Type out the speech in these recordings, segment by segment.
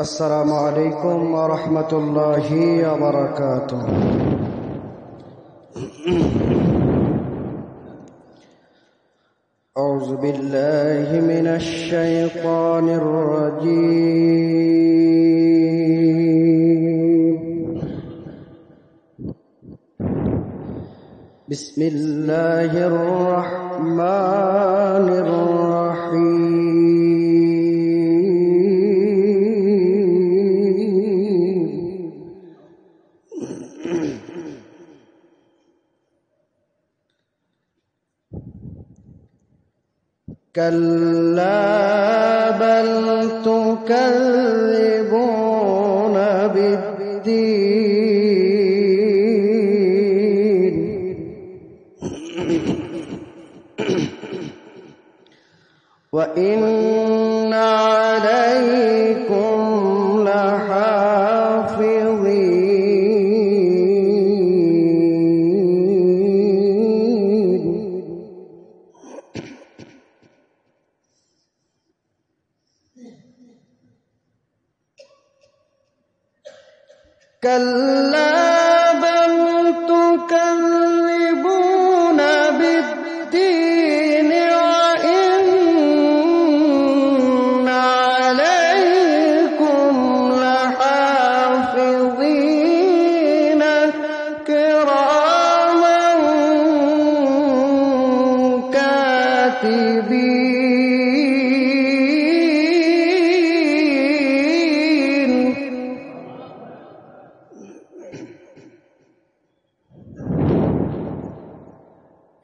السلام عليكم ورحمة الله وبركاته. أعوذ بالله من الشيطان الرجيم. بسم الله الرحمن الرحيم. كلا بل تكذبون بالدين وإن عليكم لحافظين كلا بل تكذبون بالدين وإن عليكم لحافظين كراما كاتبين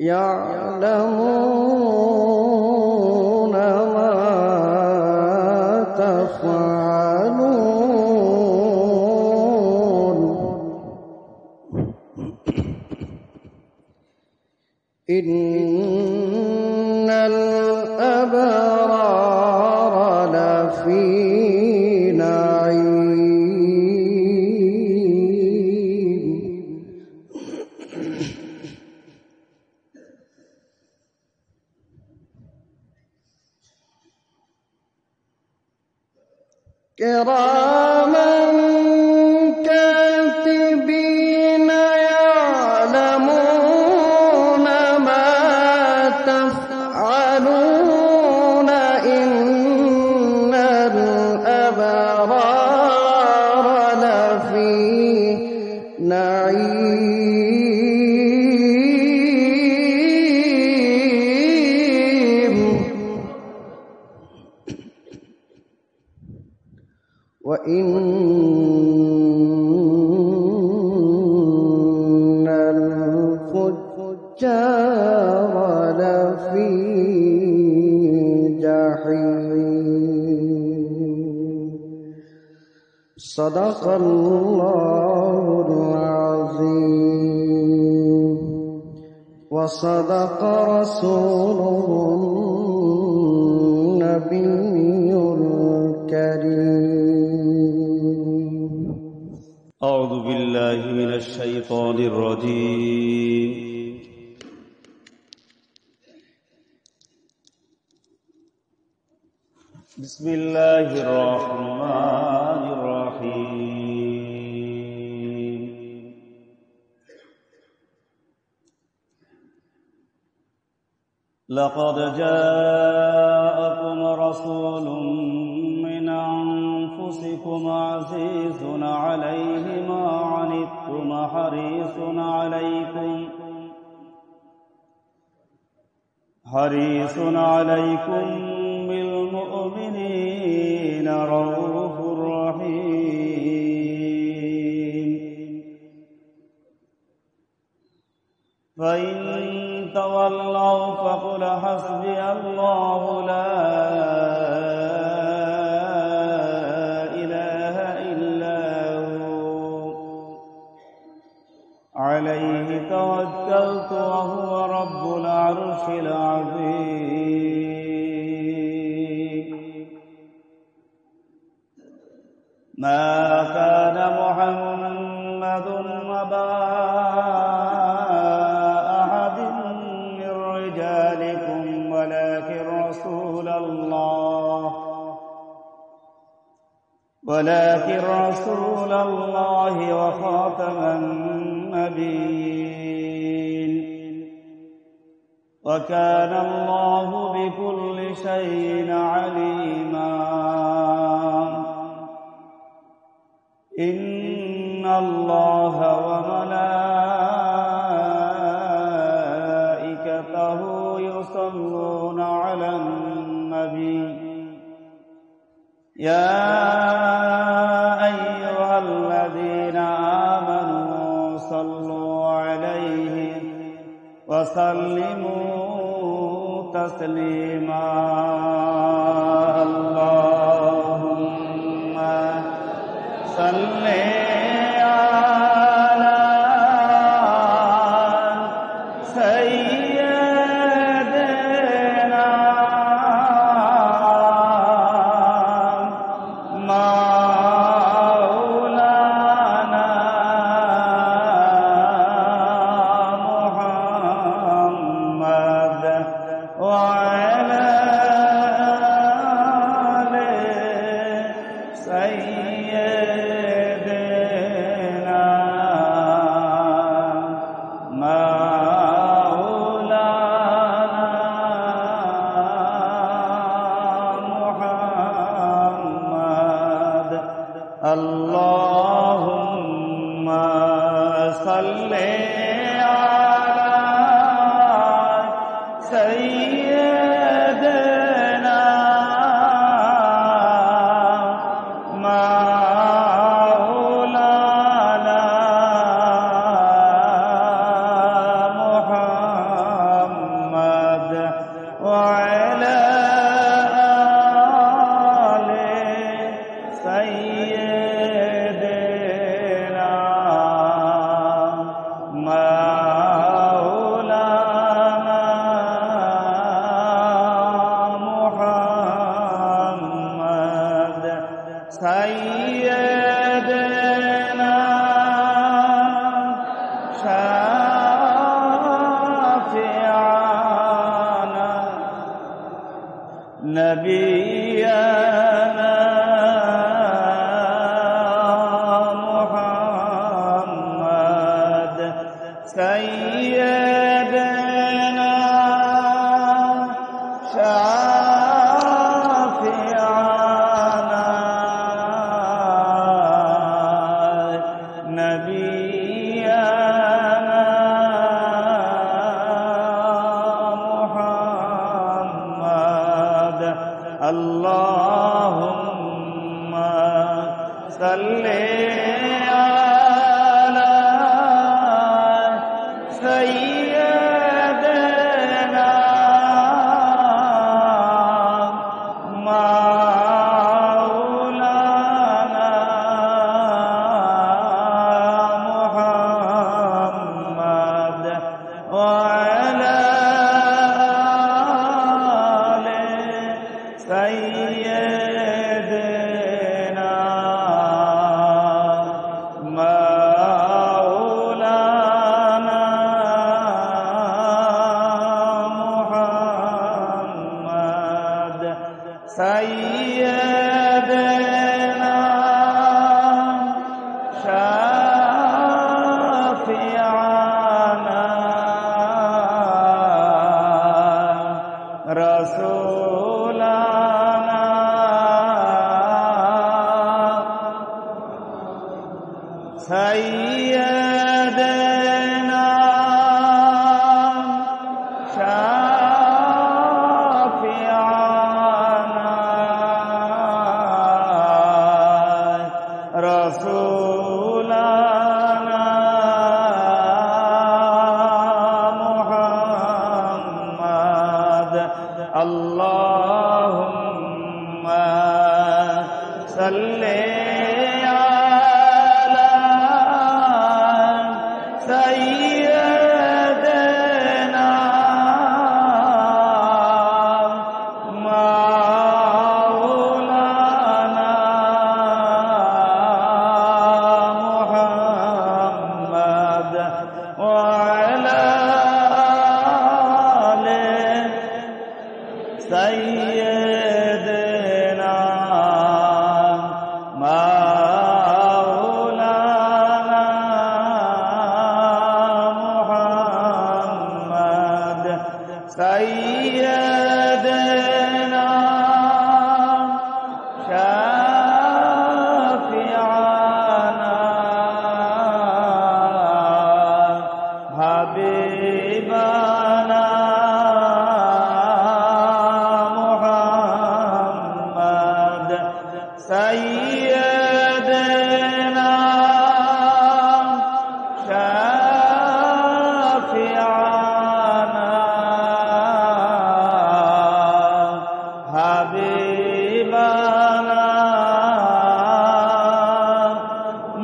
يعلمون ما تفعلون إن الأبرار لفي نعيم كراما كاتبين يعلمون ما تفعلون إن الأبرار لفي نعيم وإن الفجار لفي جحيم. صدق الله العظيم وصدق رسوله النبي الكريم. أعوذ بالله من الشيطان الرجيم. بسم الله الرحمن الرحيم. لقد جاءكم رسول من أنفسكم عزيز عليه ما عنتم حريص عليكم بالمؤمنين رؤوف رحيم. فإن تولوا فقل حسبي الله لا إله إلا هو عليه توكلت وهو رب العرش العظيم. ما كان محمد أبا أحد من رجالكم ولكن رسول الله ولكن رسول الله وخاتم النبيين وكان الله بكل شيء عليما إن الله وملائكته يصلون على النبي يا أيها الذين آمنوا صلوا عليه وسلموا تسليما اللهم صل على سيدنا مولانا محمد وعلى آل سيدنا مولانا محمد اللهم صل على سيدنا مولانا محمد وعلى آل سيدنا مولانا محمد سيدنا شافعنا نبينا محمد سيدنا شافعنا نبينا محمد اللهم صل على سيدنا مولانا محمد وعلى آل سيدنا مولانا محمد سيدنا شافعنا رسولنا سيدنا شافعنا رسولنا محمد اللهم صل على سيدنا مولانا محمد وعلى آل سيدنا مولانا سيدنا شافعنا حبيبنا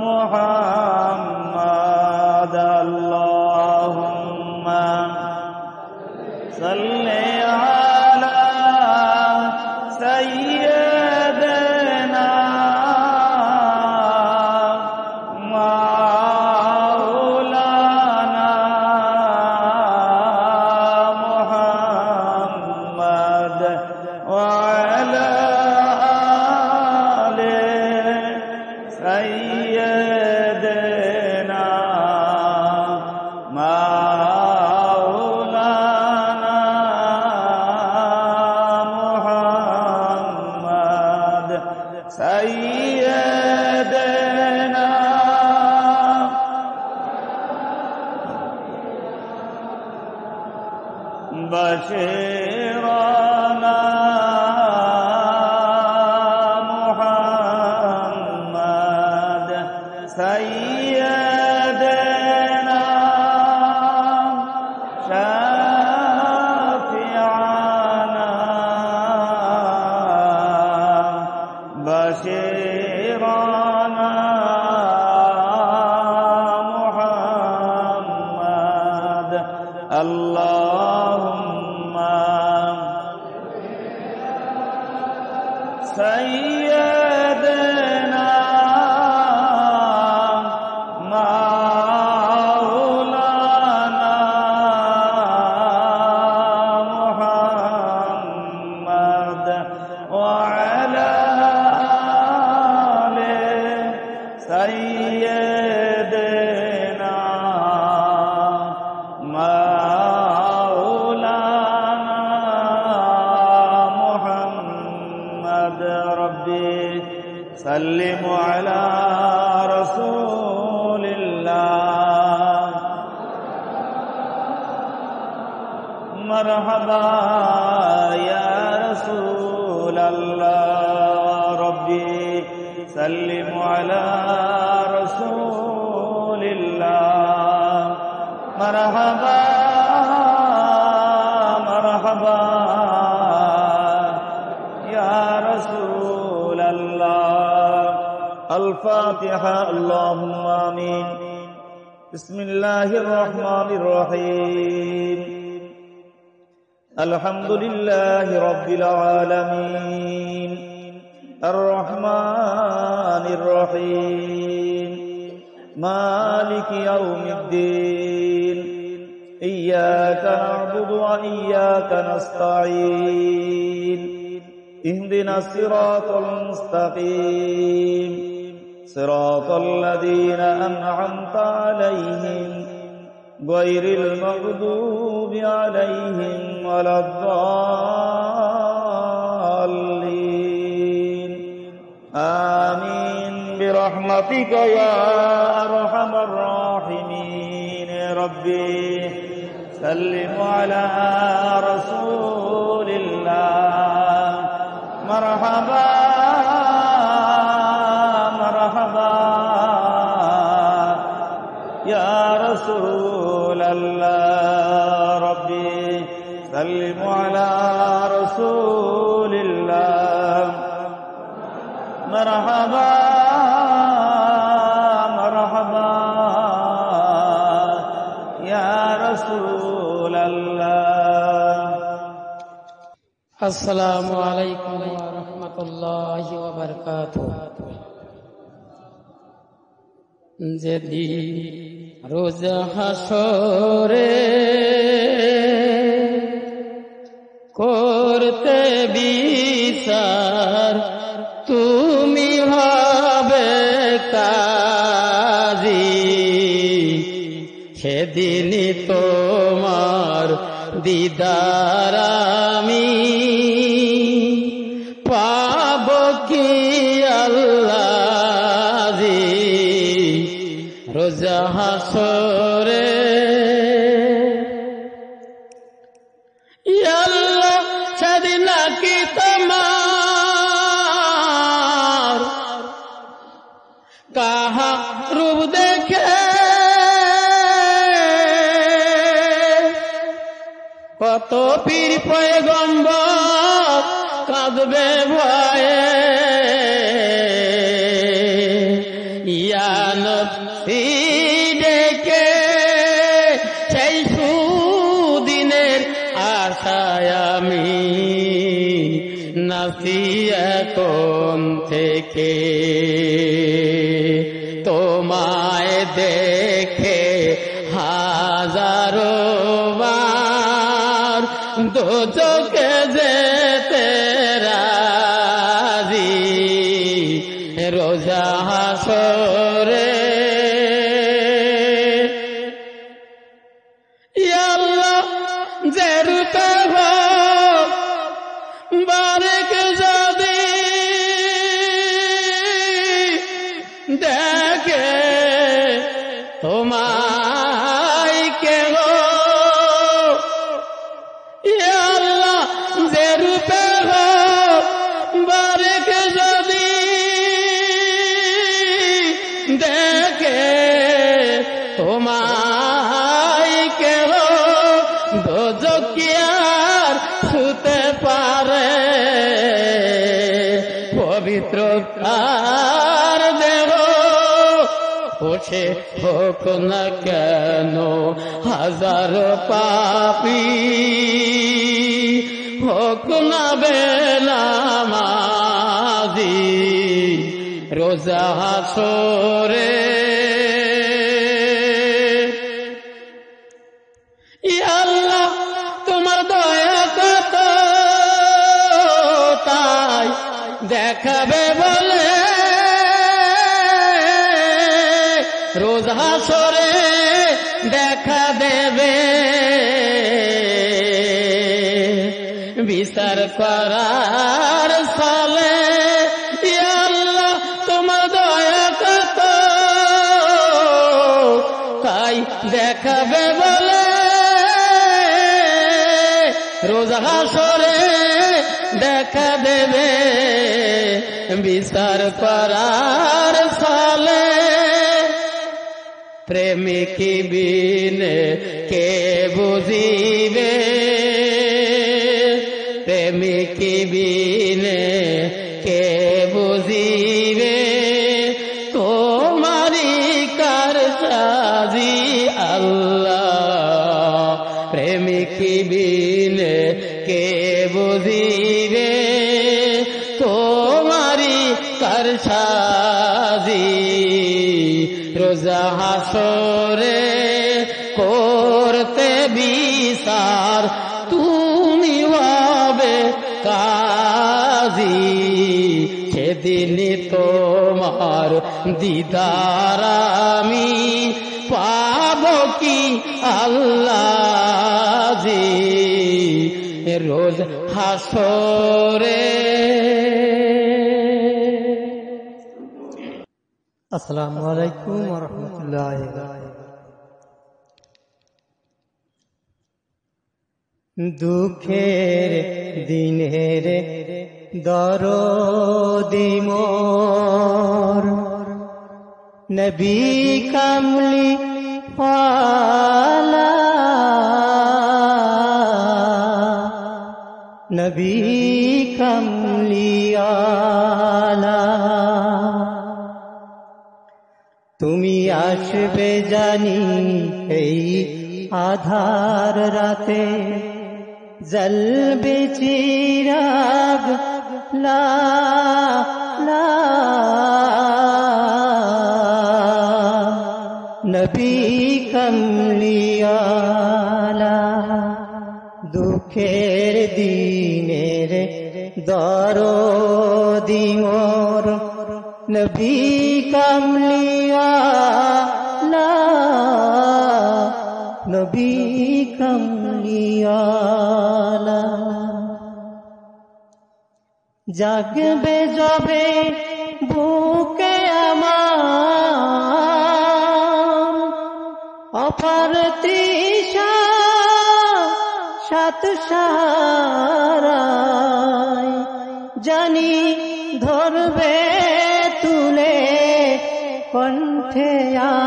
محمد اللهم صل على سيدنا مولانا محمد وعلى آل سيدنا مولانا محمد سيدنا بشيرنا محمد سيدنا شافعنا بشيرنا محمد اللهم سيدنا مولانا محمد وعلى آل سيدنا مولانا محمد ربي سلم على رسول الله مرحبا يا رسول الله ربي سلم على رسول الله مرحبا مرحبا يا رسول الله الفاتحة اللهم آمين بسم الله الرحمن الرحيم الحمد لله رب العالمين الرحمن الرحيم مالك يوم الدين إياك نعبد وإياك نستعين اهدنا الصراط المستقيم صراط الذين أنعمت عليهم غير المغضوب عليهم ولا الضالين آمين برحمتك يا أرحم الراحمين ربي سلم على رسول الله مرحبا مرحبا يا رسول الله ربي سلم على رسول الله مرحبا مرحبا يا رسول الله السلام عليكم ورحمة الله وبركاته যেদিন রোজ হাসরে করতে বিচার তুমি হবে কাজী সেদিনই তোমার দিদার আমি পাব কি আল্লাহ রোজ হাসরে সেদিন কি তোমার কাহা রূপ দেখে কত পীর পয়গম্বর কাঁদবে ভয়ে ইয়া নফসি ডেকে সেই সুদিনের আশায় আমি নাচি এখন থেকে তোমায় দেখে হাজারো বার দোজখে যেতে রাজি রোজা হাসরে ইয়া আল্লাহ যে রূপে হোক বারেক যদি দেখে তোমায় কেহ ইয়া আল্লাহ যে রূপে হোক বারেক যদি দেখে তোমায় কেহ দোজখ কি আর ছুতে পারে পবিত্র তার দেহ ওঠে হোক না কেন হাজার পাপী হোক না বেনামাজি রোজা হাসরে ইয়া আল্লাহ তোমার দয়া কত তাই দেখাবে বলে রোজ হাসরে দেখা দেবে বিচার করার সালে ইয়া আল্লাহ তোমার দয়া কত তাই দেখাবে বলে রোজ হাসরে দেখা দেবে বিচার করার সালে প্রেমিক বিনে কে বুঝিবে প্রেমিক বিনে কে বুঝিবে তোমারি কারসাজি আল্লাহ প্রেমিক বিনে কে বুঝিবে তোমারি কারসাজি রোজা হাসরে করতে বিচার তুমি হবে কাজী সেদিন তোমার দিদার আমি পাব কি আল্লাহ জি রোজ হাসরে। আসসালামু আলাইকুম ওয়া রাহমাতুল্লাহি ওয়া বারাকাতুহু। দুঃখের দিনের দরদি মোর নবী কামলি ওয়ালা নবী কামলি ওয়ালা তুমি আসবে জানি এই আধার রাতে জ্বলবে চিরাগ লা লা নবী কমলিয়ালা দুঃখের দিনের দরদি মোর নবী কমলিয়ালা নবী কমলিয়ালা জাগবে যবে বুকে আমার অপার তৃষা সাত সারায় জানি ধরবে তুলে কণ্ঠে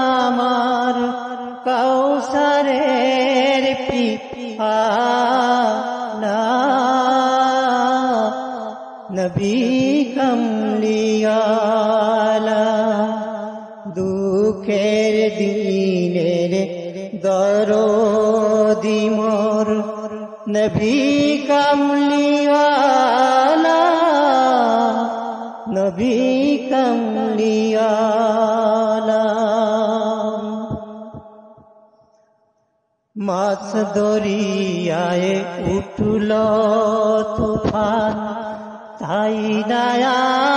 আমার কাউসারের পিপালা নবী কামলিওয়ালা দুঃখের দিনের দরদি মোর নবী কামলিওয়ালা নবী কামলিওয়ালা মাছ দরিয়ায় উঠল তুফান তাই না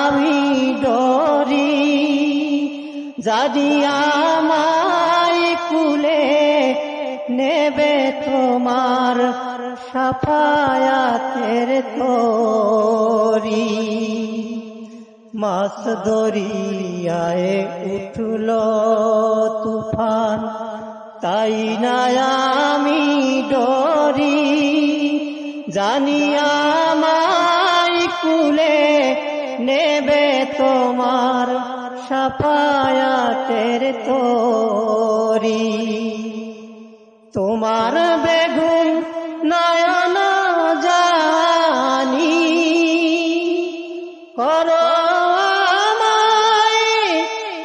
আমি ডরি যদি আমায় কুলে নেবে তোমার সাফায়াতের তরি মাছ দরিয়ায় উঠল তুফান তাই না আমি ডরি জানি আমায় কুলে নেবে তোমার সাফায়াতের তরি তোমার বেগুন নয়ন জানি করো আমায়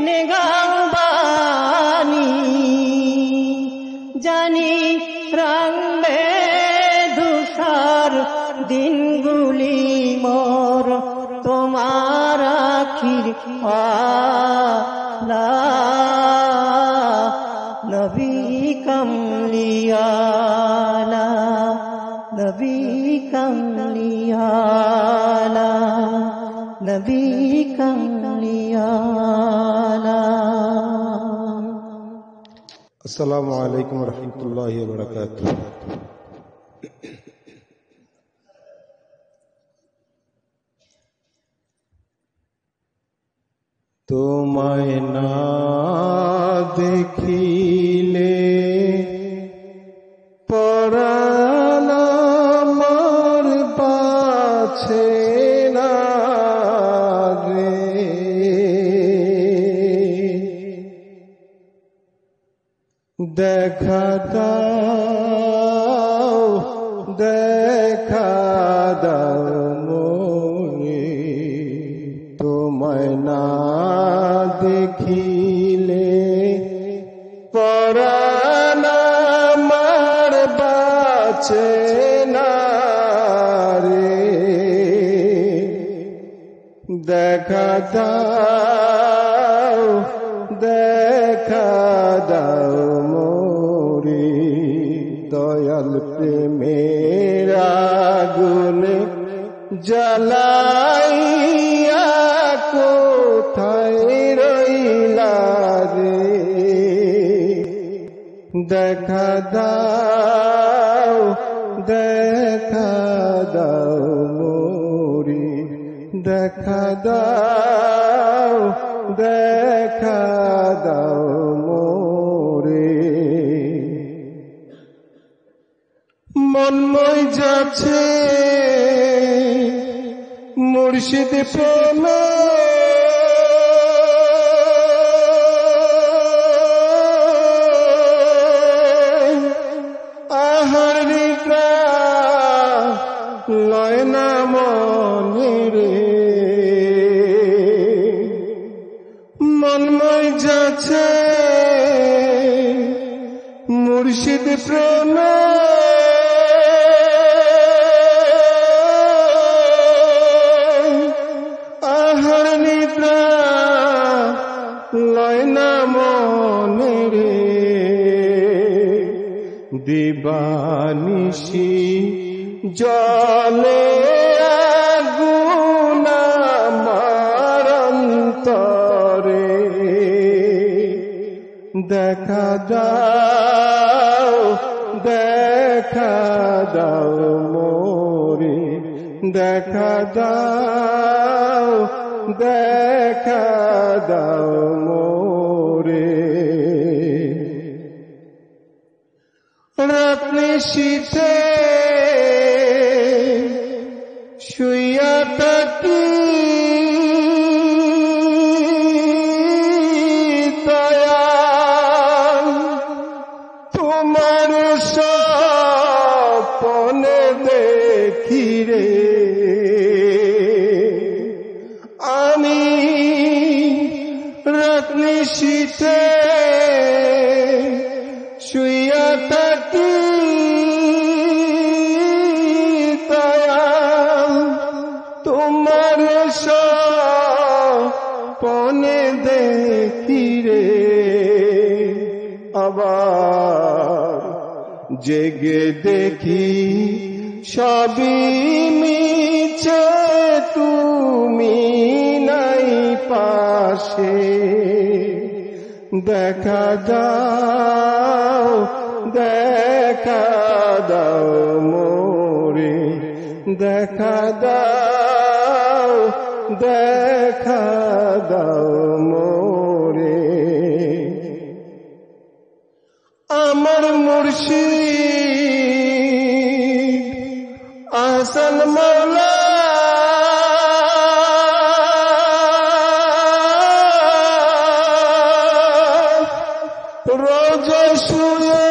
নেগাবানি জানি রাঙবে ধূসর দিনগুলি মোর তোমার আখির আলা নবী কামলিওয়ালা নবী কামলিওয়ালা নবী কামলিওয়ালা। আসসালামু আলাইকুম ওয়া রাহমাতুল্লাহি ওয়া বারাকাতুহু। তোমায় না দেখিলে পরাণ আমার বাছে না রে, দেখা দাও দেখা দাও মোরে, তোমায় না দেখিলে পরাণ আমার বাঁচে না রে, দেখা দাও দেখা দাও মোরে, দয়াল প্রেমের আগুন জ্বালাইয়া কোথায় রইলা রে, দেখা দাও দেখা দাও মোরে, দেখা দাও দেখা দাও মোরে। মন মই যাচ্ছে মুর্শিদ প্রেম, আহার লয় না মনে রে, মন মই যাচ্ছে মুর্শিদ প্রেম, আহার নিদ্রা লয় না মনে রে, দিবানিশি জলে আগুন আমার অন্তরে, দেখা দাও দেখা দাও মোরে, দেখা দাও দেখা দাও মোরে। রাত্রি শীতে শুইয়া থাকি রাত নিশীথে শুইয়া থাকি দয়াল তোমার স্বপ্নে দেখি রে, আবার জেগে দেখি সবই মিছে, তুমি নাই পাশে। দেখা দাও দেখা দাও মোরে, দেখা দাও দেখা দাও মোরে। আমার মুর্শিদ আহসান মওলা রোজা শুয়ে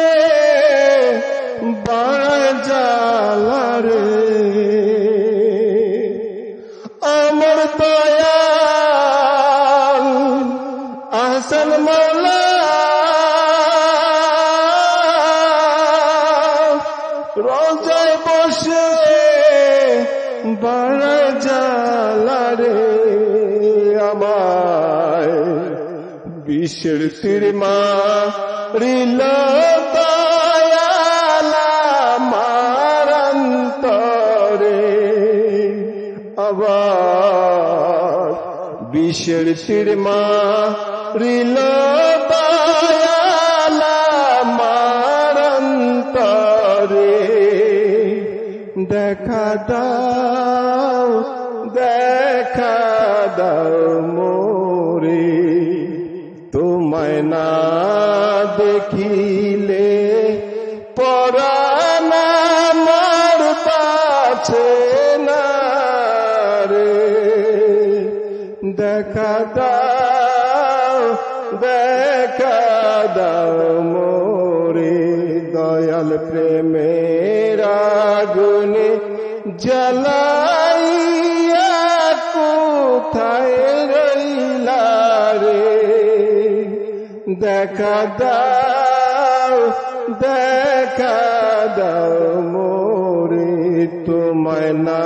বাড়া জ্বালা রে, আমার দয়াল আহসান মওলা রোজায় বসে বাড়া জ্বালা রে, আমায় বিষের তীর মারিল দয়াল আমার অন্তরে, আবার বিষের তীর মারিল দয়াল আমার অন্তরে। দেখা দাও দেখা দাও মোরে, তোমায় না দেখিলে পরাণ আমার বাঁচে না রে। দেখা দাও দেখা দাও মোরে, দয়াল প্রেমের আগুনে জ্বালাইয়া কোথায় রইলা রে। দেখা দাও দেখা দাও মোরে, তোমায় না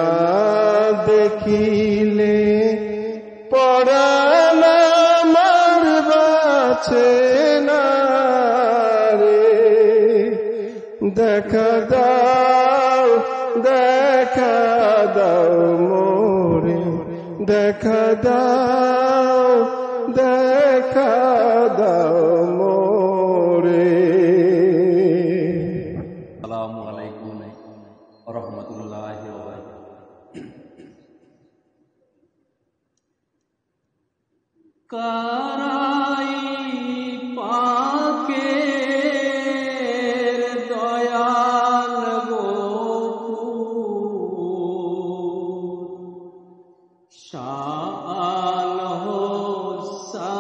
দেখিলে পরাণ আমার বাঁচে না রে। দেখা দাও দেখা দাও মোরে, দেখা দাও দেখা দাও মোরে। আসসালামু আলাইকুম ওয়া রাহমাতুল্লাহি ওয়া বারাকাতুহু। কারাই পাকে দয়াল শাআল হোসামি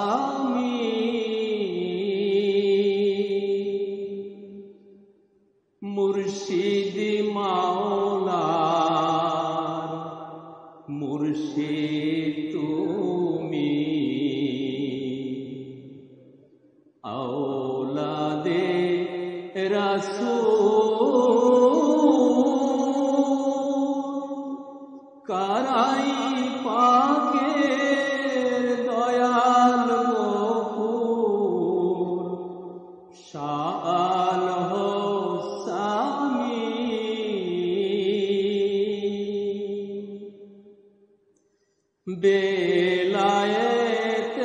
মুর্শিদ মাওলার মুর্শিদ তুমি, আওলাদে রাসূল কারাই পাকের দয়াল গফুর শাআল হোসামি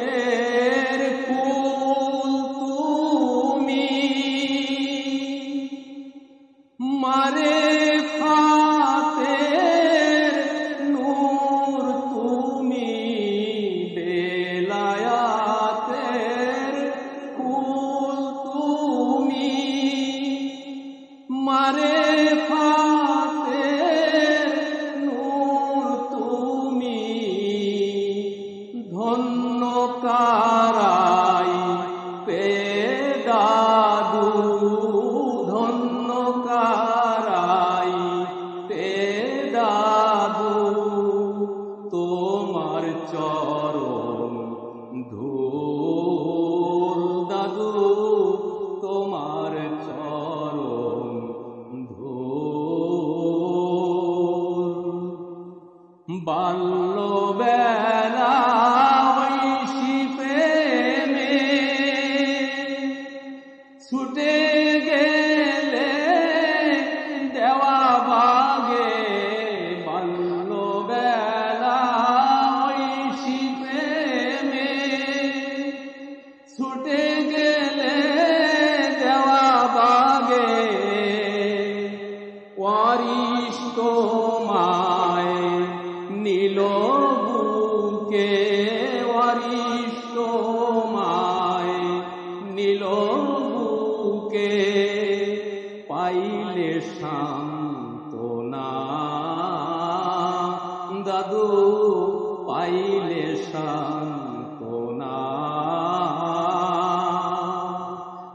বেলায়েতের ফুল তুমি, মারেফাতের নূর তুমি, বেলায়েতের ফুল তুমি, মারেফাতের নূর তুমি, ছুটে গেলে দেওয়া বাগে ওয়ারিশ তোমায় নীল বুকে ওয়ারিশ তোমায় নীল বুকে পাইলে সান্ত্বনা দাদু পাইলে সান্ত্বনা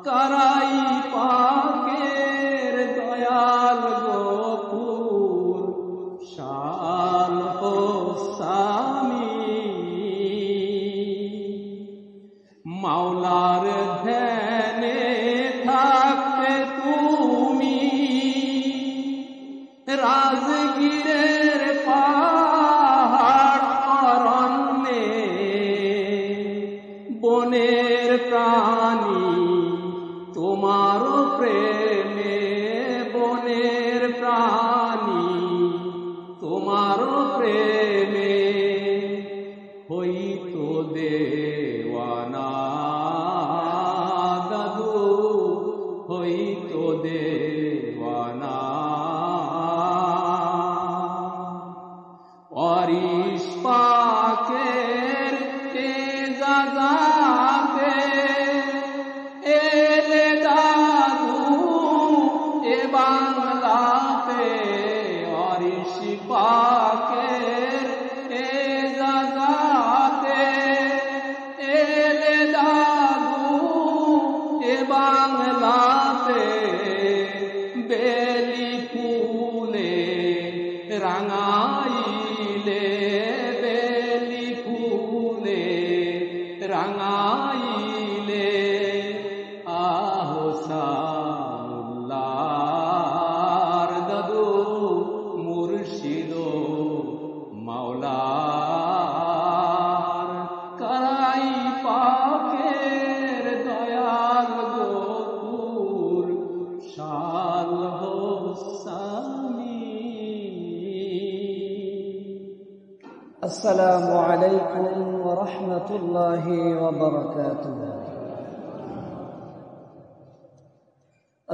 কারাই পাকের দয়াল গফুর শাল হোসামি মাওলার ধ্যানে থাকতে তুমি রাজগীরের পাহাড় অরণ্যে বনের প্রাণী তোমার প্রেমে বনের প্রাণী তোমার প্রেমে হইতো দেওয়ানা দাদু হইতো দেওয়ানা ওয়ারিশ পাকের তেজাজাতে এলে দাদু এ বাংলাতে ওয়ারিশ পাকের তেজাজাতে এলে দাদু এ বাংলাতে বেলি ফুলে রাঙাইলে বেলি ফুলে রাঙাইলে আহসানুল্লাহর দাদু মুর্শিদ মাওলার কারাই পাকের দয়াল গফুর শাল হোসামি। السلام عليكم ورحمة الله وبركاته.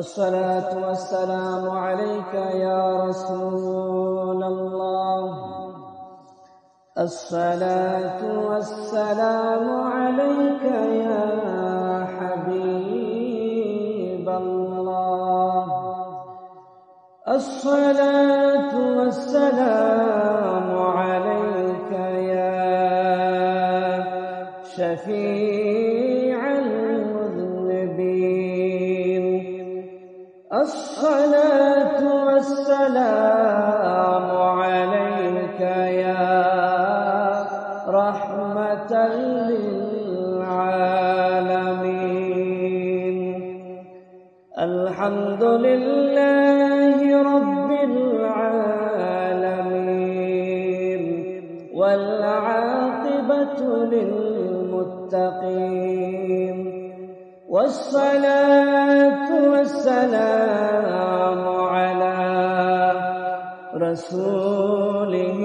الصلاة والسلام عليك يا رسول الله. الصلاة والسلام عليك يا حبيب الله. الصلاة والسلام عليك يا شفيع المذنبين. الصلاة والسلام عليك يا رحمة للعالمين. الحمد لله رب العالمين والعاقبة للمتقين والصلاة والسلام على رسوله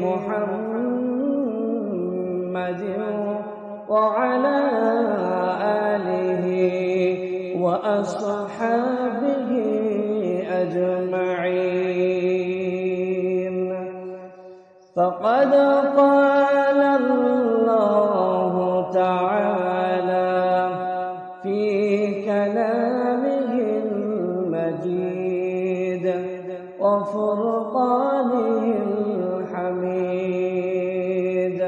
محمد وعلى آله وأصحابه أجمعين. فقد قال الله تعالى في كلامه المجيد وفرقانه الحميد.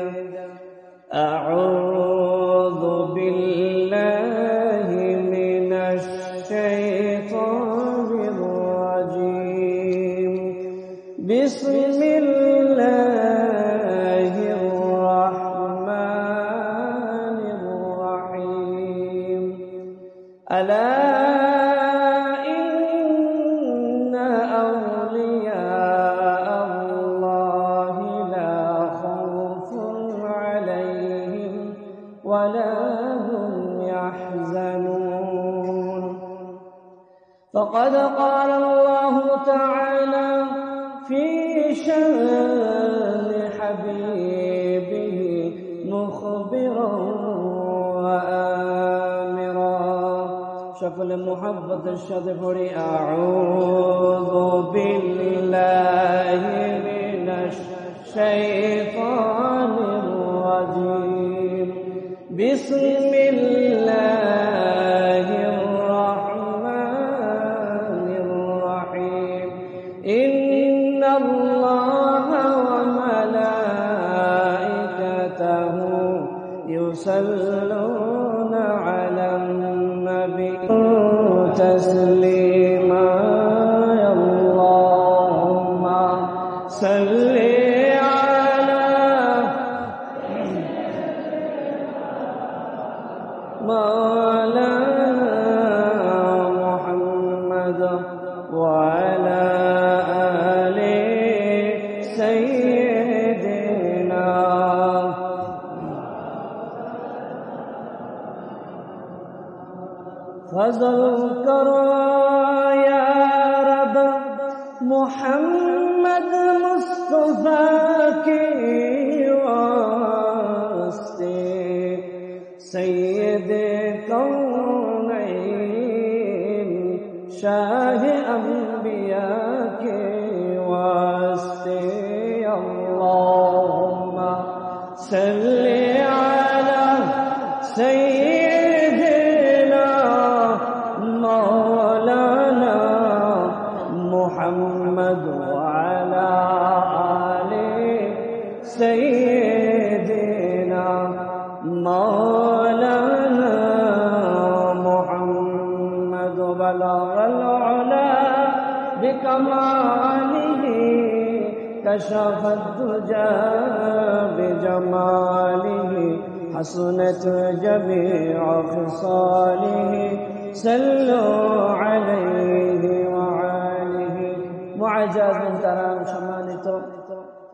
أعوذ بالله من الشيطان الرجيم. بسم الله الرحمن الرحيم. ألا إن أولياء الله لا خوف عليهم ولا هم يحزنون. فقد قال الله تعالى في شأن حبيبه مخبرا وآمرا সকলে মুহাব্বতের সাথে পড়ি আউযু বিল্লাহি মিনাশ শাইতানির রাজিম বিসমিল্লাহির রাহমানির রহিম ইন্নাল্লাহা ওয়া মালাইকাতাহু ইউসাল্লুনা আলান নবী تسليما اللهم صل على مولانا محمد وعلى آل سيدنا فضل کرو یا رب محمد مصطفیٰ کے واسطے سید کونین شاہ انبیاء کے واسطے اللہم صلی علی سیدنا مولانا محمد وعلى آل سيدنا مولانا محمد بلغ العلا بكماله كشف الدجى بجماله حسنت جميع خصاله صلوا عليه وآله معجز کرام সম্মানিত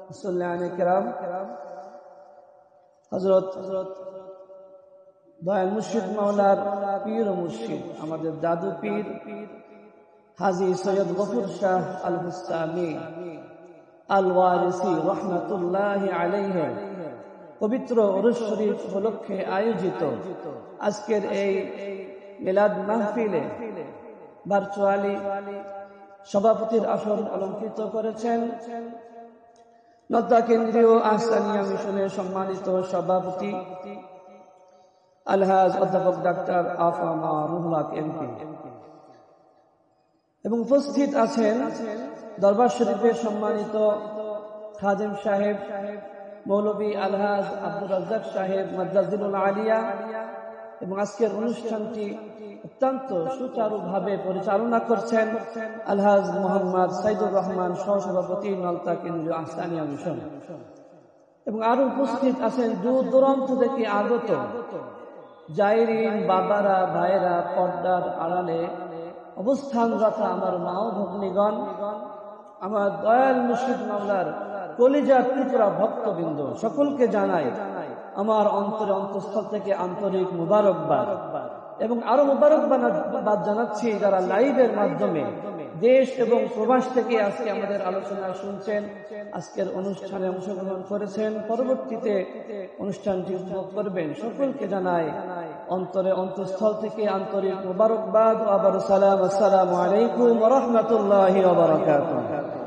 মুসল্লিয়ান কিরাম হযরত দয়াল মুর্শিদ মাওলার পীর ও মুর্শিদ আমাদের দাদু পীর হাজী সৈয়দ গফুর শাহ আল হুসামি আল ওয়ারিসি রাহমাতুল্লাহি আলাইহি পবিত্র উরুস শরীফ উপলক্ষে আয়োজিত আজকের এই মিলাদ মাহফিলে ভার্চুয়ালি সভাপতির আসন অলঙ্কৃত করেছেন নদ্দা কেন্দ্রীয় আহসানিয়া মিশনের সম্মানিত সভাপতি আলহাজ অধ্যাপক ডাক্তার আফামা রুহুল হক এমপি এবং উপস্থিত আছেন দরবার শরীফের সম্মানিত খাদেম সাহেব মৌলভী আলহাজ আব্দুর রাজ্জাক সাহেব মাদ্রাসুল আলিয়া এবং আজকের অনুষ্ঠানটি অত্যন্ত সুচারুভাবে পরিচালনা করছেন আলহাজ মোহাম্মদ সাইদুর রহমান সহসভাপতি নলতা কেন্দ্রীয় আহসানিয়া মিশন এবং আরো উপস্থিত আছেন দূর দূরান্ত থেকে আগত জায়রিন বাবারা ভাইরা পর্দার আড়ালে অবস্থানরত আমার মা ও ভগ্নীগণ আমার দয়াল মুর্শিদ মাওলার কলিজার টুকরা ভক্তবৃন্দ সকলকে জানাই আমার অন্তরে অন্তঃস্থল থেকে আন্তরিক মুবারকবাদ এবং আরো মুবারকবাদ জানাচ্ছি যারা লাইভের মাধ্যমে দেশ এবং প্রবাস থেকে আজকে আমাদের আলোচনা শুনছেন আজকের অনুষ্ঠানে অংশগ্রহণ করেছেন পরবর্তীতে অনুষ্ঠানটি উপভোগ করবেন সকলকে জানাই অন্তরে অন্তঃস্থল থেকে আন্তরিক মুবারকবাদ ও আবার সালাম আসসালামু আলাইকুম ওয়া রাহমাতুল্লাহি ওয়া বারাকাতুহু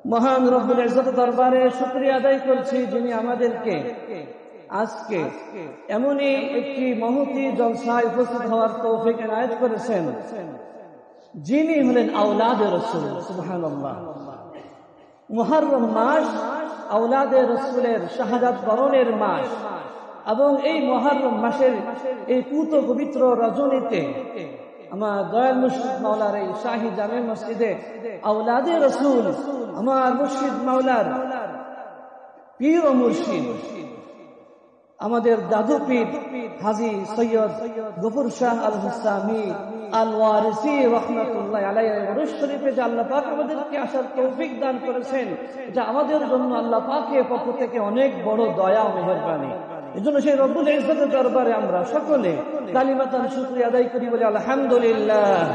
মহান রব্বুল ইজ্জত দরবারে শুকরিয়া আদায় করছি যিনি আমাদেরকে আজকে এমনই একটি মহতী জলসায় উপস্থিত হওয়ার তৌফিক এনায়েত করেছেন যিনি হলেন আওলাদে রাসূল সুবহানাল্লাহ মুহররম মাস আওলাদে রাসূলের শাহাদাত বরণের মাস এবং এই মুহররম মাসের এই পুত পবিত্র রজনীতে আমার দয়াল মুর্শিদ মাওলার এই শাহী জামে মসজিদে আওলাদে রাসূল আমার মুর্শিদ মাওলার পীর ও মুর্শিদ আমাদের দাদু পীর হাজী সৈয়দ গফুর শাহ আল হুসামি আল ওয়ারিসি রাহমাতুল্লাহি আলাইহি উরুস শরীফে যে আল্লাহ পাক আমাদেরকে আসার তৌফিক দান করেছেন এটা আমাদের জন্য আল্লাহ পাকের পক্ষ থেকে অনেক বড় দয়া ও মেহেরবানি এজন্য সেই রব্বুল ইজ্জতের দরবারে আমরা সকলে কালিমাতান শুকরিয়া আদায় করি বলে আলহামদুলিল্লাহ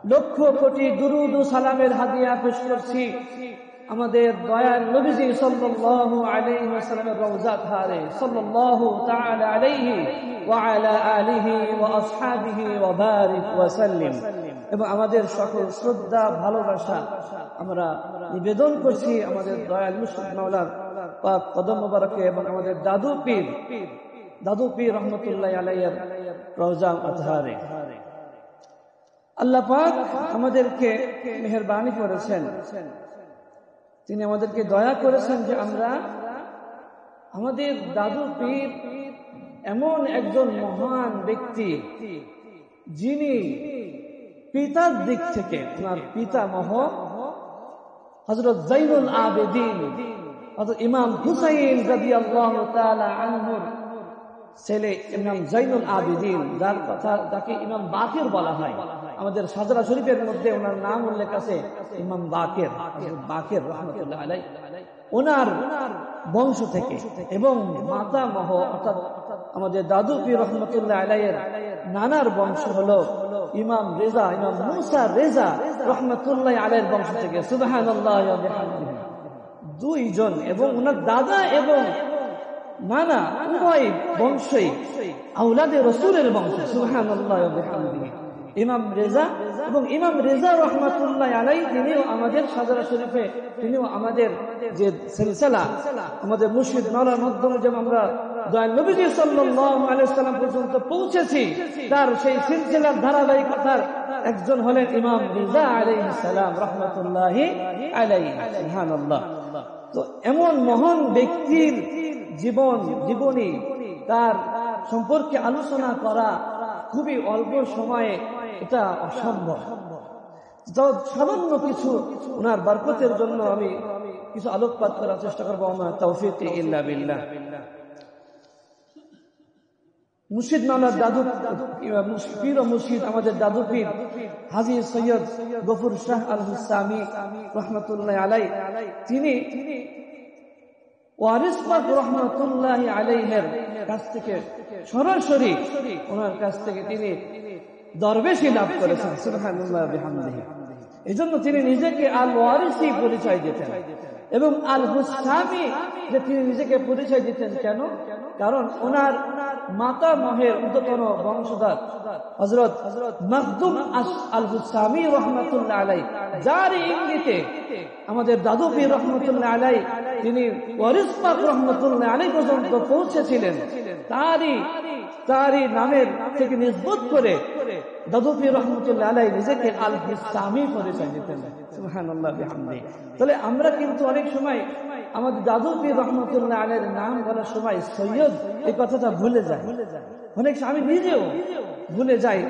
লক্ষ কোটি দুরুদ ও সালামের হাদিয়া পেশ করছি আমাদের দয়াল নবীজি সাল্লাল্লাহু আলাইহি ওয়াসাল্লামের রওজা ধারে সাল্লাল্লাহু তাআলা আলাইহি ওয়া আলা আলিহি ওয়া আসহাবিহি ওয়া বারিক ওয়া সাল্লিম। এবং আমাদের সকল শ্রদ্ধা ভালোবাসা আমরা নিবেদন করছি আমাদের দয়াল মুর্শিদ মাওলার পাক কদম মোবারকে এবং আমাদের দাদু পীর রহমতুল্লাহ আলাইহির রওজা আতহারে। আল্লাহ পাক আমাদেরকে মেহেরবানি করেছেন, তিনি আমাদেরকে দয়া করেছেন যে আমরা আমাদের দাদু পীর এমন একজন মহান ব্যক্তি যিনি পিতার দিক থেকে ওনার পিতামহ হযরত যাইনুল আবেদিন হযরত ইমাম হুসাইন রাদিয়াল্লাহু তাআলা আনহুর ছেলে ইমাম যাইনুল আবেদিন, যার কথা তাকে ইমাম বাকির বলা হয়। আমাদের সাজরা শরীফের মধ্যে ওনার নাম উল্লেখ আছে ইমাম বাকির রহমতুল্লাহ আলাইহি। ওনার বংশ থেকে এবং মাতামহ অর্থাৎ আমাদের দাদু পীর রহমতুল্লাহ আলাইহির নানার বংশ হলো ইমাম মুসা রেজা রহমতুল্লাহ আলাইহির বংশ থেকে। সুবহানাল্লাহ ওয়া বিহামদিহি। দুইজন এবং ওনার দাদা এবং নানা উভয় বংশই আওলাদে রাসূলের বংশ। সুবহানাল্লাহ ওয়া বিহামদিহি। ইমাম রেজা এবং ইমাম রেজা রহমাতুল্লাহ আলাইহি তিনিও আমাদের সাজরা শরীফে, তিনিও আমাদের যে সিলসিলা আমাদের মুর্শিদ মাওলার মাধ্যমে যেমন আমরা দয়াল নবীজি সাল্লাল্লাহু আলাইহি ওয়াসাল্লাম পর্যন্ত পৌঁছেছি, তার সেই সিলসিলার ধারাবাহিকতার একজন হলেন ইমাম রেজা আলাইহিস সালাম রাহমাতুল্লাহি আলাইহি। সুবহানাল্লাহ। তো এমন মহান ব্যক্তির জীবনী তার সম্পর্কে আলোচনা করা খুবই অল্প সময়ে এটা অসম্ভব। সামান্য কিছু ওনার বরকতের জন্য আমি কিছু আলোকপাত করার চেষ্টা করবো। আমার তৌফিক ইল্লা বিল্লাহ। মুর্শিদ মাওলার দাদু পীর ও মুর্শিদ আমাদের দাদু পীর হাজী সৈয়দ গফুর শাহ আল হুসামি রহমতুল্লাহ আলাইহি তিনি ওয়ারিস পাক রহমতুল্লাহ আলাইহির কাছ থেকে সরাসরি ওনার কাছ থেকে তিনি দরবেশি লাভ করেছেন। সুবহানাল্লাহ বিহামদিহি। এজন্য তিনি নিজেকে আল ওয়ারিসি পরিচয় দিতেন এবং আল হুসামি যে তিনি নিজেকে পরিচয় দিতেন কেন? কারণ ওনার মাতামহের উচ্চতর বংশধর হযরত মখদুম আল হুসামি রহমাতুল্লাহ আলাইহি, যার ইঙ্গিতে আমাদের দাদু পীর রহমাতুল্লাহ আলাইহি তিনি ওয়ারিস পাক রহমাতুল্লাহ আলাইহি পর্যন্ত পৌঁছেছিলেন, তারই নামের থেকে নিসবত করে দাদু পীর রহমাতুল্লাহ আলাইহি নিজেকে আল হুসামি পরিচয় দিতেন। সুবহানাল্লাহ বিহামদিহি। তাহলে আমরা কিন্তু অনেক সময় আমাদের দাদু পীর রহমাতুল্লাহ আলাইহির নাম বলার সময় সৈয়দ এই কথাটা ভুলে যায়। অনেক আমি নিজেও ভুলে যাই।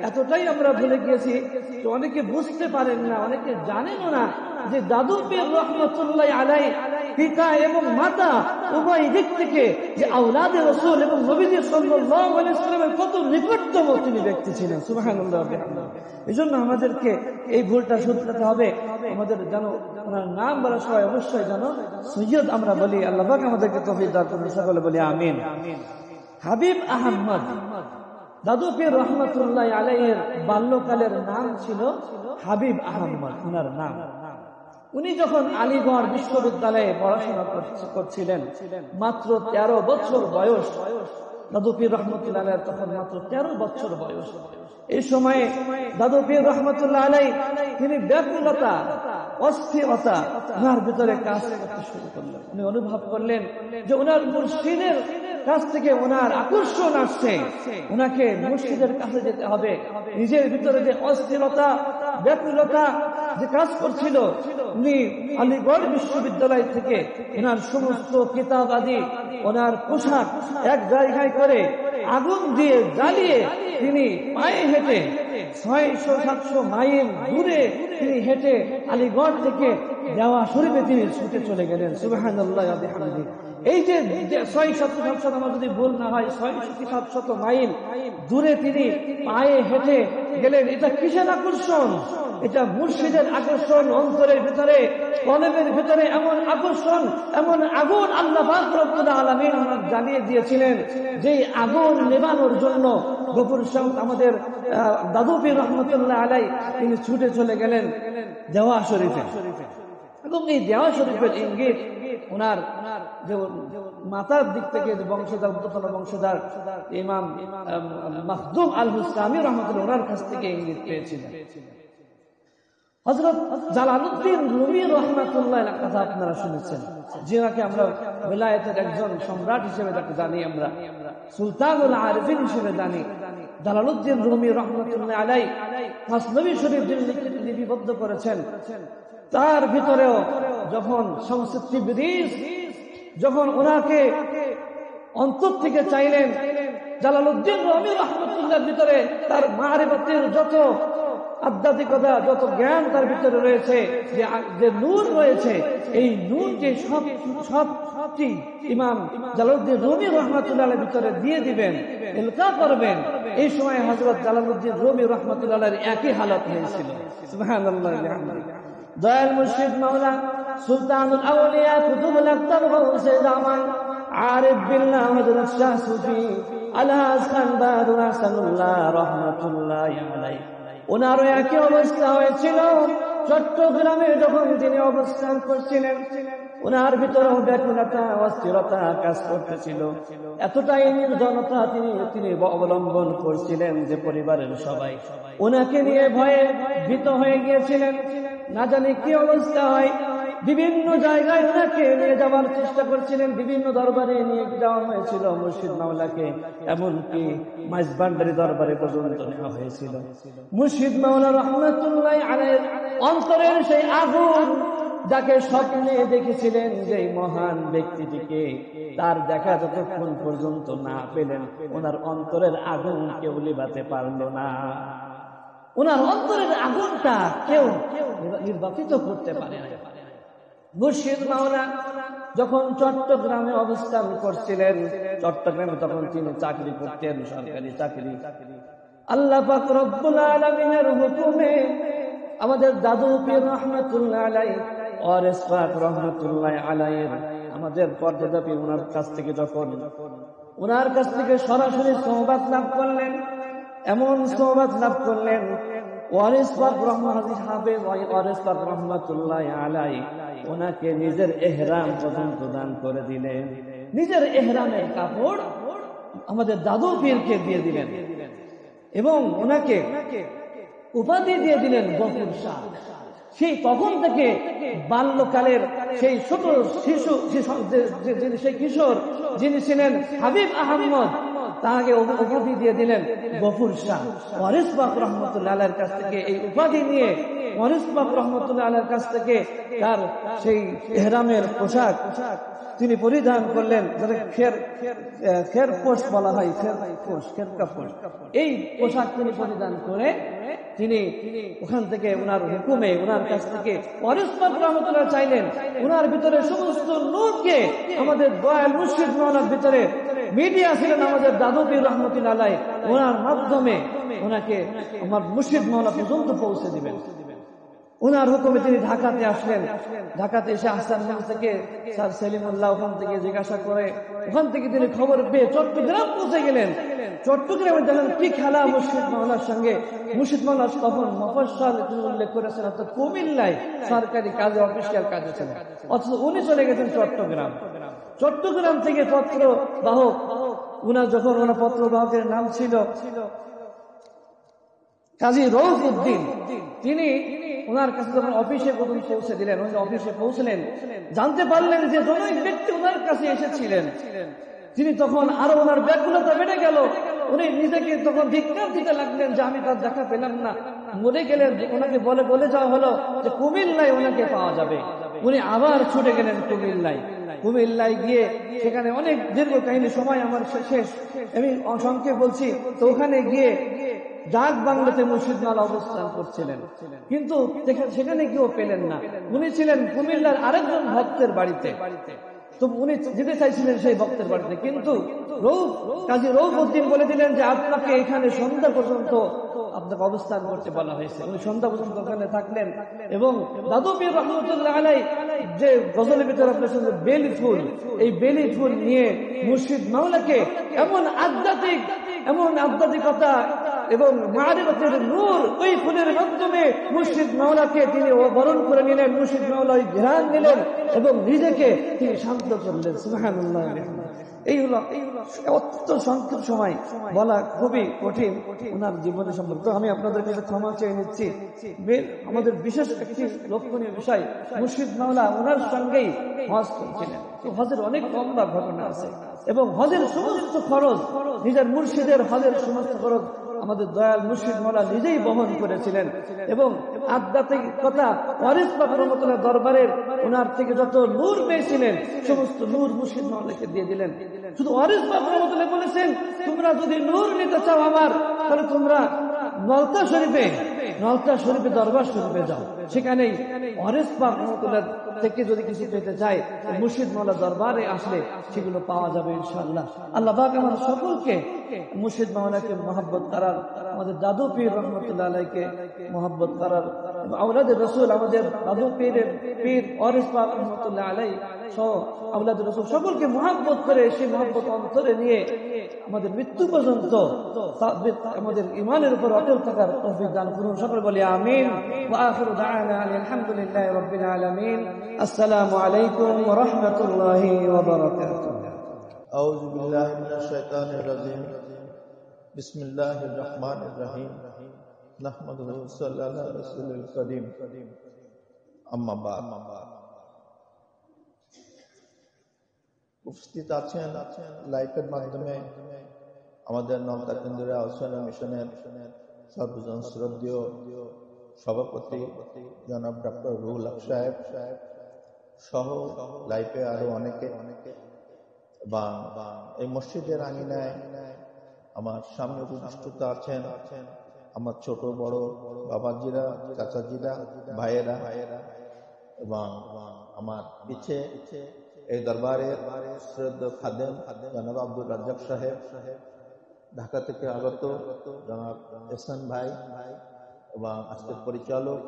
এতটাই আমরা ভুলে গিয়েছি যে অনেকে বুঝতে পারেন না, অনেকে জানেন না যে দাদু পীর রহমাতুল্লাহ আলাইহি পিতা এবং মাতা উভয় দিক থেকে যে আওলাদে রাসূল এবং নবীজি সাল্লাল্লাহু আলাইহি ওয়াসাল্লামের কত নিকটতম তিনি ব্যক্তি ছিলেন। সুবহানাল্লাহ বিহামদিহি। এজন্য আমাদেরকে এই ভুলটা শুধরাতে হবে। আমাদের যেন ওনার নাম বলার সময় অবশ্যই যেন সৈয়দ আমরা বলি। আল্লাহ পাক আমাদেরকে তৌফিক দান করুন, সকলে বলি আমিন। হাবিব আহমদ দাদু পীর রহমাতুল্লাহ আলাইহির বাল্যকালের নাম ছিল হাবিব আহমদ ওনার নাম। উনি যখন আলিগড় বিশ্ববিদ্যালয়ে পড়াশোনা করছিলেন, মাত্র 13 বছর বয়স, দাদু পীর রহমতুল্লাহ আলাইহি তখন মাত্র 13 বছর বয়স। এই সময়ে দাদু পীর রহমতুল্লাহ আলাইহি তিনি ব্যাকুলতা, অস্থিরতা ওনার ভিতরে কাজ করতে শুরু করলেন। উনি অনুভব করলেন যে ওনার মুর্শিদের কাছ থেকে ওনার আকর্ষণ আসছে, ওনাকে মুর্শিদের কাছে যেতে হবে। নিজের ভিতরে যে অস্থিরতা, ব্যাকুলতা যে কাজ করছিল, উনি আলিগড় বিশ্ববিদ্যালয় থেকে ওনার সমস্ত কিতাব আদি, ওনার পোশাক এক জায়গায় করে আগুন দিয়ে জ্বালিয়ে তিনি পায়ে হেঁটে 600-700 মাইল দূরে তিনি হেঁটে আলিগড় থেকে দেওয়া শরীফে তিনি ছুটে চলে গেলেন। সুবহানাল্লাহ ওয়া বিহামদিহি। এই যে 600-700 আমার যদি ভুল না হয় 600-700 মাইল দূরে তিনি পায়ে হেঁটে গেলেন, এটা কিসের আকর্ষণ? এটা মুর্শিদের আকর্ষণ। অন্তরের ভিতরে, কলবের ভিতরে এমন আকর্ষণ, এমন আগুন আল্লাহ পাক রব্বুল আলামিন জ্বালিয়ে দিয়েছিলেন, যে আগুন নেভানোর জন্য গফুর শাহ আমাদের দাদু পীর রহমতুল্লাহ আলাইহি তিনি ছুটে চলে গেলেন দেওয়া শরীফে। এবং এই দেওয়া শরীফের ইঙ্গিত ওনার যে মাতার দিক থেকে যে বংশধর বংশধর ইমাম মাখদুম আল হুসামি রহমতুল্লাহ ওনার কাছ থেকে ইঙ্গিত পেয়েছিলেন। হযরত জালালউদ্দিন রুমি রহমাতুল্লাহ কথা আপনারা শুনেছেন, যিনাকে আমরা ওলায়েতের একজন সম্রাট হিসেবে তাকে জানি, আমরা সুলতানুল আরিফিন হিসেবে জানি। জালালউদ্দিন রুমি রহমাতুল্লাহ আলাইহি মাসনবী শরীফ লিপিবদ্ধ করেছেন, তার ভিতরেও যখন শামস তিবরিজ যখন ওনাকে অন্তর থেকে চাইলেন, জালালউদ্দিন রুমি রহমাতুল্লাহর ভিতরে তার মারিফতের যত আধ্যাত্মিকতা, যত জ্ঞান তার ভিতরে রয়েছে, যে নূর রয়েছে, এই নূর যে সবটি ইমাম জালালউদ্দিন রুমি রহমাতুল্লাহর ভিতরে দিয়ে দিবেন, ইলকা করবেন। এই সময় হযরত জালালউদ্দিন রুমি রহমাতুল্লাহর একই হালত হয়েছিল। সুবহানাল্লাহ। দয়াল মুর্শিদ মাওলানা সুলতানুল আউলিয়া কুতুবুল আকতার গৌসে জামান আরিফ বিল্লাহ হযরত শাহ সুফি আলহাজ খান বাহাদুর হাসানুল্লাহ রহমাতুল্লাহ আলাইহি, ওনারও একই অবস্থা হয়েছিল। চট্টগ্রামে যখন তিনি অবস্থান করছিলেন, ওনার ভিতরেও ব্যাকুলতা অস্থিরতা কাজ করতেছিল। এতটাই নির্জনতা তিনি অবলম্বন করছিলেন যে পরিবারের সবাই ওনাকে নিয়ে ভয়ে ভীত হয়ে গিয়েছিলেন। না জানি কি অবস্থা হয়, বিভিন্ন জায়গায় ওনাকে নিয়ে যাওয়ার চেষ্টা করছিলেন, বিভিন্ন দরবারে নিয়ে যাওয়া হয়েছিল মুর্শিদ মাওলাকে, এমনকি মাইজবান্ডারি দরবারে পর্যন্ত নেওয়া হয়েছিল। মুর্শিদ মাওলা রহমাতুল্লাহ আলাইহির অন্তরের সেই আগুন, যাকে স্বপ্নে দেখেছিলেন যে মহান ব্যক্তিটিকে, তার দেখা যতক্ষণ পর্যন্ত না পেলেন, ওনার অন্তরের আগুন কেউ নিভাতে পারল না। ওনার অন্তরের আগুনটা কেউ নির্বাপিত করতে পারে না। মুর্শিদ মাওলা যখন চট্টগ্রামে অবস্থান করছিলেন, চট্টগ্রামে তখন তিনি চাকরি করতেন, সরকারি চাকরি। আল্লাহ পাক রব্বুল আলামিনের হুকুমে আমাদের দাদু পীর রহমাতুল্লাহ আলাইহি ওয়ারিস পাক রহমাতুল্লাহ আলাইহি আমাদের পর্দাদা পীর ওনার কাছ থেকে সরাসরি সোহবত লাভ করলেন। এমন সোহবত লাভ করলেন, ওয়ারিস পাক রহমাতুল্লাহ আলাইহি ওনাকে নিজের ইহরাম পর্যন্ত দান করে দিলেন। নিজের ইহরামের কাপড় আমাদের দাদু পীরকে দিয়ে দিলেন এবং ওনাকে উপাধি দিয়ে দিলেন গফুর শাহ। সেই তখন থেকে বাল্যকালের সেই ছোট শিশু, সেই কিশোর যিনি ছিলেন হাবিব আহমদ, তাকে উপাধি দিয়ে দিলেন গফুর শাহ। ওয়ারিস পাক রহমাতুল্লাহ আলাইহির কাছ থেকে এই উপাধি নিয়ে ওয়ারিস পাক রহমাতুল্লাহ আলাইহির কাছ থেকে তার সেই ইহরামের পোশাক তিনি পরিধান করলেন, খেরপোশ বলা হয়, এই পোশাক তিনি পরিধান করে তিনি ওখান থেকে ওনার হুকুমে ওনার কাছ থেকে ওয়ারিস পাক রহমাতুল্লাহ চাইলেন ওনার ভিতরে সমস্ত নূরকে, আমাদের দয়াল মুর্শিদ মাওলানার ভিতরে মিডিয়া ছিলেন আমাদের দাদু পীর রহমাতুল্লাহ আলাইহি, ওনার মাধ্যমে ওনাকে আমার মুর্শিদ মাওলানা পর্যন্ত পৌঁছে দিবেন। ওনার হুকুমে তিনি ঢাকাতে আসলেন। ঢাকাতে এসে আহসানগঞ্জ থেকে স্যার সেলিমুল্লাহ ওখান থেকে জিজ্ঞাসা করে, ওখান থেকে তিনি খবর পেয়ে চট্টগ্রাম পৌঁছে গেলেন। চট্টগ্রামে দেখেন কি খেলা মুর্শিদ মাওলার সঙ্গে। মুর্শিদ মাওলা তখন মফস্বল উল্লেখ করেছেন, অর্থাৎ কুমিল্লায় সরকারি কাজে, অফিসিয়াল কাজে ছিলেন, অথচ উনি চলে গেছেন চট্টগ্রাম। চট্টগ্রাম থেকে পত্র বাহক, যখন ওনার পত্র বাহকের নাম ছিল কাজী রউফ উদ্দিন, তিনি ওনার কাছে যখন অফিসে প্রথম পৌঁছে দিলেন, উনি অফিসে পৌঁছলেন, জানতে পারলেন যে জনৈক ব্যক্তি ওনার কাছে এসেছিলেন। তিনি তখন আরো ওনার ব্যাকুলতা বেড়ে গেল। উনি নিজেকে তখন ধিক্কার দিতে লাগলেন যে আমি তার দেখা পেলাম না, মরে গেলেন। ওনাকে বলে যাওয়া হলো যে কুমিল্লায় ওনাকে পাওয়া যাবে। উনি আবার ছুটে গেলেন কুমিল্লায় গিয়ে সেখানে অনেক দীর্ঘ কাহিনী, সময় আমার শেষ, আমি সংক্ষেপে বলছি। তো ওখানে গিয়ে ডাক বাংলাতে মুর্শিদ মাওলা অবস্থান করছিলেন, কিন্তু সেখানে কেউ পেলেন না। উনি ছিলেন কুমিল্লার আরেকজন ভক্তের বাড়িতে। তো উনি যেতে চাইছিলেন সেই ভক্তের বাড়িতে, কিন্তু কাজী রউফ উদ্দিন বলে দিলেন যে আপনাকে এখানে সন্ধ্যা পর্যন্ত আপনাকে অবস্থান করতে বলা হয়েছে। উনি সন্ধ্যা পর্যন্ত ওখানে থাকলেন এবং দাদু পীর রহমাতুল্লাহ আলাইহি যে গজলের ভিতরে আপনার সঙ্গে বেলি ফুল, এই বেলি ফুল নিয়ে মুর্শিদ মাওলাকে এমন আধ্যাত্মিকতা, এবং মারিফতের নূর ওই ফুলের মাধ্যমে মুর্শিদ মাওলাকে তিনি বরণ করে নিলেন, মুর্শিদ মাওলা ওই ঘ্রাণ নিলেন এবং নিজেকে তিনি শান্ত করলেন। সুবহানাল্লাহ। এই হলো অত্যন্ত সংক্ষিপ্ত সময় বলা খুবই কঠিন ওনার জীবনের সম্পর্কে। আমি আপনাদের কাছে ক্ষমা চেয়ে নিচ্ছি। আমাদের বিশেষ একটি লক্ষণীয় বিষয়, মুর্শিদ মাওলা ওনার সঙ্গেই হজ করেছিলেন। হজের অনেক লম্বা ঘটনা আছে এবং হজের সমস্ত খরচ, নিজের মুর্শিদের হজের সমস্ত খরচ আমাদের দয়াল মুর্শিদ মাওলা নিজেই বহন করেছিলেন। এবং আধ্যাত্মিকতা ওয়ারিস পাক রহমাতুল্লাহ দরবারের ওনার থেকে যত নূর পেয়েছিলেন সমস্ত নূর মুর্শিদ মাওলাকে দিয়ে দিলেন। শুধু ওয়ারিস পাক রহমাতুল্লাহ বলেছেন, তোমরা যদি নূর নিতে চাও আমার, তাহলে তোমরা নলতা শরীফে দরবার শরীফে যাও, সেখানেই ওয়ারিস পাক রহমাতুল্লাহ থেকে যদি কিছু পেতে চায় মুর্শিদ মাওলা দরবারে আসলে সেগুলো পাওয়া যাবে ইনশাআল্লাহ। আল্লাহ পাক আমাদের সকলকে মুর্শিদ মাওলাকে মহব্বত করার, আমাদের দাদু পীর রহমতুল্লাহ আলাইকে মহব্বত করার, আওলাদে রসুল আমাদের দাদু পীর ওয়ারিস পাক রহমতুল্লাহ আলাই সহ আওলাদে রসুল সকলকে মহব্বত করে সেই মহব্বত অন্তরে নিয়ে আমাদের মৃত্যু পর্যন্ত আমাদের ইমানের উপর অটল থাকার তৌফিক দান করুন। সকলে বলি আমিন। ওয়া আখিরু দা'ওয়ানা আলহামদুলিল্লাহি রাব্বিল আলামিন। আসসালামু আলাইকুম ওয়া রাহমাতুল্লাহি ওয়া বারাকাতুহু। আউযু বিল্লাহি মিনাশ শাইতানির রাজিম। বিসমিল্লাহির রহমানির রহিম। নাহমাদুহু ওয়া সাল্লাল্লাহু আলা রাসূলিল কারীম। আম্মা বা'দ। উপস্থিত আছেন লাইভের মাধ্যমে আমাদের নলতা কেন্দ্রের আহ্বান মিশনের সর্বজন শ্রদ্ধেয় সভাপতি জনাব ডক্টর রুহুল হক সাহেব সহ লাইভে আরো অনেকে বা এই মসজিদের আঙিনায় আমার সামনে উপস্থিত আছেন আমার ছোট বড় বাবাজিরা, চাচাজিরা, ভাইয়েরা এবং আমার পিছে এই দরবারের শ্রদ্ধেয় খাদেম জনাব আব্দুর রাজ্জাক সাহেব, ঢাকা থেকে আগত জনাব এহসান ভাই এবং আজকের পরিচালক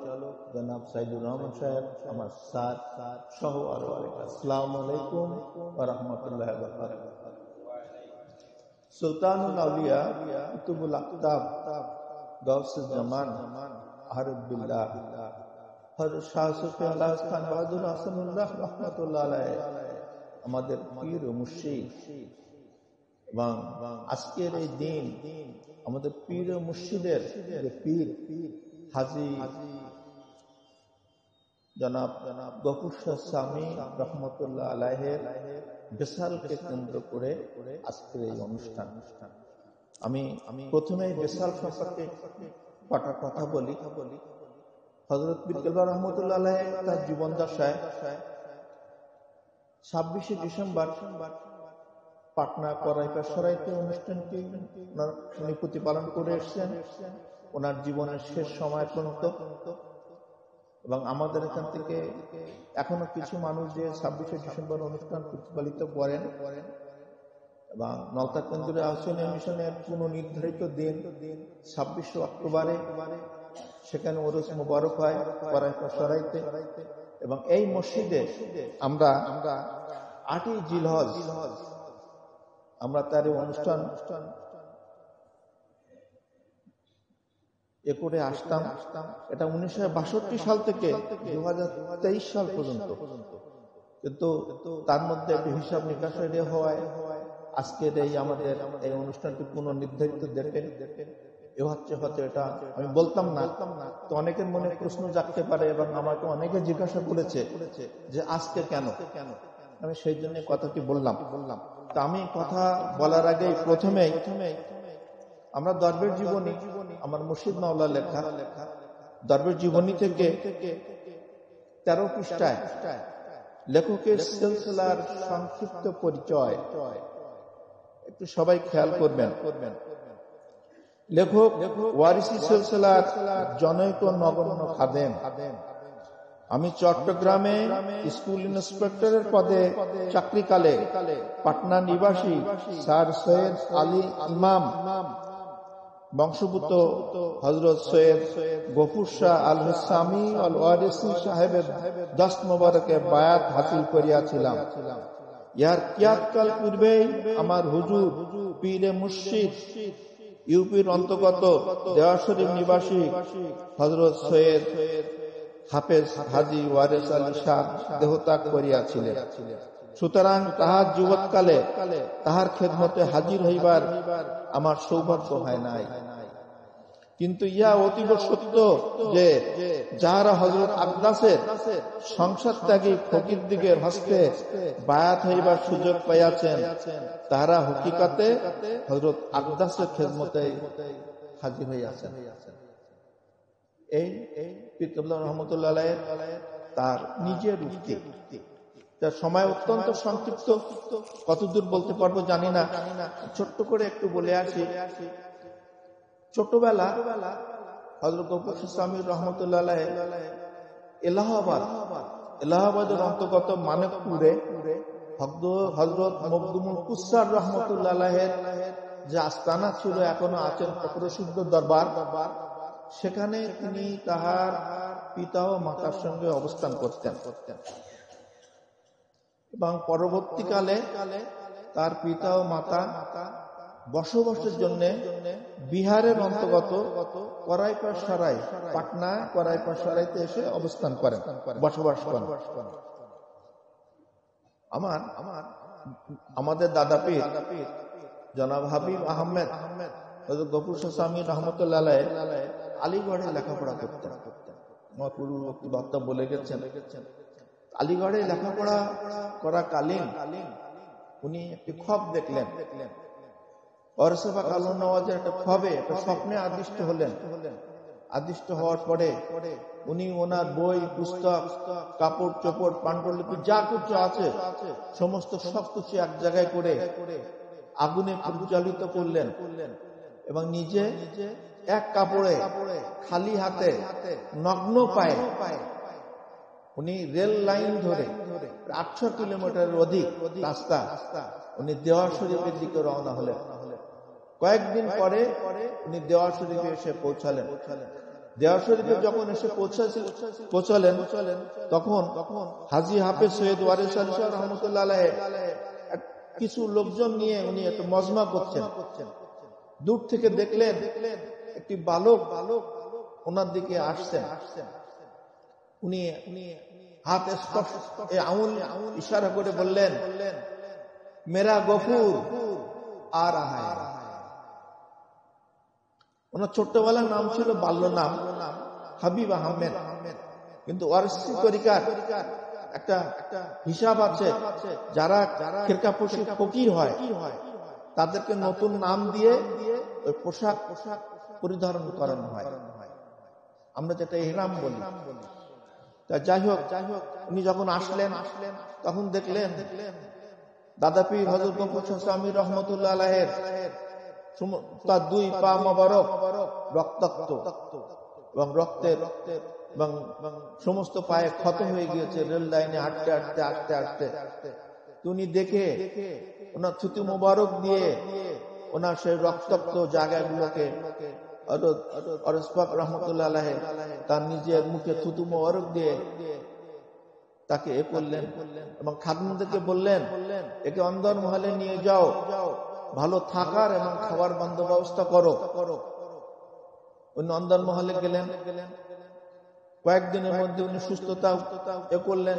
জনাব সাইদুর রহমান সাহেব, আমার স্যার সহ আরো অনেক। আসসালামু আলাইকুম ওয়া রাহমাতুল্লাহি ওয়া বারাকাতুহু। সুলতানুল আউলিয়া কুতুবুল আকতাব গাউসুল জামান আরিফ বিল্লাহ হযরত শাহ সুফি আল্লাহ খান বাহাদুর হাসানুল্লাহ রাহমাতুল্লাহ আলাইহি আমাদের পীর ও মুর্শিদ। এবং আজকের এই দিন আমাদের পীর ও মুর্শিদের পীর হাজী জনাব গফুর শাহ সামি রহমতুল্লাহ আলাইহির বিশালকে কেন্দ্র করে আজকের এই অনুষ্ঠান। আমি প্রথমে বিশাল সম্পর্কে কটা কথা বলি। হযরত পীর কেবলা রহমতুল্লাহ আলাইহি তার জীবন দশায় 26শে ডিসেম্বর পাটনা করাইপা সরাইতে অনুষ্ঠানটি উনি প্রতিপালন করে এসেছেন ওনার জীবনের শেষ সময় পর্যন্ত। এবং আমাদের এখান থেকে এখনো কিছু মানুষ যে 26শে ডিসেম্বর অনুষ্ঠান প্রতিপালিত করেন এবং নলতা কেন্দ্রের আহ্বান মিশনের পুনঃনির্ধারিত দিন 26শে অক্টোবরে সেখানে ওরস মুবারক হয় করাইপা সরাইতে। এবং এই মসজিদে আমরা 8ই জিলহজ আমরা তার অনুষ্ঠান এ করে আসতাম। এটা 1962 সাল থেকে 2023 সাল পর্যন্ত, কিন্তু তার মধ্যে একটি হিসাব নিকাশ হওয়ায় আজকের এই আমাদের এই অনুষ্ঠানটি পুনর্নির্ধারিত দেখে এ হচ্ছে হয়তো এটা আমি বলতাম না। তো অনেকের মনে প্রশ্ন জাগতে পারে এবং আমাকে অনেকে জিজ্ঞাসা করেছে যে আজকে কেন। আমি সেই জন্য কথাটি বললাম। তা আমি কথা বলার আগে প্রথমে আমরা দরবেশ জীবনী, আমার মুর্শিদ মাওলা লেখা দরবেশ জীবনী থেকে 13 পৃষ্ঠায় লেখকের সিলসিলার সংক্ষিপ্ত পরিচয় একটু সবাই খেয়াল করবেন। লেখক ওয়ারিসি সিলসিলার জনৈক নগণ্য খাদেম। আমি চট্টগ্রামে স্কুল ইন্সপেক্টরের পদে চাকরিকালে পাটনা নিবাসী স্যার সৈয়দ আলী ইমাম বংশভূত হযরত সৈয়দ গফুর শাহ আল হুসামি আল ওয়ারিসি সাহেবের দস্ত মোবারকে বায়াত হাসিল করিয়াছিলাম। ইহার কিয়াতকাল পূর্বেই আমার হুজুর পীরে মুর্শিদ ইউপির অন্তর্গত দেওয়ার শরীফ নিবাসী হযরত সৈয়দ হাফেজ হাজী ওয়ারেস আলী শাহ দেহত্যাগ করিয়াছিলেন। সুতরাং তাহার যুবৎকালে তাহার খেদমতে হাজির হইবার আমার সৌভাগ্য হয় নাই। কিন্তু ইহা অতীব সত্য যে যাহারা হযরত আকদাসের সংসার ত্যাগী ফকিরদিগের হস্তে বায়াত হইবার সুযোগ পাইয়াছেন, তাহারা হকিকতে হযরত আকদাসের খেদমতে হাজির হইয়াছেন। এই পীর কেবলা রহমতুল্লাহ আলাইহি তার নিজের উক্তি। তার সময় অত্যন্ত সংক্ষিপ্ত, কতদূর বলতে পারবো জানি না, ছোট্ট করে একটু বলে আসি। ছোটবেলা হযরত গফুর শাহ রহমতুল্লাহ আলাইহি এলাহাবাদের অন্তর্গত মানিকপুরে হযরত মখদুমুল কুসার রহমতুল্লাহ আলাইহির যে আস্তানা ছিল, এখনো আছেন, প্রসিদ্ধ দরবার, সেখানে তিনি তাহার পিতা ও মাতার সঙ্গে অবস্থান করতেন এবং পরবর্তীকালে তার পিতা ও মাতা বসবাসের জন্য বিহারের অন্তর্গত করাইপাড় সরাই, পাটনা করাইপাড় সরাইতে এসে অবস্থান করেন, বসবাস করেন। আমাদের দাদা পীর জনাব হাবিব আহমেদ হযরত গফুর শাহ রহমতুল্লাহ আলাইহি আলীগড়ে লেখাপড়া করতেন। আমার পূর্ববর্তী বক্তা বলে গেছেন, আলীগড়ে লেখাপড়া করাকালীন উনি একটি খব দেখলেন। ওরসেফা কালুন নওয়াজের একটা খবে, একটা স্বপ্নে আদিষ্ট হলেন। আদিষ্ট হওয়ার পরে উনি ওনার বই, পুস্তক, কাপড় চোপড়, পাণ্ডুলিপি যা কিছু আছে সমস্ত সবকিছু এক জায়গায় করে আগুনে প্রজ্বালিত করলেন এবং নিজে এক কাপড়ে খালি হাতে নগ্ন পায়ে উনি রেল লাইন ধরে 800 কিলোমিটারের অধিক রাস্তা উনি দেওয়ার শরীফের দিকে রওনা হলেন। কয়েকদিন পরে উনি দেওয়ার শরীফে এসে পৌঁছালেন। দেওয়ার শরীফে যখন এসে পৌঁছালেন তখন হাজী হাফেজ সৈয়দ ওয়ারেস আলী শাহ রহমতুল্লাহ আলাইহি কিছু লোকজন নিয়ে উনি একটা মজমা করছেন। দূর থেকে দেখলেন একটি বালক ওনার দিকে আসছেন। উনি হাত স্পর্শ আঙুল ইশারা করে বললেন, মেরা গফুর আ রাহা হ্যায়। ওনার ছোট্টবেলার নাম ছিল, বাল্য নাম হাবিব আহমেদ, কিন্তু ওয়ারসি তরিকার একটা হিসাব আছে, যারা খেরকাপোশী ফকির হয় তাদেরকে নতুন নাম দিয়ে ওই পোশাক পরিধারণ করানো হয়, আমরা যেটা ইহরাম বলি। তা যাই হোক, উনি যখন আসলেন তখন দেখলেন দাদা পীর হযরত গফুর শাহ রহমতুল্লাহ আলাইহির তার দুই পা মোবারক রক্তাক্ত এবং রক্তের এবং সমস্ত পায়ে ক্ষত হয়ে গিয়েছে রেল লাইনে হাঁটতে হাঁটতে। উনি দেখে ওনার থুতু মোবারক দিয়ে ওনার সেই রক্তাক্ত জায়গাগুলোকে রহমতুল্লাহ আলাইহি তার নিজের মুখে থুতু মোবারক দিয়ে তাকে এ করলেন এবং খাদিমদেরকে বললেন, একে অন্দর মহলে নিয়ে যাও, ভালো থাকার এবং খাবার বন্দোবস্ত করো। উনি অন্দর মহলে গেলেন। কয়েকদিনের মধ্যে উনি সুস্থতা এ করলেন।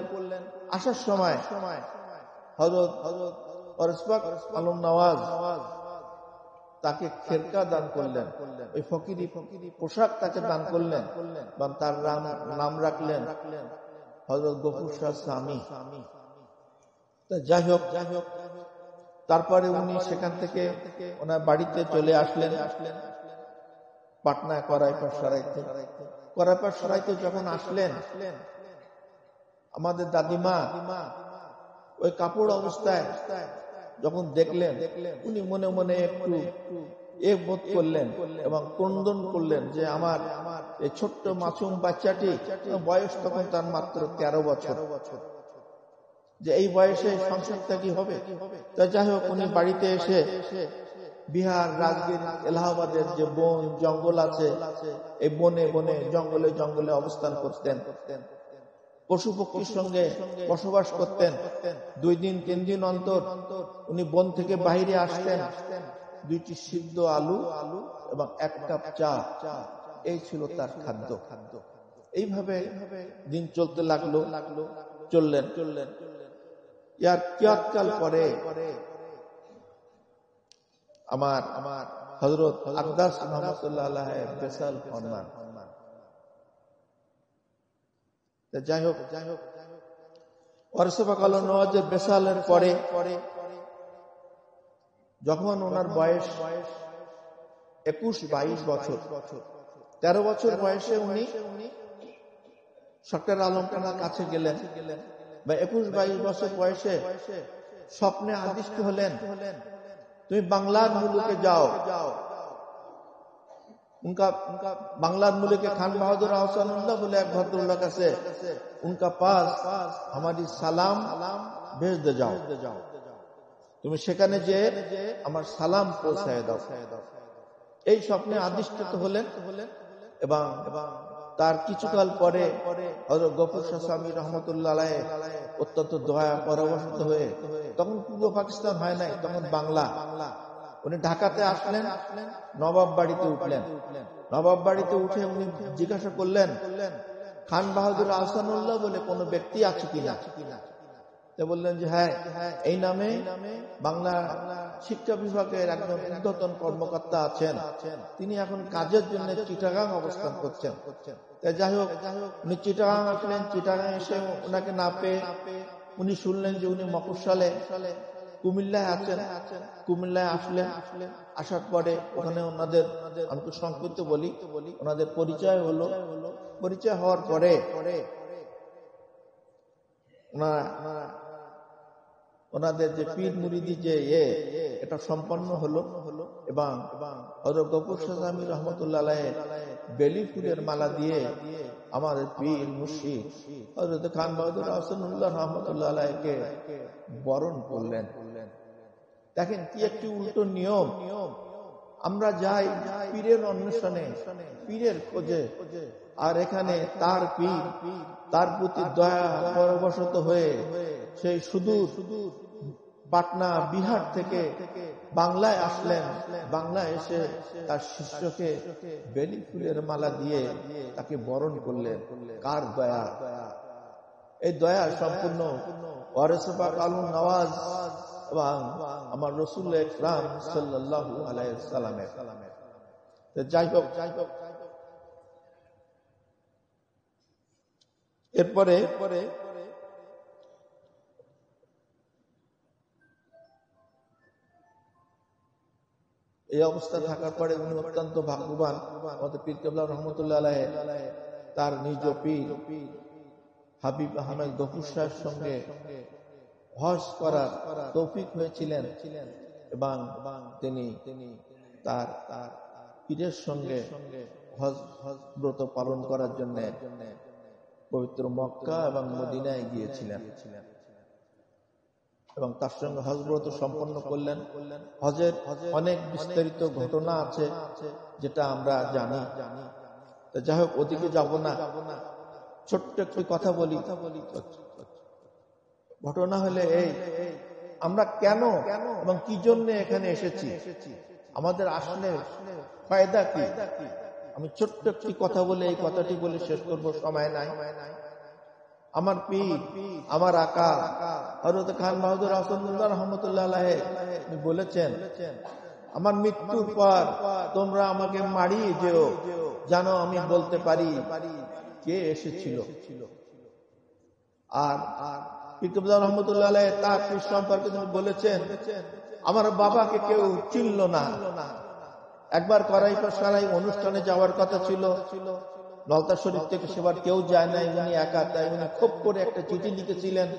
আসার সময় হযরত আলম নওয়াজ তাকে খেরকা দান করলেন, ওই ফকিরি পোশাক তাকে দান করলেন এবং তার নাম রাখলেন হযরত গফুর শাহ সামি। যাই হোক, তারপরে উনি সেখান থেকে ওনার বাড়িতে চলে আসলেন পাটনা করাইপাড় সরাইতে যখন আসলেন, আমাদের দাদিমা ওই কাপড় অবস্থায় যখন দেখলেন, উনি মনে মনে একটু বোধ করলেন এবং ক্রন্দন করলেন যে আমার এই ছোট্ট মাসুম বাচ্চাটি, বয়স তখন তার মাত্র 13 বছর, যে এই বয়সে সংসারটা কি হবে। তা যাই হোক, উনি বাড়িতে এসে বিহার, রাজগীর, এলাহাবাদের যে বন জঙ্গল আছে, এই বনে জঙ্গলে অবস্থান করতেন, পশু পক্ষীর সঙ্গে বসবাস করতেন। 2 দিন 3 দিন অন্তর উনি বন থেকে বাইরে আসতেন 2টি সিদ্ধ আলু এবং 1 কাপ চা, এই ছিল তার খাদ্য। এইভাবে দিন চলতে লাগলো। চললেন। ইয়ার কিয়ৎকাল পরে আমার হযরত আকদাস রহমাতুল্লাহ আলাইহি বেসাল ফরমান। যাই হোক, ওয়ারসা কাল নওয়াজের বেসালের পরে যখন ওনার বয়স 21-22 বছর, 13 বছর বয়সে উনি সরকার আলম খানের কাছে গেলেন, বা 21-22 বছর বয়সে স্বপ্নে আদিষ্ট হলেন, তুমি বাংলার মুলুকে যাও। उनका बांग्लार मुल्क खान बहादुर आहसानुल्लाह बोले एक भद्रलोक আছে, उनका पास हमारी सलाम भेज दे जाओ, তুমি সেখানে যে আমার সালাম পৌঁছায় দাও। এই স্বপ্নে আদিষ্টিত হলেন এবং তার কিছুকাল পরে হযরত গফুর শাহ সামি রহমাতুল্লাহ আলাইহি অত্যন্ত দয়া পরবশত হয়ে, তখন পূর্ব পাকিস্তান হয় নাই, তখন বাংলা, উনি ঢাকাতে আসলেন, নবাব বাড়িতে উঠলেন। নবাব বাড়িতে উঠে উনি জিজ্ঞাসা করলেন, খান বাহাদুর আহসানুল্লাহ বলে কোন ব্যক্তি আছে কিনা? বললেন যে হ্যাঁ, এই নামে বাংলা শিক্ষা বিভাগের একজন ঊর্ধ্বতন কর্মকর্তা আছেন, তিনি এখন কাজের জন্য চিটাগাং অবস্থান করছেন। যাই হোক, উনি চিটাগাং আসলেন। চিটাগাং এসে ওনাকে না পেয়ে উনি শুনলেন যে উনি মফস্বলে কুমিল্লায় আছেন। কুমিল্লায় আসলেন। আসার পরে ওখানে ওনাদের, আমি তো সংক্ষিপ্ত বলি, ওনাদের পরিচয় হলো। পরিচয় হওয়ার পরে ওনাদের যে পীর মুরিদি যে এটা সম্পন্ন হলো এবং হযরত গফুর শাহ সামি রহমাতুল্লাহ আলাইহি বেলি ফুলের মালা দিয়ে আমার পীর মুর্শিদ হযরত খান বাহাদুর আহসানুল্লাহ রহমাতুল্লাহ আলাইহিকে বরণ করলেন। দেখেন কি একটি উল্টো নিয়ম। আমরা যাই পীরের অন্বেষণে, পীরের খোঁজে, আর এখানে তার পীর, তার প্রতি দয়া পরবশত হয়ে সেই সুদূর পাটনা বিহার থেকে বাংলায় আসলেন। বাংলায় এসে তার শিষ্যকে বেলি ফুলের মালা দিয়ে তাকে বরণ করলেন। কার দয়া! এই দয়া সম্পূর্ণ ওয়ারিস পাক আলম নওয়াজ এবং আমার রাসূল আকরাম সাল্লাল্লাহু আলাইহি সাল্লামের। যাই হোক, এরপরে এই অবস্থা থাকার পরে উনি অত্যন্ত ভাগ্যবান। আমাদের পীর কেবলা রহমতুল্লাহ আলাইহি তার নিজ পীর হাবিব আহমেদ গফুর শাহের সঙ্গে হজ করার তৌফিক হয়েছিলেন এবং তিনি তার পীরের সঙ্গে হজ ব্রত পালন করার জন্য পবিত্র মক্কা এবং মদিনায় গিয়েছিলেন এবং তার সঙ্গে হজ ব্রত সম্পন্ন করলেন। হজের অনেক বিস্তারিত ঘটনা আছে যেটা আমরা জানি। যাই হোক, ওদিকে যাব না, ছোট্ট একটি কথা বলি। ঘটনা হলে এই, আমরা কেন এবং কি জন্য এখানে এসেছি, আমাদের আসলে ফায়দা কি? আমি ছোট্ট একটি কথা বলে এই কথাটি বলে শেষ করব, সময় নাই। আমার পীর, আমার আকা হযরত খান বাহাদুর আহসানুল্লাহ রহমাতুল্লাহ আলাইহি বলেছেন, আমার মৃত্যুর পর তোমরা আমাকে মারিয়ে যেও, জানো আমি বলতে পারি কে এসেছিল। আর পীর কেবলা রহমাতুল্লাহ আলাইহি তার পীর সম্পর্কে বলেছেন, আমার বাবাকে কেউ চিনল না। একবার করাইপার সারাই অনুষ্ঠানে যাওয়ার কথা ছিল, নলতা শরীফ থেকে সেবার কেউ যায় নাই, উনি একা। তাই উনি খুব করে একটা চিঠি লিখেছিলেন,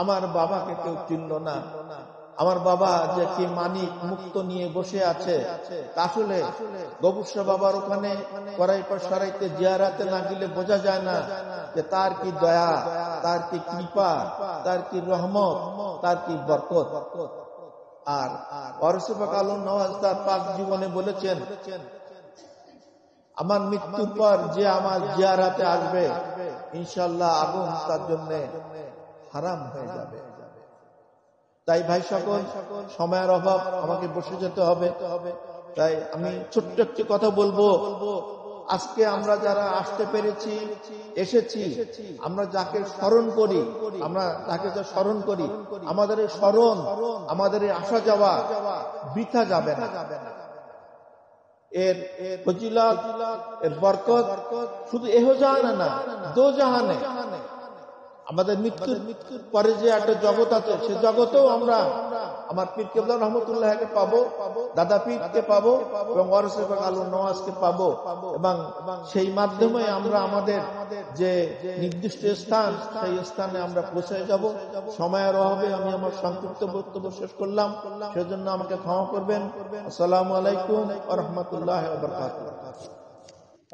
আমার বাবাকে কেউ চিনল না। আমার বাবা যে কি মানিক মুক্ত নিয়ে বসে আছে, আসলে গফুর শাহ বাবার ওখানে করাইপার সারাইতে জিয়ারাতে না গেলে বোঝা যায় না যে তার কি দয়া, তার কি কৃপা, তার কি রহমত, তার কি বরকত। আর ওয়ারিস পাক আলম নওয়াজ তার পাক জীবনে বলেছেন, আমার মৃত্যুর পর যে আমার জিয়ারাতে আসবে, ইনশাআল্লাহ আগুন তার জন্য হারাম হয়ে যাবে। তাই ভাই সকল, সময়ের অভাব, আমাকে বসে যেতে হবে। তাই আমি ছোট্ট একটি কথা বলবো। আজকে আমরা যারা আসতে পেরেছি, এসেছি, আমরা যাকে স্মরণ করি, আমরা যাকে যা স্মরণ করি, আমাদের এই স্মরণ, আমাদের এই আসা যাওয়া বৃথা যাবে না। এর ফজিলত, এর বরকত শুধু এহজাহানে না, দোজাহানে, আমাদের মৃত্যুর পরে যে একটা জগৎ আছে, সে জগতেও আমরা আমার পীর কেবলা রহমতুল্লাহকে পাবো, দাদা পীরকে পাবো এবং ওয়ারিসে পাক আলম নওয়াজকে পাবো, এবং সেই মাধ্যমে আমরা আমাদের যে নির্দিষ্ট স্থান, সেই স্থানে আমরা পৌঁছে যাব। সময়ের অভাবে আমি আমার সংক্ষিপ্ত বক্তব্য শেষ করলাম, সেজন্য আমাকে ক্ষমা করবেন। আসসালামু আলাইকুম ওয়া রাহমাতুল্লাহি ওয়া বারাকাতুহু।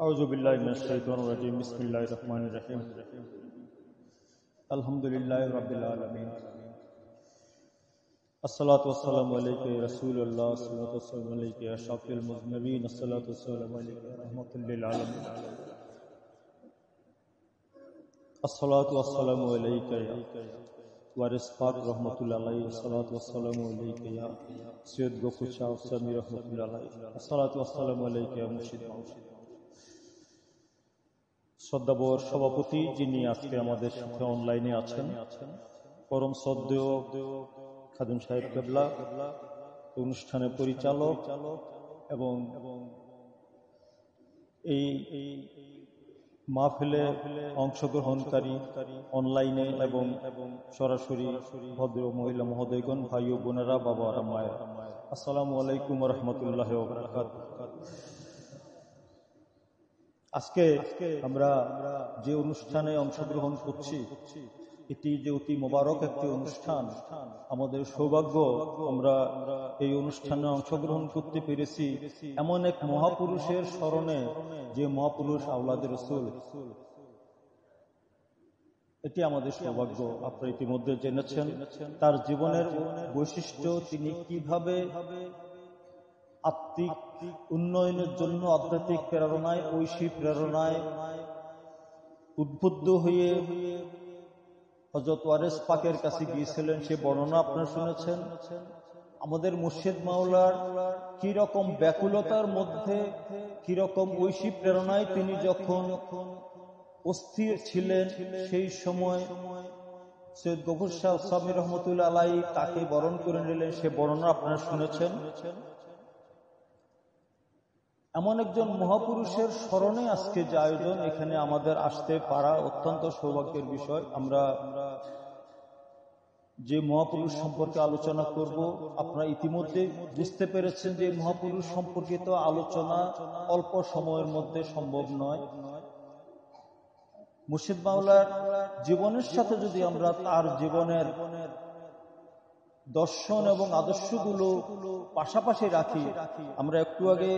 আউযু বিল্লাহি মিনাশ শাইতানির রাজিম। বিসমিল্লাহির রহমানির রহিম। আলহামদুলিল্লাহি রাব্বিল আলামিন। আসসালাতু ওয়াসসালামু আলাইকা ইয়া রাসূলুল্লাহ, আসসালাতু ওয়াসসালামু আলাইকা ইয়া শাফিউল মুযনিবিন, আসসালাতু ওয়াসসালামু আলাইকা ইয়া রাহমাতুল লিল আলামিন। আসসালাতু ওয়াসসালামু আলাইকা ইয়া ওয়ারিস পাক রাহমাতুল্লাহি আলাইহি, আসসালাতু ওয়াসসালামু আলাইকা ইয়া সৈয়দ গফুর শাহ সামি রাহমাতুল্লাহি আলাইহি, আসসালাতু ওয়াসসালামু আলাইকা ইয়া মুর্শিদ। শ্রদ্ধাবর সভাপতি, যিনি আজকে আমাদের সাথে অনলাইনে আছেন, পরম শ্রদ্ধেয় খাদিম সাহেব কেবলা, অনুষ্ঠানের পরিচালক এবং এই মাহফিলে অংশগ্রহণকারী অনলাইনে এবং সরাসরি ভদ্র মহিলা মহোদয়গণ, ভাই ও বোনেরা, বাবা আর মায়ের, আসসালামু আলাইকুম ওয়া রাহমাতুল্লাহি ওয়া বারাকাতুহু। আজকে আমরা যে অনুষ্ঠানে অংশগ্রহণ করছি, এটি যে অতি মোবারক একটি অনুষ্ঠান, আমাদের সৌভাগ্য আমরা এই অনুষ্ঠানে অংশগ্রহণ করতে পেরেছি এমন এক মহাপুরুষের স্মরণে, যে মহাপুরুষ আওলাদে রাসূল। এটি আমাদের সৌভাগ্য। আপনারা ইতিমধ্যে জেনেছেন তার জীবনের বৈশিষ্ট্য, তিনি কিভাবে আত্মিক উন্নয়নের জন্য আধ্যাত্মিক প্রেরণায়, ঐশী প্রেরণায় উদ্বুদ্ধ হয়ে হযরত ওয়ারিস পাকের কাছে গিয়েছিলেন, সে বর্ণনা আপনারা শুনেছেন। আমাদের মুর্শিদ মাওলার কি রকম ব্যাকুলতার মধ্যে, কি রকম ঐশী প্রেরণায় তিনি যখন অস্থির ছিলেন, সেই সময় সৈয়দ গফুর শাহ সামি রহমতুল্লাহ আলাইহি তাকে বরণ করে নিলেন, সে বর্ণনা আপনারা শুনেছেন। এমন একজন মহাপুরুষের স্মরণে আজকে যে আয়োজন, এখানে আমাদের আসতে পারা অত্যন্ত সৌভাগ্যের বিষয়। আমরা যে মহাপুরুষ সম্পর্কে আলোচনা করব, আপনারা ইতিমধ্যে বুঝতে পেরেছেন যে মহাপুরুষ সম্পর্কিত আলোচনা অল্প সময়ের মধ্যে সম্ভব নয়। মুর্শিদ মাওলার জীবনের সাথে যদি আমরা তার জীবনের দর্শন এবং আদর্শগুলো পাশাপাশি রাখি, আমরা একটু আগে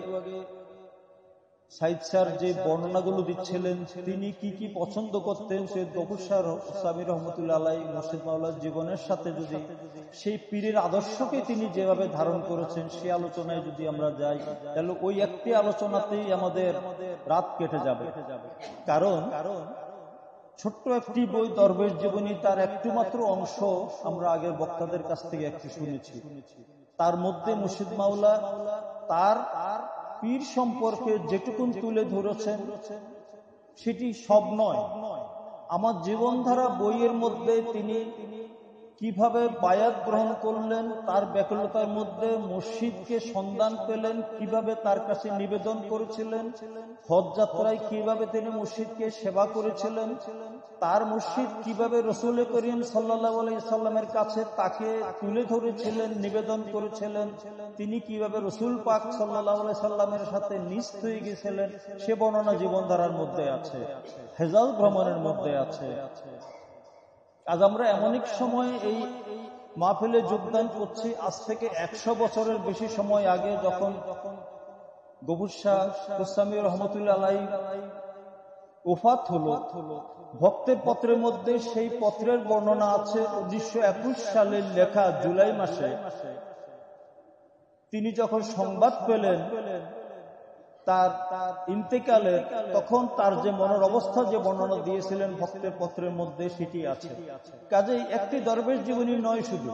সাইদ স্যার যে বর্ণনাগুলো দিচ্ছিলেন, তিনি কি কি পছন্দ করতেন, সৈয়দ গফুর শাহ সামি রহমতুল্লাহ আলাইহি মুর্শিদ মাওলার জীবনের সাথে যদি সেই পীরের আদর্শকে তিনি যেভাবে ধারণ করেছেন, সেই আলোচনায় যদি আমরা যাই, তাহলে ওই একটি আলোচনাতেই আমাদের রাত কেটে যাবে। কারণ ছোট্ট একটি বই দরবেশ জীবনী, তার একটু মাত্র অংশ আমরা আগের বক্তাদের কাছ থেকে একটু শুনেছি। তার মধ্যে মুর্শিদ মাওলা তার পীর সম্পর্কে যেটুকুন তুলে ধরেছেন, সেটি সব নয়। আমার জীবনধারা বইয়ের মধ্যে তিনি কিভাবে বায়াত গ্রহণ করলেন, তার ব্যাকুলতার মধ্যে মুর্শিদকে সন্ধান পেলেন, কিভাবে তার কাছে নিবেদন করেছিলেন, হজ যাত্রায় কিভাবে তিনি মুর্শিদকে সেবা করেছিলেন, তার মুর্শিদ কিভাবে রাসূল করিম সাল্লাল্লাহু আলাইহি সাল্লামের কাছে তাকে তুলে ধরেছিলেন, নিবেদন করেছিলেন, তিনি কিভাবে রাসূল পাক সাল্লাল্লাহু আলাইহি সাল্লামের সাথে নিস্ত হয়ে গেছিলেন, সে বর্ণনা জীবনধারার মধ্যে আছে, হেজাজ ভ্রমণের মধ্যে আছে। আজ আমরা এমন এক সময় এই মাহফিলে যোগদান করছি, আজ থেকে 100 বছরের বেশি সময় আগে যখন গফুর শাহ সামি রহমতুল্লাহ আলাইহি ওফাত হলো, ভক্তের পত্রের মধ্যে সেই পত্রের বর্ণনা আছে 1921 সালের লেখা, জুলাই মাসে তিনি যখন সংবাদ পেলেন তার ইন্তেকালের তখন তার যে মনের অবস্থা যে বর্ণনা দিয়েছিলেন ভক্তের পত্রের মধ্যে সেটি আছে। কাজেই একটি দরবেশ জীবনী নয়, শুধু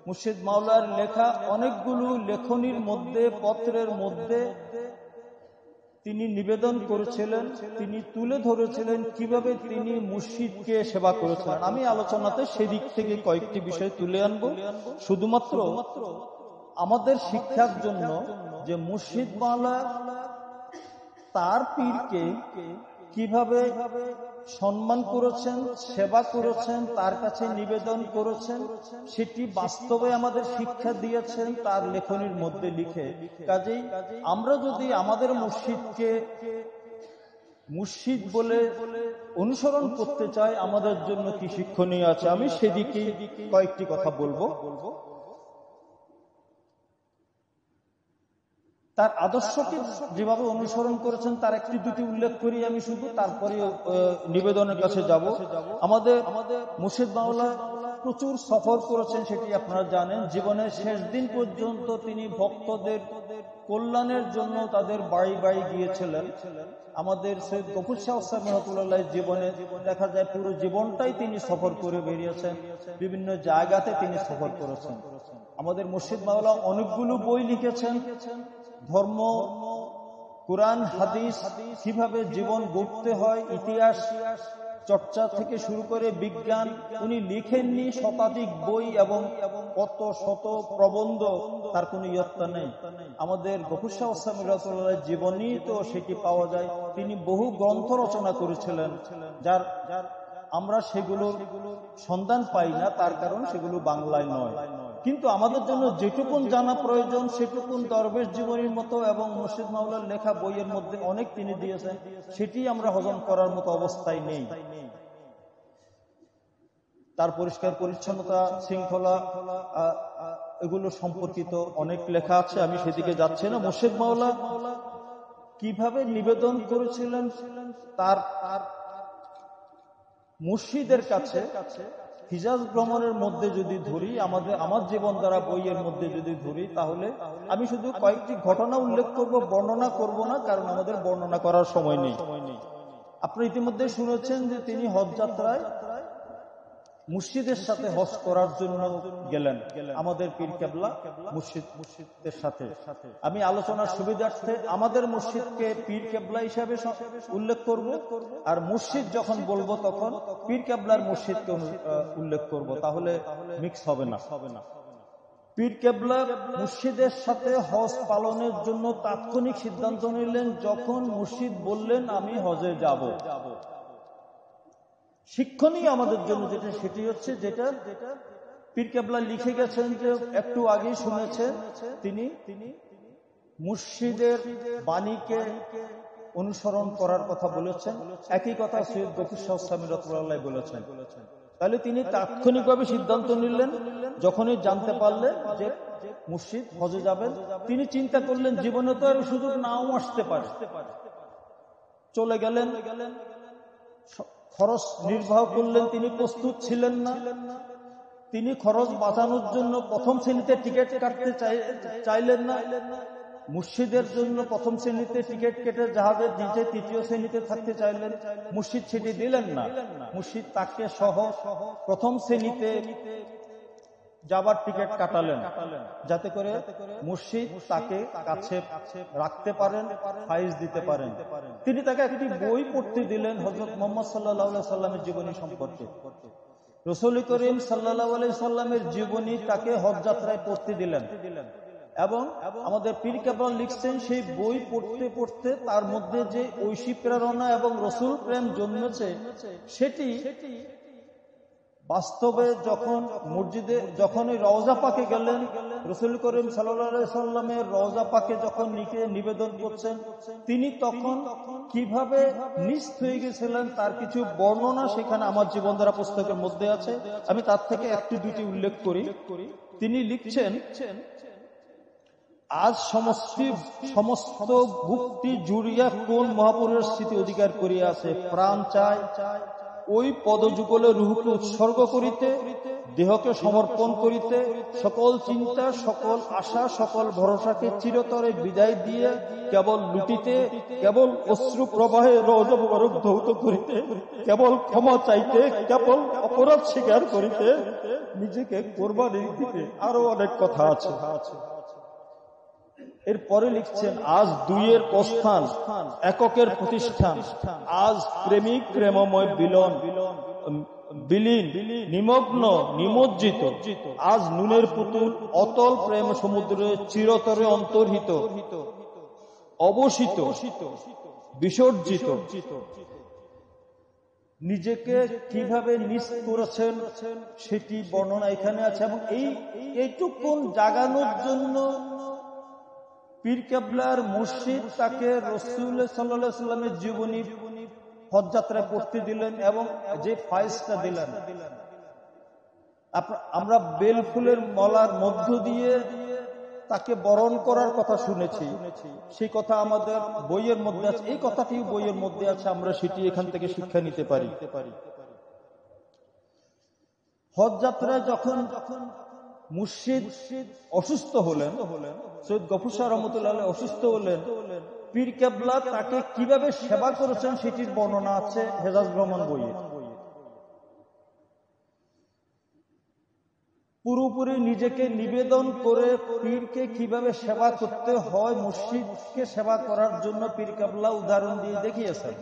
মুর্শিদ মাওলার লেখা অনেকগুলো লেখনীর মধ্যে, পত্রের মধ্যে তিনি নিবেদন করেছিলেন, তিনি তুলে ধরেছিলেন কিভাবে তিনি মুর্শিদকে সেবা করেছিলেন। আমি আলোচনাতে সেদিক থেকে কয়েকটি বিষয় তুলে আনব, শুধুমাত্র আমাদের শিক্ষার জন্য, যে মুর্শিদ মাওলা তার পীরকে কিভাবে সম্মান করেছেন, সেবা করেছেন, তার কাছে নিবেদন করেছেন, সেটি বাস্তবে আমাদের শিক্ষা দিয়েছেন তার লেখনীর মধ্যে লিখে। কাজেই আমরা যদি আমাদের মুর্শিদকে মুর্শিদ বলে অনুসরণ করতে চাই, আমাদের জন্য কি শিক্ষণীয় আছে, আমি সেদিকে কয়েকটি কথা বলবো। তার আদর্শকে যেভাবে অনুসরণ করেছেন তার একটি দুটি উল্লেখ করি আমি শুধু, তারপরে নিবেদনের কাছে যাব। আমাদের মুর্শিদ মাওলা প্রচুর সফর করেছেন, সেটি আপনারা জানেন। জীবনের শেষ দিন পর্যন্ত তিনি ভক্তদের কল্যাণের জন্য তাদের বাড়ি বাড়ি গিয়েছিলেন। আমাদের সৈয়দ গফুর শাহ রহমাতুল্লাহ জীবনে দেখা যায় পুরো জীবনটাই তিনি সফর করে বেরিয়েছেন, বিভিন্ন জায়গাতে তিনি সফর করেছেন। আমাদের মুর্শিদ মাওলা অনেকগুলো বই লিখেছেন, ধর্ম, কুরআন, হাদিস, কিভাবে জীবন গড়তে হয়, ইতিহাস চর্চা থেকে শুরু করে বিজ্ঞান। উনি লিখেননি শতাধিক বই এবং কত শত প্রবন্ধ, তার কোনো ইয়ত্তা নেই। আমাদের গফুর শাহ রহমাতুল্লাহ জীবনী তো সেটি পাওয়া যায়। তিনি বহু গ্রন্থ রচনা করেছিলেন, যার আমরা সেগুলোর সন্ধান পাই না, তার কারণ সেগুলো বাংলায় নয়। কিন্তু আমাদের জন্য যেটুকুন জানা প্রয়োজন সেটুকুন দরবেশ জীবনীর মতো এবং মুর্শিদ মাওলার লেখা বইয়ের মধ্যে অনেক তিনি দিয়েছেন, সেটি আমরা হজম করার মতো অবস্থায় নেই। তার পরিষ্কার পরিচ্ছন্নতা, শৃঙ্খলা, এগুলো সম্পর্কিত অনেক লেখা আছে, আমি সেদিকে যাচ্ছি না। মুর্শিদ মাওলা কিভাবে নিবেদন করেছিলেন তার মুর্শিদের কাছে, হিজাজ ভ্রমণের মধ্যে যদি ধরি, আমার জীবন দ্বারা বইয়ের মধ্যে যদি ধরি, তাহলে আমি শুধু কয়েকটি ঘটনা উল্লেখ করব, বর্ণনা করব না, কারণ আমাদের বর্ণনা করার সময় নেই। আপনি ইতিমধ্যে শুনেছেন যে তিনি হজ যাত্রায় মুর্শিদের সাথে হজ করার জন্য গেলেন, আমাদের পীর কেবলা মুর্শিদের সাথে। আমি আলোচনার সুবিধার্থে আমাদের মুর্শিদকে পীর কেবলা হিসাবে উল্লেখ করব, আর মুর্শিদ যখন বলবো তখন পীর কেবলার মুর্শিদকে উল্লেখ করব, তাহলে মিক্স হবে না। পীর কেবলা মুর্শিদের সাথে হজ পালনের জন্য তাৎক্ষণিক সিদ্ধান্ত নিলেন যখন মুর্শিদ বললেন আমি হজে যাব। শিক্ষণীয় আমাদের জন্য যেটা, সেটি হচ্ছে যেটা পীর কেবলা লিখে গেছেন, যে একটু আগেই শুনেছেন, তিনি মুর্শিদের বাণীকে অনুসরণ করার কথা বলেছেন। একই কথা সৈয়দ গফুর শাহ রহমাতুল্লাহ বলেছেন। তাহলে তিনি তাৎক্ষণিকভাবে সিদ্ধান্ত নিলেন যখনই জানতে পারলেন যে মুর্শিদ হজে যাবেন। তিনি চিন্তা করলেন জীবনে তো আর সুযোগ নাও আসতে পারে, চলে গেলেন, খরচ নির্বাহ করলেন, তিনি প্রস্তুত ছিলেন না। তিনি খরচ বাঁচানোর জন্য প্রথম শ্রেণীতে টিকিট কাটতে চাইলেন না। মুর্শিদের জন্য প্রথম শ্রেণীতে টিকিট কেটে জাহাজের নিচে তৃতীয় শ্রেণীতে থাকতে চাইলেন, মুর্শিদ সেটি দিলেন না। মুর্শিদ তাকে সহ প্রথম শ্রেণীতে যাবার টিকিট কাটালেন, যাতে করে মুর্শিদ তাকে কাছে রাখতে পারেন, ফাইজ দিতে পারেন। তিনি তাকে একটি বই পড়তে দিলেন হযরত মুহাম্মদ সাল্লাল্লাহু আলাইহি সাল্লামের জীবনী সম্পর্কে। রাসূল করিম সাল্লাল্লাহু আলাইহি সাল্লামের জীবনী তাকে হজ যাত্রায় পড়তে দিলেন, এবং আমাদের পীর কেবলা লিখছেন সেই বই পড়তে পড়তে তার মধ্যে যে ঐশী প্রেরণা এবং রাসূল প্রেম জন্মেছে, সেটি বাস্তবে যখন মসজিদে, যখন রওজা পাকে গেলেন, রাসূল করিম সাল্লাল্লাহু আলাইহি সাল্লামের রওজা পাকে যখন নিবেদন করছেন, তিনি তখন কিভাবে নিস্ত হয়ে গেছিলেন তার কিছু বর্ণনা সেখানে আমার জীবনধারা পুস্তকের মধ্যে আছে। আমি তার থেকে একটি দুটি উল্লেখ করি। তিনি লিখছেন, আজ সমস্ত ভুক্তি জুড়িয়া কোন মহাপুরুষের স্মৃতি অধিকার করিয়া আছে, প্রাণ চায় ওই পদযুগলে রূহকে উৎসর্গ করিতে, দেহকে সমর্পণ করিতে, সকল চিন্তা, সকল আশা, সকল ভরসাকে চিরতরে বিদায় দিয়ে কেবল লুটিতে, কেবল অশ্রু প্রবাহে রোজ মুবারক ধৌত করিতে, কেবল ক্ষমা চাইতে, কেবল অপরাধ স্বীকার করিতে, নিজেকে কোরবানি দিতে। আরো অনেক কথা আছে। এরপরে লিখছেন, আজ দুইয়ের প্রস্থান, এককের প্রতিষ্ঠান, আজ প্রেমিক প্রেমময় বিলীন, নিমগ্ন, নিমজ্জিত, আজ নুনের পুতুল অতল প্রেম সমুদ্রে চিরতরে অন্তর্হিত, অবসিত, বিসর্জিত। নিজেকে কিভাবে নিজ করেছেন সেটি বর্ণনা এখানে আছে। এবং এইটুকুন জাগানোর জন্য পীর কেবলার মুর্শিদ তাকে রাসূল সাল্লাল্লাহু আলাইহি ওয়াসাল্লামের জীবনী হজ যাত্রায় পড়তে দিলেন এবং যে ফায়েজটা দিলেন, আমরা বেল ফুলের মালার মধ্য দিয়ে তাকে বরণ করার কথা শুনেছি। সেই কথা আমাদের বইয়ের মধ্যে আছে, এই কথাটিও বইয়ের মধ্যে আছে, আমরা সেটি এখান থেকে শিক্ষা নিতে পারি। হজ যাত্রায় যখন মুর্শিদ অসুস্থ হলেন, সৈয়দ গফুর শাহ রহমতুল্লাহ আলাইহি অসুস্থ হলেন, পীর কেবলা তাকে কিভাবে সেবা করেছেন সেটির বর্ণনা আছে হেজাজ ভ্রমণ বইয়ে। পুরোপুরি নিজেকে নিবেদন করে পীরকে কিভাবে সেবা করতে হয়, মুর্শিদকে সেবা করার জন্য পীর কেবলা উদাহরণ দিয়ে দেখিয়েছেন।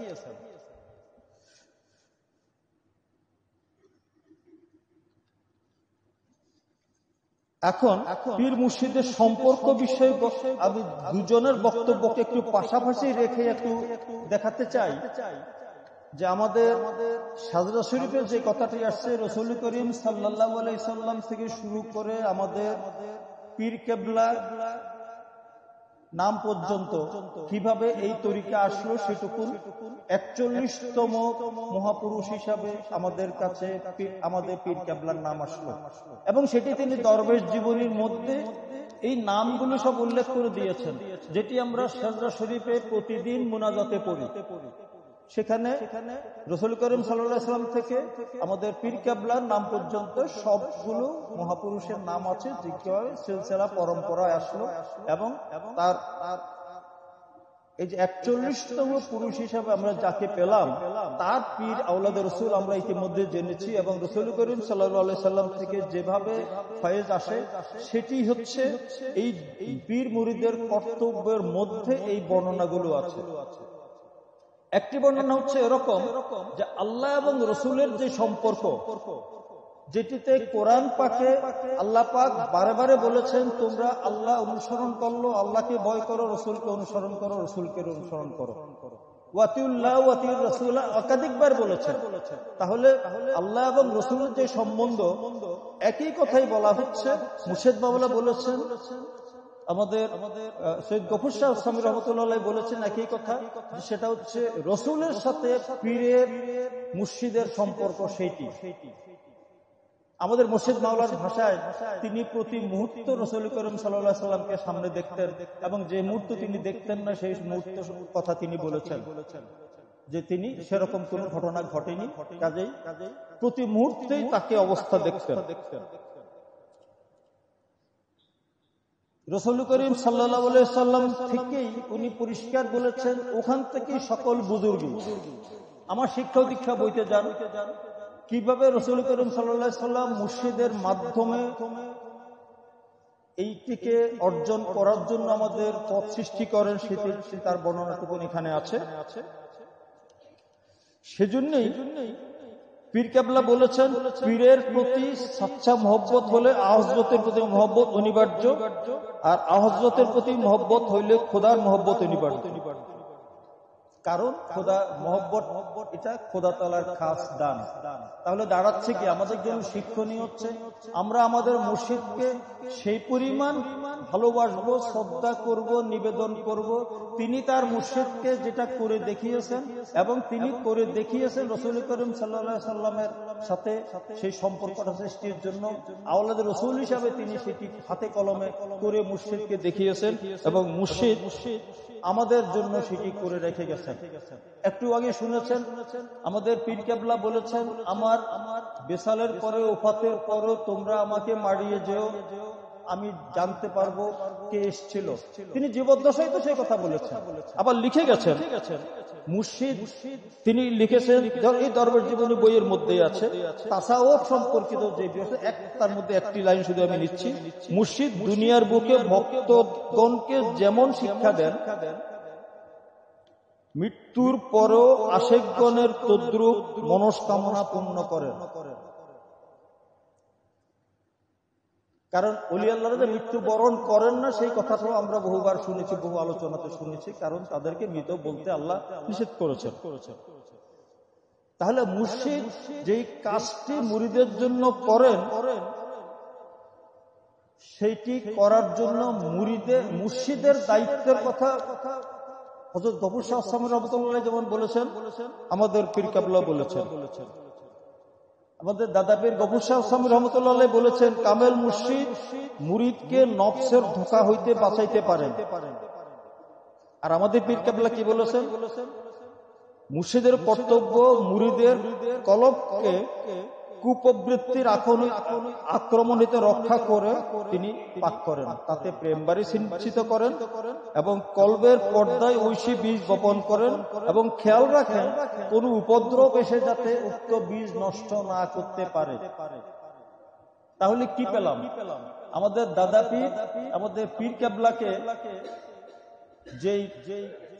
এখন পীর মুর্শিদের সম্পর্ক বিষয়ে আমি দুজনের বক্তব্যকে একটু পাশাপাশি রেখে একটু দেখাতে চাই যে আমাদের সাজদা শরীফের যে কথাটি আসছে, রাসূল করিম সাল্লাল্লাহু আলাইহি সাল্লাম থেকে শুরু করে আমাদের পীর কেবলা নাম পর্যন্ত কিভাবে এই তরিকা আসলো সেটুকু ৪১তম মহাপুরুষ হিসাবে আমাদের কাছে আমাদের পীর কেবলার নাম আসলো। এবং সেটি তিনি দরবেশ জীবনীর মধ্যে এই নামগুলো সব উল্লেখ করে দিয়েছেন, যেটি আমরা সাজদা শরীফে প্রতিদিন মুনাজাতে পড়ি। সেখানে রাসূল করিম সাল্লাল্লাহু আলাইহি ওয়াসাল্লাম থেকে আমাদের পীর কেবলার নাম পর্যন্ত সবগুলো মহাপুরুষের নাম আছে, যেভাবে সিলসিলা পরম্পরায় আসলো। এবং তার এই যে ৪১তম পুরুষ হিসাবে আমরা যাকে পেলাম, তার পীর আওলাদ রাসূল আমরা ইতিমধ্যে জেনেছি। এবং রাসূল করিম সাল্লাল্লাহু আলাইহি ওয়াসাল্লাম থেকে যেভাবে ফয়েজ আসে সেটি হচ্ছে এই পীর মুরিদের কর্তব্যের মধ্যে এই বর্ণনাগুলো আছে। একটি বর্ণনা হচ্ছে এরকম যে আল্লাহ এবং রসুলের যে সম্পর্ক, যেটিতে কোরআন পাকে আল্লাহ পাক বারে বারে বলেছেন তোমরা আল্লাহ অনুসরণ করলো, আল্লাহকে ভয় করো, রসুলকে অনুসরণ করো, রসুলকে অনুসরণ করো। ওয়াতিউল্লাহ ওয়াতিউর রাসূল একাধিকবার বলেছেন। তাহলে আল্লাহ এবং রসুলের যে সম্বন্ধ, একই কথাই বলা হচ্ছে। মুর্শিদ মাওলা বলেছেন, আমাদের সৈয়দ গফুর শাহ সামি রহমতুল্লাহ আলাইহি বলেছেন একই কথা, সেটা হচ্ছে রসুলের সাথে পীরের মুর্শিদের সম্পর্ক। সেইটি আমাদের মুর্শিদ মাওলার ভাষায় তিনি প্রতি মুহূর্ত রাসূল করিম সাল্লাল্লাহু আলাইহি সাল্লামকে সামনে দেখতেন, এবং যে মুহূর্ত তিনি দেখতেন না সেই মুহূর্ত কথা তিনি বলেছেন যে তিনি সেরকম কোন ঘটনা ঘটেনি, কাজেই প্রতি মুহূর্তেই তাকে অবস্থা দেখতেন। রাসূল করিম সাল্লাল্লাহু আলাইহি সাল্লাম থেকেই উনি পরিষ্কার বলেছেন, ওখান থেকে সকল বুজুর্গ আমার শিক্ষা দীক্ষা বইতে যান, কিভাবে রাসূল করিম সাল্লাল্লাহু আলাইহি সাল্লাম মুর্শিদের মাধ্যমে এইটিকে অর্জন করার জন্য আমাদের পথ সৃষ্টি করেন, সেটি তার বর্ণনাটুকু এখানে আছে। সেজন্যই পীর কেবলা বলেছেন, পীরের প্রতি সাচ্চা মহব্বত হলে আহজরতের প্রতি মহব্বত অনিবার্য, আর আহজরতের প্রতি মহব্বত হইলে খোদার মহব্বত অনিবার্য। কারণ খোদা মহব্বত এটা খোদা তাআলার খাস দান। তাহলে দাঁড়াচ্ছে কি, আমাদের জন্য শিক্ষণীয় হচ্ছে আমরা আমাদের মুর্শিদকে সেই পরিমাণ ভালোবাসবো, শ্রদ্ধা করব, নিবেদন করব। তিনি তার মুর্শিদকে যেটা করে দেখিয়েছেন, এবং তিনি করে দেখিয়েছেন রাসূল করিম সাল্লাল্লাহু আলাইহি সাল্লামের সাথে সেই সম্পর্কটা সৃষ্টির জন্য আওলাদ রাসূল হিসাবে তিনি সেটি হাতে কলমে করে মুর্শিদকে দেখিয়েছেন। এবং মুর্শিদ আমাদের জন্য সেটি করে রেখে গেছেন। একটু আগে শুনেছেন আমাদের পীর কেবলা বলেছেন, আমার বেসালের পরে ওফাতের পরও তোমরা আমাকে মারিয়ে যেও, আমি জানতে পারবো কে এসেছিল। তিনি জীবদ্দশায় তো সেই কথা বলেছেন। আবার লিখে গেছেন মুর্শিদ, তিনি লিখেছেন এই দরবার জীবনী বইয়ের মধ্যেই আছে, তাসাউফ সম্পর্কিত যে তার মধ্যে একটি লাইন শুধু আমি নিচ্ছি। মুর্শিদ দুনিয়ার বুকে ভক্তগণকে যেমন শিক্ষা দেন, মৃত্যুর পরও আশেকগণের তদ্রূপ মনস্কামনা পূর্ণ করেন। কারণ ওলি আল্লাহরা যে মৃত্যুবরণ করেন না সেই কথাটাও আমরা বহুবার শুনেছি, বহু আলোচনাতে শুনেছি, কারণ তাদেরকে মৃত বলতে আল্লাহ নিষেধ করেছেন। তাহলে মুর্শিদ যেই কাজটি মুরিদের জন্য করেন, সেইটি করার জন্য মুর্শিদের দায়িত্বের কথা হযরত গফুর শাহ সামি রহমাতুল্লাহ যেমন বলেছেন, আমাদের পীর কেবলা বলেছেন, আমাদের দাদা পীর গফুর শাহ সামি রহমাতুল্লাহ বলেছেন, কামেল মুর্শিদ মুরিদকে নফসের ধোঁকা হইতে বাঁচাইতে পারেন। আর আমাদের পীর কেবলা কি বলেছেন, মুর্শিদের কর্তব্য মুরিদের কলবকে কুপ্রবৃত্তির আক্রমণ হইতে রক্ষা করে তিনি পাক করেন, তাতে প্রেমবাড়ি সিঞ্চিত করেন এবং কলবের পর্দায় ঐশী বীজ বপন করেন এবং খেয়াল রাখেন কোন উপদ্রব এসে যাতে উক্ত বীজ নষ্ট না করতে পারে। তাহলে কি পেলাম? আমাদের দাদা পীর আমাদের পীর কেবলাকে যেই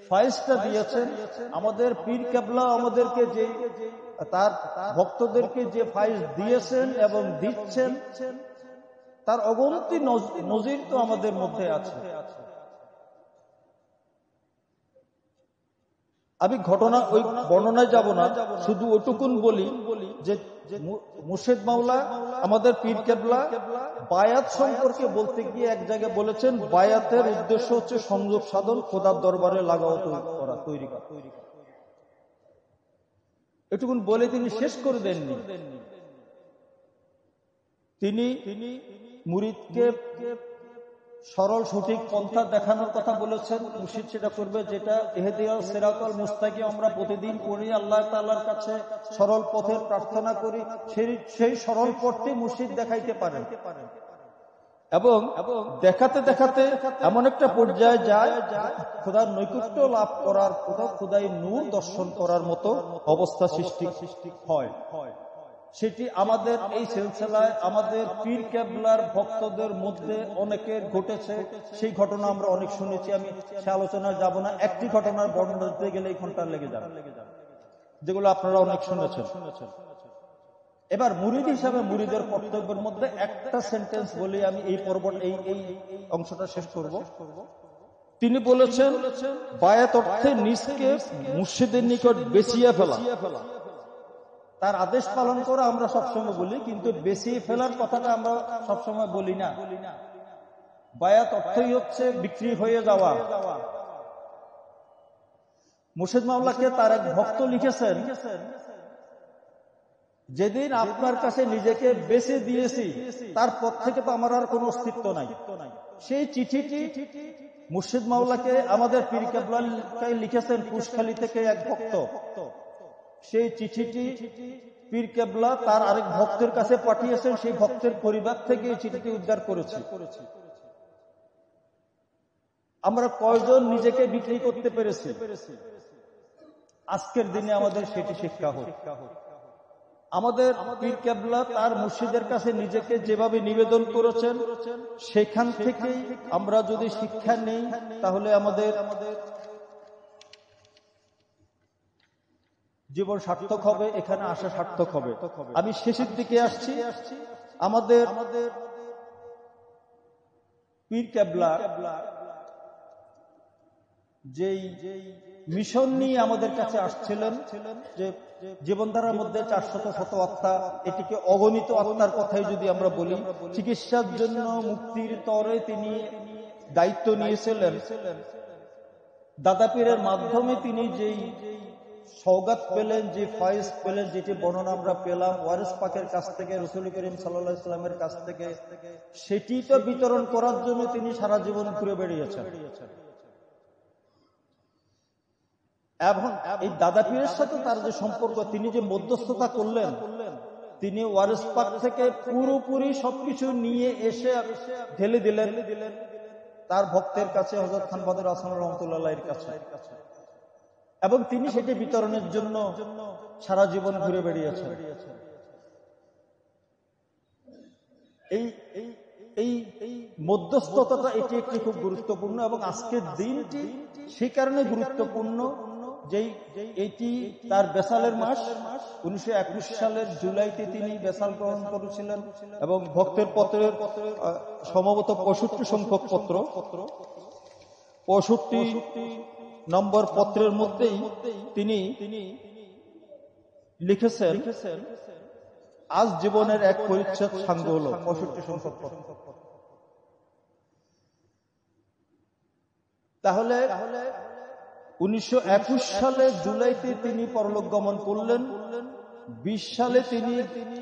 ফায়েজটা দিয়েছেন, আমাদের পীর কেবলা আমাদেরকে যে তার ভক্তদেরকে যে ফায়েজ দিয়েছেন এবং দিচ্ছেন, তার অগণিত নজির তো আমাদের মধ্যে আছে। আমি ওই বর্ণনায় যাব না, শুধু ওটুকুন বলি যে মুর্শিদ মাওলা আমাদের পীর কেবলা বায়াত সম্পর্কে বলতে গিয়ে এক জায়গায় বলেছেন, বায়াতের উদ্দেশ্য হচ্ছে সংযোগ সাধন, খোদার দরবারে লাগাও তৈরি করা। এটুকুন বলে তিনি শেষ করে দেননি। তিনি মুরিদকে সরল সঠিক পন্থা দেখানোর কথা বলেছেন। মুর্শিদ সেটা করবে যেটা ইহদিয়াস সিরাতাল মুস্তাকিম আমরা প্রতিদিন পড়ি, আল্লাহ তাআলার কাছে সরল পথের প্রার্থনা করি, সেই সরল পথটি মুর্শিদ দেখাইতে পারেন এবং দেখাতে দেখাতে এমন একটা পর্যায়ে যায় খোদার নৈকট্য লাভ করার, খোদাই নূর দর্শন করার মতো অবস্থা সৃষ্টি হয়। সেটি আমাদের এই সিলসিলায় আমাদের পীর কেবলার ভক্তদের মধ্যে অনেকের ঘটেছে। সেই ঘটনা আমরা অনেক শুনেছি, আমি সে আলোচনায় যাব না। একটি ঘটনার বর্ণনা দিতে গেলে এই ঘন্টা লেগে যাবে, যেগুলো আপনারা অনেক শুনেছেন। এবার মুরিদ হিসাবে মুরিদের কর্তব্যের মধ্যে একটা সেন্টেন্স বলি আমি এই এই অংশটা শেষ করব। তিনি বলেছেন, বায়াত অর্থে নিজকে মুর্শিদের নিকট বেচিয়ে ফেলা। তার আদেশ পালন করা আমরা সবসময় বলি, কিন্তু বেচিয়ে ফেলার কথাটা আমরা সবসময় বলি না। বায়াত অর্থই হচ্ছে বিক্রি হয়ে যাওয়া। মুর্শিদ মাওলাকে তার এক ভক্ত লিখেছেন, যেদিন আপনার কাছে নিজেকে বেচে দিয়েছি তারপর থেকে তো আমার আর কোনো অস্তিত্ব নাই। সেই চিঠিটি মুর্শিদ মাওলাকে আমাদের পীর কেবলা লিখেছেন কুশখালী থেকে এক ভক্ত। সেই চিঠিটি পীর কেবলা তার আরেক ভক্তের কাছে পাঠিয়েছেন, সেই ভক্তের পরিবার থেকে এই চিঠিটি উদ্ধার করেছে। আমরা কয়জন নিজেকে বিক্রি করতে পেরেছি? আজকের দিনে আমাদের সেটি শিক্ষা হোক। আমাদের পীর কেবলা তার মুর্শিদের কাছে নিজেকে যেভাবে নিবেদন করেছেন, সেখান থেকেই আমরা যদি শিক্ষা নেই তাহলে আমাদের জীবন সার্থক হবে, এখানে আসা সার্থক হবে। আমি শেষের দিকে আসছি। আমাদের পীর কেবলা যেই মিশন নিয়ে আমাদের কাছে আসছিলেন, যে জীবনধারার মধ্যে 400 আত্মা, এটিকে অগণিত আত্মার কথাই যদি আমরা বলি, চিকিৎসার জন্য মুক্তির তরে তিনি দায়িত্ব নিয়েছিলেন। দাদা পীরের মাধ্যমে তিনি যেই সওগাত পেলেন, যে ফয়েজ পেলেন, যেটি বর্ণনা আমরা পেলাম ওয়ারিস পাকের কাছ থেকে, রাসূল করিম সাল্লাল্লাহু আলাইহি ওয়াসাল্লামের কাছ থেকে, সেটি তো বিতরণ করার জন্য তিনি সারা জীবন ঘুরে বেরিয়েছেন। এবং এই দাদা পীরের সাথে তার যে সম্পর্ক, তিনি যে মধ্যস্থতা করলেন, তিনি ওয়ারিস পাক থেকে পুরোপুরি সবকিছু নিয়ে এসে ঢেলে দিলেন তার ভক্তের কাছে, হযরত খান বাহাদুর আহসানুল্লাহ রহমতুল্লাহ এর কাছে, এবং তিনি সেটি বিতরণের জন্য সারা জীবন ঘুরে বেরিয়েছেন। এই মধ্যস্থতাটা এটি একটি খুব গুরুত্বপূর্ণ, এবং আজকের দিনটি সেই কারণে গুরুত্বপূর্ণ যে এটি তার বেসালের মাস। 1921 সালের জুলাইতে তিনি বেসাল গ্রহণ করেছিলেন, এবং ভক্তের পত্রের সম্ভবত 65 সংখ্যক পত্র, 65 নম্বর পত্রের মধ্যেই তিনি লিখেছেন আজ জীবনের এক পরিচ্ছদ সাঙ্গ হল, 65 সংখ্যক পত্র। তাহলে 1921 সালে জুলাইতে তিনি পরলোক গমন করলেন। 20 সালে তিনি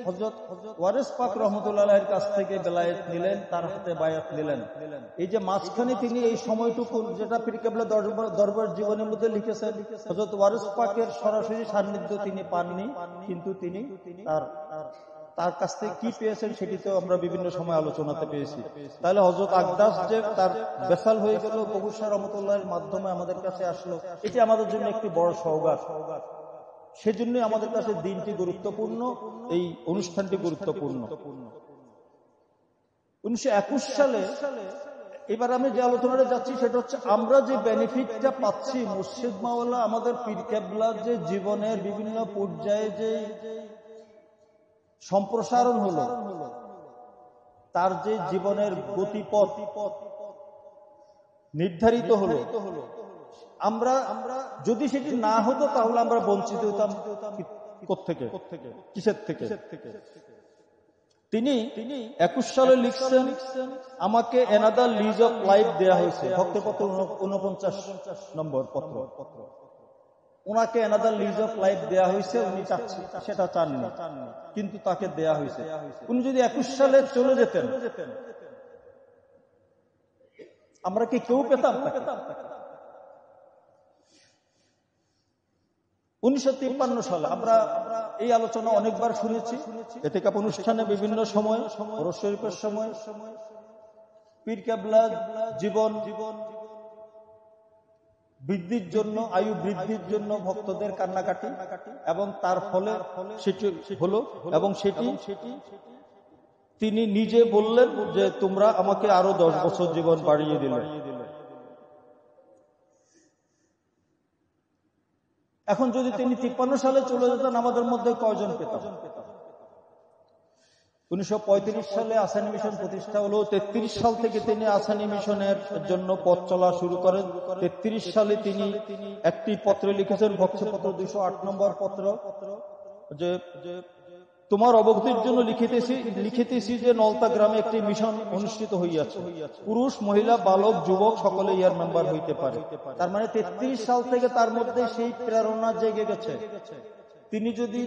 হযরত ওয়ারিস পাক রহমতুল্লাহ আলাইহির কাছ থেকে বেলায়েত নিলেন, তার হাতে বায়াত নিলেন। এই যে মাঝখানে তিনি এই সময়টুকু, যেটা পীর কেবলা দরবার জীবনের মধ্যে লিখেছেন, হযরত ওয়ারিস পাকের সরাসরি সান্নিধ্য তিনি পাননি, কিন্তু তিনি তার কাছ থেকে কি পেয়েছেন সেটি তো আমরা বিভিন্ন সময় আলোচনাতে পেয়েছি। তাহলে হযরত আকদাস যে তার বেসাল হয়ে গেল, কবুর শাহ রহমতুল্লাহের মাধ্যমে আমাদের কাছে আসলো, এটি আমাদের জন্য একটি বড় সওগাত। সেজন্য আমাদের কাছে দিনটি গুরুত্বপূর্ণ, এই অনুষ্ঠানটি গুরুত্বপূর্ণ। 1921 সালে এবার আমি যে আলোচনাটা যাচ্ছি সেটা হচ্ছে, আমরা যে বেনিফিটটা পাচ্ছি, মুর্শিদ মাওলানা আমাদের পীর কেবলার যে জীবনের বিভিন্ন পর্যায়ে যে সম্প্রসারণ হলো, তার যে জীবনের গতিপথ নির্ধারিত হলো, আমরা যদি সেটি না হতো তাহলে আমরা বঞ্চিত হতাম কোত্থেকে, কিসের থেকে? তিনি 21 সালে লিখছেন, আমাকে এনাদার লিজ অফ লাইফ দেয়া হয়েছে, ভক্তের পত্র 49 নম্বর পত্র। ওনাকে এনাদার লিজ অফ লাইফ দেয়া হয়েছে, উনি সেটা চাননি, কিন্তু তাকে দেয়া হয়েছে। উনি যদি 21 সালে চলে যেতেন, আমরা কি কেউ পেতাম? 1953 সালে আমরা এই আলোচনা অনেকবার শুনেছি, এতেকাপ অনুষ্ঠানে বিভিন্ন সময়, ওরস শরীফের সময়, পীর কেবলা জীবন বৃদ্ধির জন্য, আয়ু বৃদ্ধির জন্য ভক্তদের কান্নাকাটি, এবং তার ফলে সেটি হলো, এবং সেটি তিনি নিজে বললেন যে তোমরা আমাকে আরো 10 বছর জীবন বাড়িয়ে দিলে। এখন যদি তিনি 53 সালে চলে যেতেন, আমাদের মধ্যে কয়জন পেতাম? 1935 সালে আসানি মিশন প্রতিষ্ঠা হলো। 33 সাল থেকে তিনি আসানি মিশনের জন্য পথ চলা শুরু করেন। 33 সালে তিনি একটি পত্র লিখেছেন, ভক্তপত্র 208 নম্বর পত্র, যে তোমার অবগতির জন্য লিখিতেছি যে নলতা গ্রামে একটি মিশন অনুষ্ঠিত হইয়াছে, পুরুষ মহিলা বালক যুবক সকলে ইয়ার মেম্বার হইতে পারে। তার মানে 33 সাল থেকে তার মধ্যে সেই প্রেরণা জেগে গেছে। তিনি যদি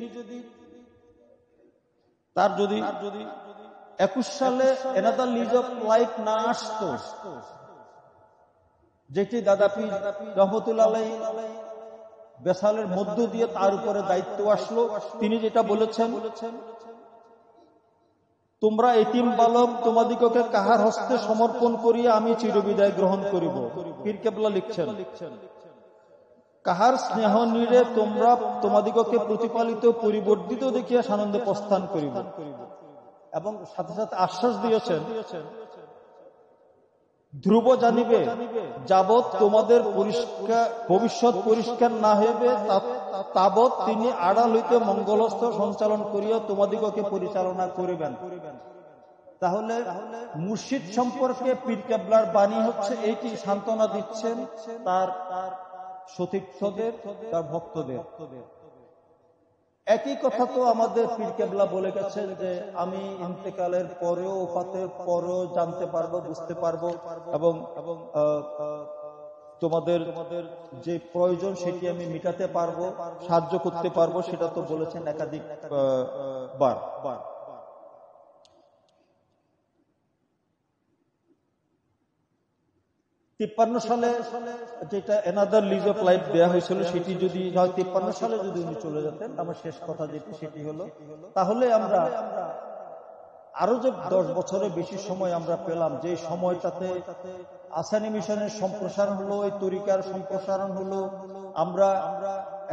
21 সালে এনাদার লিজ অফ লাইফ না আসতো, যেটি দাদা পীর রহমতুল্লাহ আলাইহি বেসালের মধ্য দিয়ে তার উপরে দায়িত্ব আসলো, তিনি যেটা বলেছেন, তোমরা এতিম বালক তোমাদিগকে কাহার হস্তে সমর্পণ করিয়া আমি চিরবিদায় গ্রহণ করিব। পীর কেবলা লিখছেন, কাহার স্নেহ নিরে তোমরা তোমাদিগকে প্রতিপালিত পরিবর্ধিত দেখিয়া সানন্দে প্রস্থান করিব। এবং সাথে সাথে আশ্বাস দিয়েছেন, ধ্রুব জানিবে যাবৎ তোমাদের ভবিষ্যৎ পরিষ্কার না হইবে তাবৎ তিনি আড়াল হইতে মঙ্গলস্থ সঞ্চালন করিয়া তোমাদিগকে পরিচালনা করিবেন। তাহলে মুর্শিদ সম্পর্কে পীর কেবলার বাণী হচ্ছে এইটি, সান্ত্বনা দিচ্ছেন তার সতীর্থদের, তার ভক্তদের। একই কথা তো আমাদের পীর কেবলা বলে গেছেন যে আমি ইন্তেকালের পরেও, ওফাতের পরেও জানতে পারবো, বুঝতে পারবো, এবং তোমাদের যে প্রয়োজন সেটি আমি মিটাতে পারবো, সাহায্য করতে পারবো, সেটা তো বলেছেন একাধিক বার। 53 সালে যেটা এনাদার লিজ অফ লাইফ দেওয়া হয়েছিল, সেটি যদি 53 সালে যদি উনি চলে যেতেন, আমার শেষ কথা যেটি সেটি হলো, তাহলে আমরা আরো যে 10 বছরের বেশি সময় আমরা পেলাম, যে সময়টাতে আসানি মিশনের সম্প্রসারণ হলো, এই তরিকার সম্প্রসারণ হলো, আমরা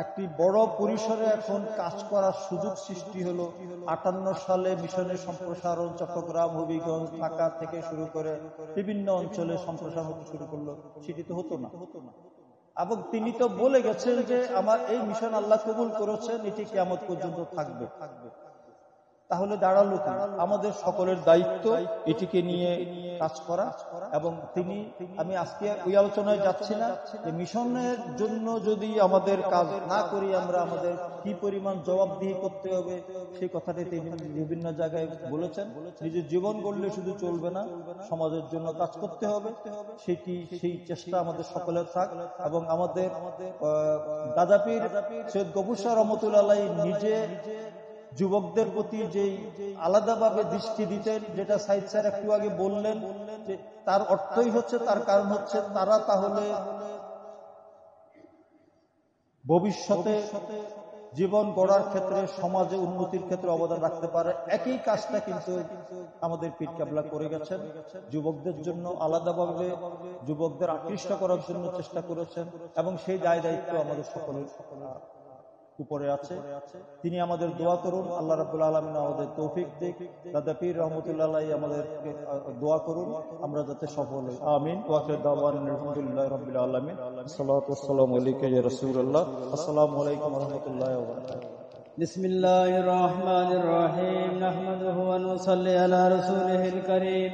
একটি বড় পরিসরে এখন কাজ করার সুযোগ সৃষ্টি হলো। 58 সালে মিশনের সম্প্রসারণ চট্টগ্রাম, হবিগঞ্জ, ঢাকা থেকে শুরু করে বিভিন্ন অঞ্চলে সম্প্রসারণ হতে শুরু করলো, সেটি তো হতো না। এবং তিনি তো বলে গেছেন যে আমার এই মিশন আল্লাহ কবুল করেছেন, এটি কিয়ামত পর্যন্ত থাকবে। তাহলে দাঁড়ালো কি? আমাদের সকলের দায়িত্ব এটিকে নিয়ে কাজ করা। এবং আমি আজকে ওই আলোচনায় যাচ্ছি না যে মিশনের জন্য যদি আমাদের কাজ না করি আমরা, আমাদের কি পরিমাণ জবাবদিহি করতে হবে, সেই কথাটি তিনি বিভিন্ন জায়গায় বলেছেন। নিজের জীবন গড়লে শুধু চলবে না, সমাজের জন্য কাজ করতে হবে, সেই চেষ্টা আমাদের সকলের থাক। এবং আমাদের দাদা পীর সৈয়দ গফুর শাহ রহমতুল্লাহ আলাইহি নিজে যুবকদের প্রতি যেই আলাদাভাবে দৃষ্টি দিতেন, যেটা সাইদ স্যার একটু আগে বললেন, যে তার অর্থই হচ্ছে, তার কারণ হচ্ছে তারা তাহলে ভবিষ্যতে জীবন গড়ার ক্ষেত্রে, সমাজে উন্নতির ক্ষেত্রে অবদান রাখতে পারে। একই কাজটা কিন্তু আমাদের পীর কেবলা করে গেছেন, যুবকদের জন্য আলাদাভাবে যুবকদের আকৃষ্ট করার জন্য চেষ্টা করেছেন, এবং সেই দায়িত্ব আমাদের সকলের উপরে আছে। তিনি আমাদের দোয়া করুন, আল্লাহ রাব্বুল আলামিন আমাদের তৌফিক দিক। দাদা পীর রহমতুল্লাহ আলাইহি আমাদের দোয়া করুন, আমরা যাতে সফল হই। আমিন। ওয়া আখিরু দাওয়ানা আলহামদুলিল্লাহি রাব্বিল আলামিন। সাল্লাতু ওয়াসসালামু আলাইকা ইয়া রাসূলুল্লাহ। আসসালামু আলাইকুম ওয়া রাহমাতুল্লাহি ওয়া বারাকাতুহু। বিসমিল্লাহির রহমানির রহিম। নাহমাদুহু ওয়া নুসাল্লি আলা রাসূলিহিল কারীম।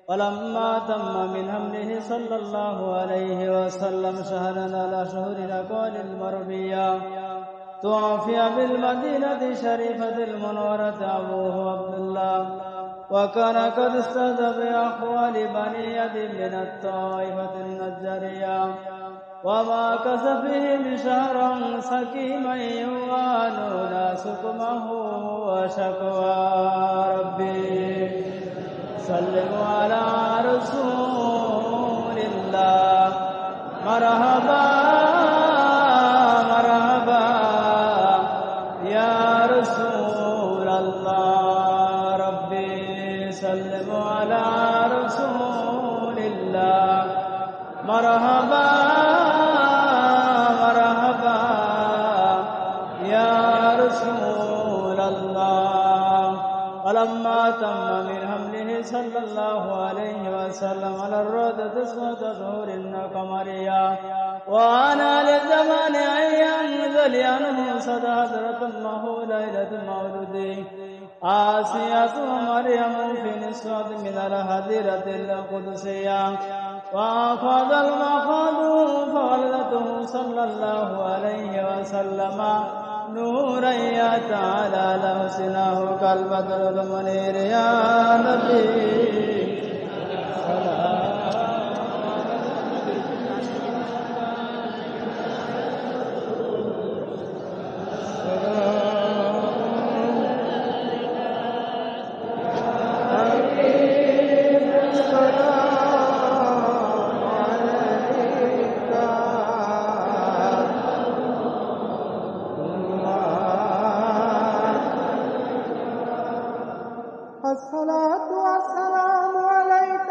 ولما تم من حمله صلى الله عليه وسلم شهرا على شهور الأقوال المربية، توفي بالمدينة الشريفة المنورة أبوه عبد الله، وكان قد استاذ بأحوال بنية من الطائفة النجارية، وما كسفهم شهرا سكيما يوانون سقمه وشكوى ربي. سلموا على رسول الله. مرحبا مرحبا يا رسول الله. ربي سلموا على رسول الله. مرحبا مرحبا يا رسول الله. ولما تم من حمله صلى الله عليه وسلم على الروضة اسمة ظهور القمرية، وأنا للزمان أن ينزل عنه صدى حضرة الله ليلة مولده آسية ومريم في نسوة من الهديرة القدسية، وأخذ المخاض فولدته صلى الله عليه وسلم نورا يتعالى له سناه كالبدر المنير. يا نبي الصلاة والسلام عليك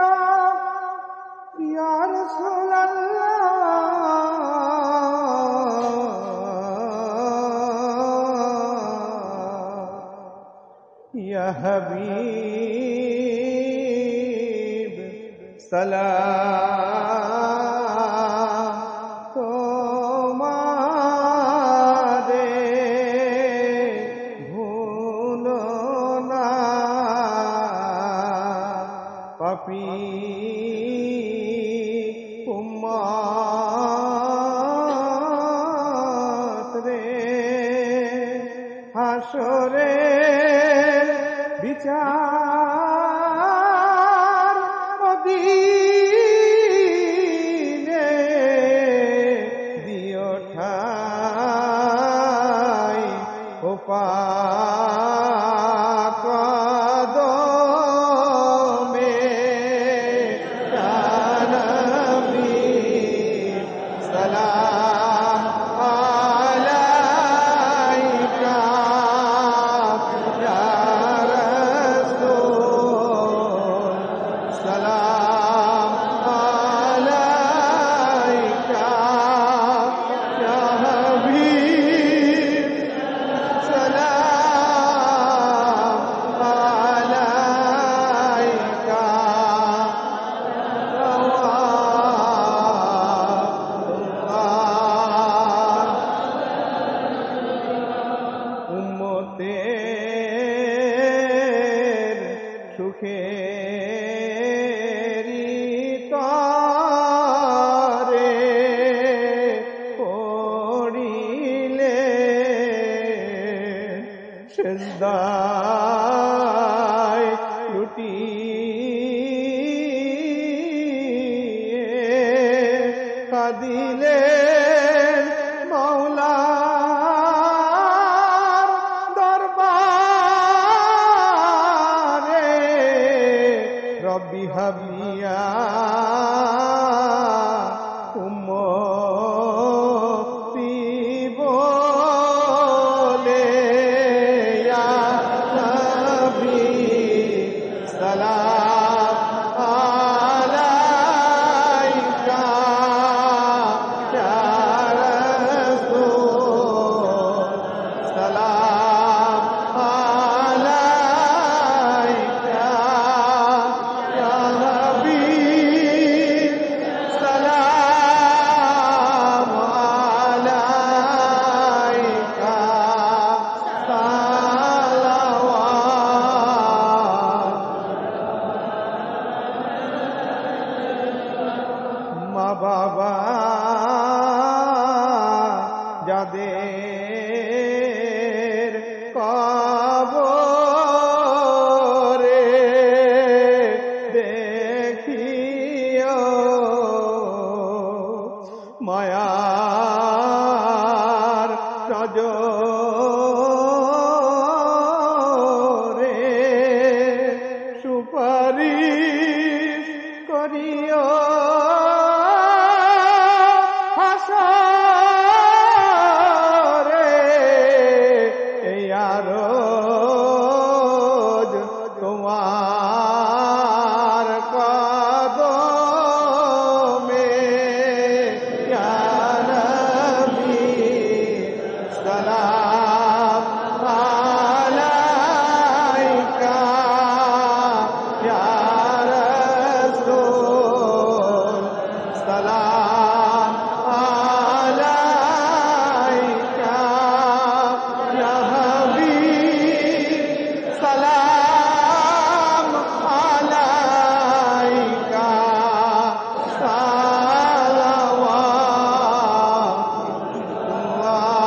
يا رسول الله يا حبيب سلام হাসরের বিচার অধীনে দিও ঠাই ও পাক কদমে সালাম আলাইকা ইয়া রাসূল সালাম আলাইকা ইয়া হাবিব সালাম আলাইকা উম্মতের সুখেরি তরে পড়িলে সেজদায় লুটিয়ে কাঁদিলেন মাওলার দরবারে রব্বি হাবিয়া উম্মতি বলে ইয়া নবী সালাম আলাইকা ইয়া রাসূল সালাম আলাইকা ইয়া হাবিব সালাম আলাইকা সালাওয়াত মা বাবা যাদের কবরে দেখিও মায়ার নজরে সুপারিশ করিও হাসরে এই আরজ তোমার কদমে ইয়া নবী সালাম আলাইকা ইয়া রাসূল সালাম আলাইকা ইয়া হাবিব সালাম আলাইকা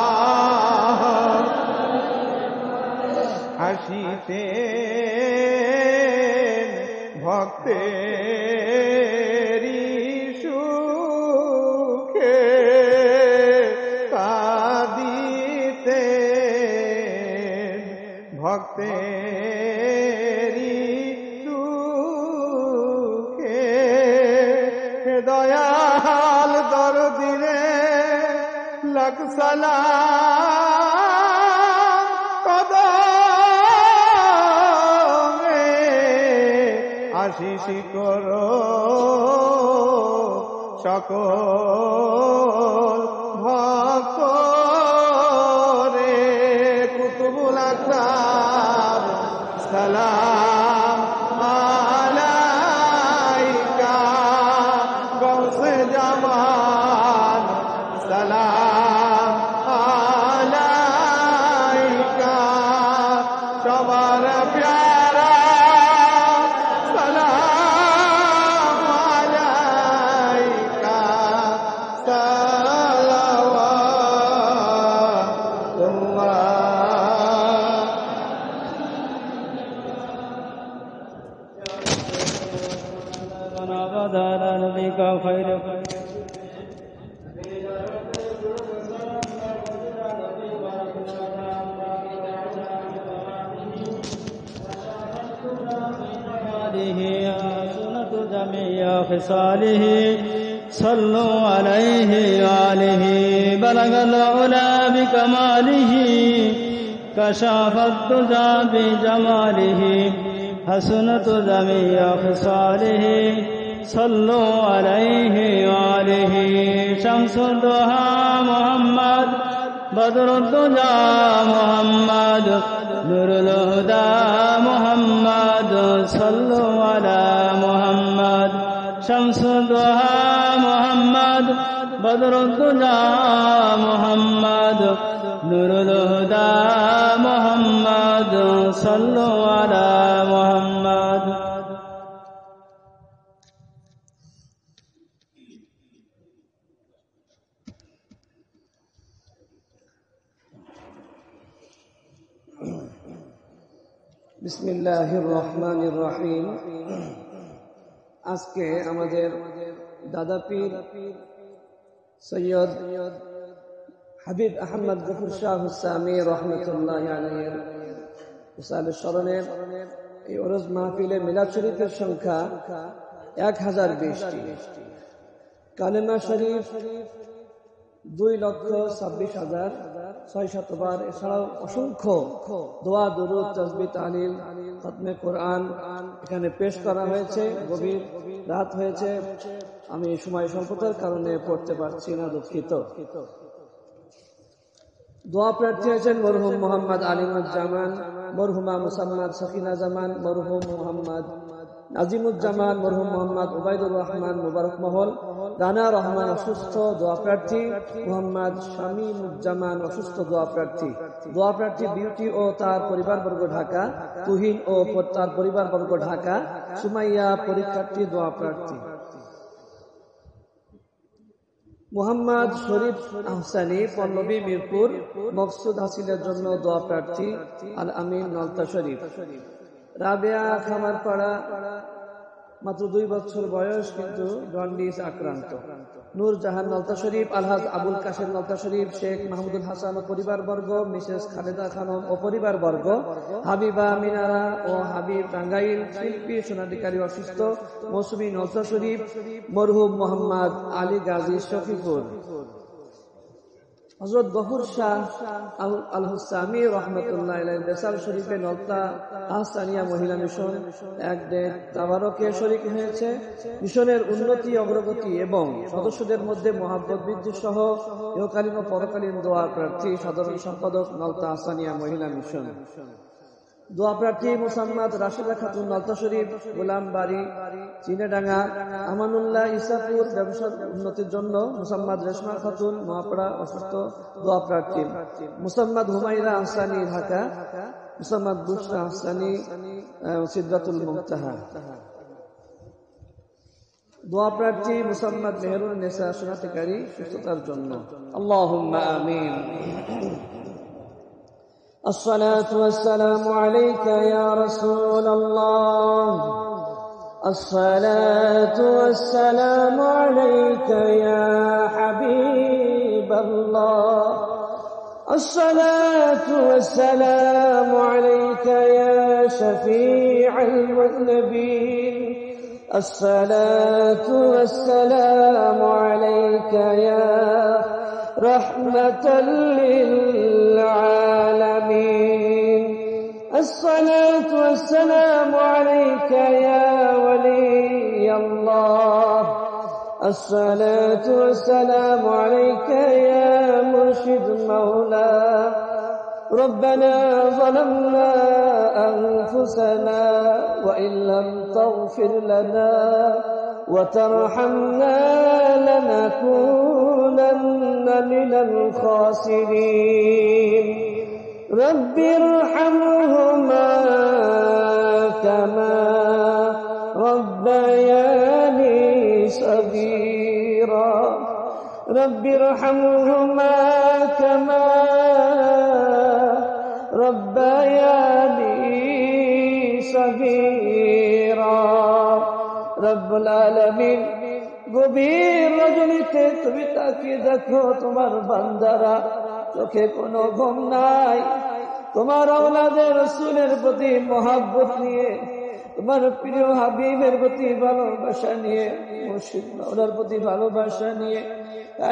সালাওয়াতুল্লাহ হাসিতেন ভক্তেরি সুখে কাঁদিতেন ভক্তেরি সুখে দয়াল দরদিরে লাখ সালাম কদমে আশিস করো সকল ভক্ত রে কুতুবুল আকরাম সালাম আলাইকা গৌসে জামান সালাম আলাইকা সবার প্যারা সালাম আলাইকা সালাওয়াতুল্লাহ على نبيك خير سنة جميع خصاله صلوا عليه وآله بلغ العلا بكماله كشف الدجى بجماله حسنت جميع خصاله صلوا عليه وآله شمس الضحى محمد بدر الدجى محمد نور الهدى محمد صلوا على محمد شمس الضحى محمد بدر الدجى محمد نور الهدى محمد صلوا على محمد বিসমিল্লাহির রহমানির রহিম। আজকে আমাদের দাদা পীর সৈয়দ হাবিব আহমদ গফুর শাহ হুসামি রহমতুল্লাহ আলাইহির উসালের স্মরণে এই ওরস মাহফিলে মিলাদ শরীফের সংখ্যা 1020টি, কালেমা শরীফ 2,26,600 বার, এছাড়াও অসংখ্য দোয়া দুরূদ তাসবিহ তাহলিল খতমে কোরআন এখানে পেশ করা হয়েছে। গভীর রাত হয়েছে, আমি সময় স্বল্পতার কারণে পড়তে পারছি না, দুঃখিত। দোয়া প্রার্থী হয়েছেন মরহুম মোহাম্মদ আলিমুজ্জামান, মরহুমা মুসাম্মাদ সকিনা জামান, মরহুম মোহাম্মদ নাজিমুজ্জামান, মরহুম মোহাম্মদ উবাইদুর রহমান মুবারক মহল, রানা রহমান অসুস্থ দোয়া প্রার্থী, মোহাম্মদ শামীমুজ্জামান অসুস্থ দোয়া প্রার্থী। দোয়া প্রার্থী বিউটি ও তার পরিবারবর্গ ঢাকা, তুহিন ও তার পরিবারবর্গ ঢাকা, সুমাইয়া পরীক্ষার্থী দোয়া প্রার্থী। মোহাম্মদ শরীফ আহসানী পল্লবী মিরপুর মকসুদ হাসিলের জন্য দোয়া প্রার্থী, আল আমিন নলতা শরীফ। রাবেয়া খামারপাড়া, মাত্র 2 বছর বয়স কিন্তু জন্ডিস আক্রান্ত। নূর জাহান নলতা শরীফ, আলহাজ আবুল কাশেম নলতা শরীফ, শেখ মাহমুদুল হাসান ও পরিবারবর্গ, মিসেস খালেদা খানম ও পরিবারবর্গ, হাবিবা মিনারা ও হাবিব টাঙ্গাইল, শিল্পী সোনালিকারী অসুস্থ, মৌসুমী নলতা শরীফ, মরহুম মোহাম্মদ আলী গাজী শফিপুর। হযরত গফুর শাহ আল হুসামি রহমতুল্লাহ আলাইহি বেসাল শরীফে নলতা আহসানিয়া মহিলা মিশন 1 তাবারকে শরীক হয়েছে। মিশনের উন্নতি অগ্রগতি এবং সদস্যদের মধ্যে মহাব্বত বৃদ্ধি সহ ইহকালীন ও পরকালীন দোয়া প্রার্থী সাধারণ সম্পাদক নলতা আহসানিয়া মহিলা মিশন। দোয়া প্রার্থী মুসাম্মাদ রাশিদা খাতুন নলতা শরীফ, গোলাম বাড়ি চিনেডাঙ্গা, আমানুল্লাহ ইসাপুর ব্যবসার উন্নতির জন্য, মুসাম্মাদ রেশমা খাতুন নোয়াপাড়া অসুস্থ দোয়া প্রার্থী, মুসাম্মাদ হুমায়রা আহসানী ঢাকা, মুসাম্মাদ বুশরা আহসানী সিদরাতুল মুনতাহা। দোয়া প্রার্থী মুসাম্মাদ মেহরুন নেসা সোনাতিকারী সুস্থতার জন্য। আল্লাহুম্মা আমিন। الصلاة والسلام عليك يا رسول الله، الصلاة والسلام عليك يا حبيب الله، الصلاة والسلام عليك يا شفيع المذنبين، الصلاة والسلام عليك يا رحمة للعالمين، الصلاة والسلام عليك يا ولي الله، الصلاة والسلام عليك يا مرشد مولا. ربنا ظلمنا أنفسنا وإن لم تغفر لنا وترحمنا لنكونن من الخاسرين. رب ارحمهما كما ربياني صغيرا، رب ارحمهما كما ربياني صغيرا. রব্বুল আলামিন, গভীর রজনীতে তুমি তাকিয়ে দেখো তোমার বান্দারা, চোখে কোনো ঘুম নাই, তোমার আওলাদে রাসূলের প্রতি মহব্বত নিয়ে তোমার প্রিয় হাবিবের প্রতি ভালোবাসা নিয়ে, মুর্শিদ মাওলার প্রতি ভালোবাসা নিয়ে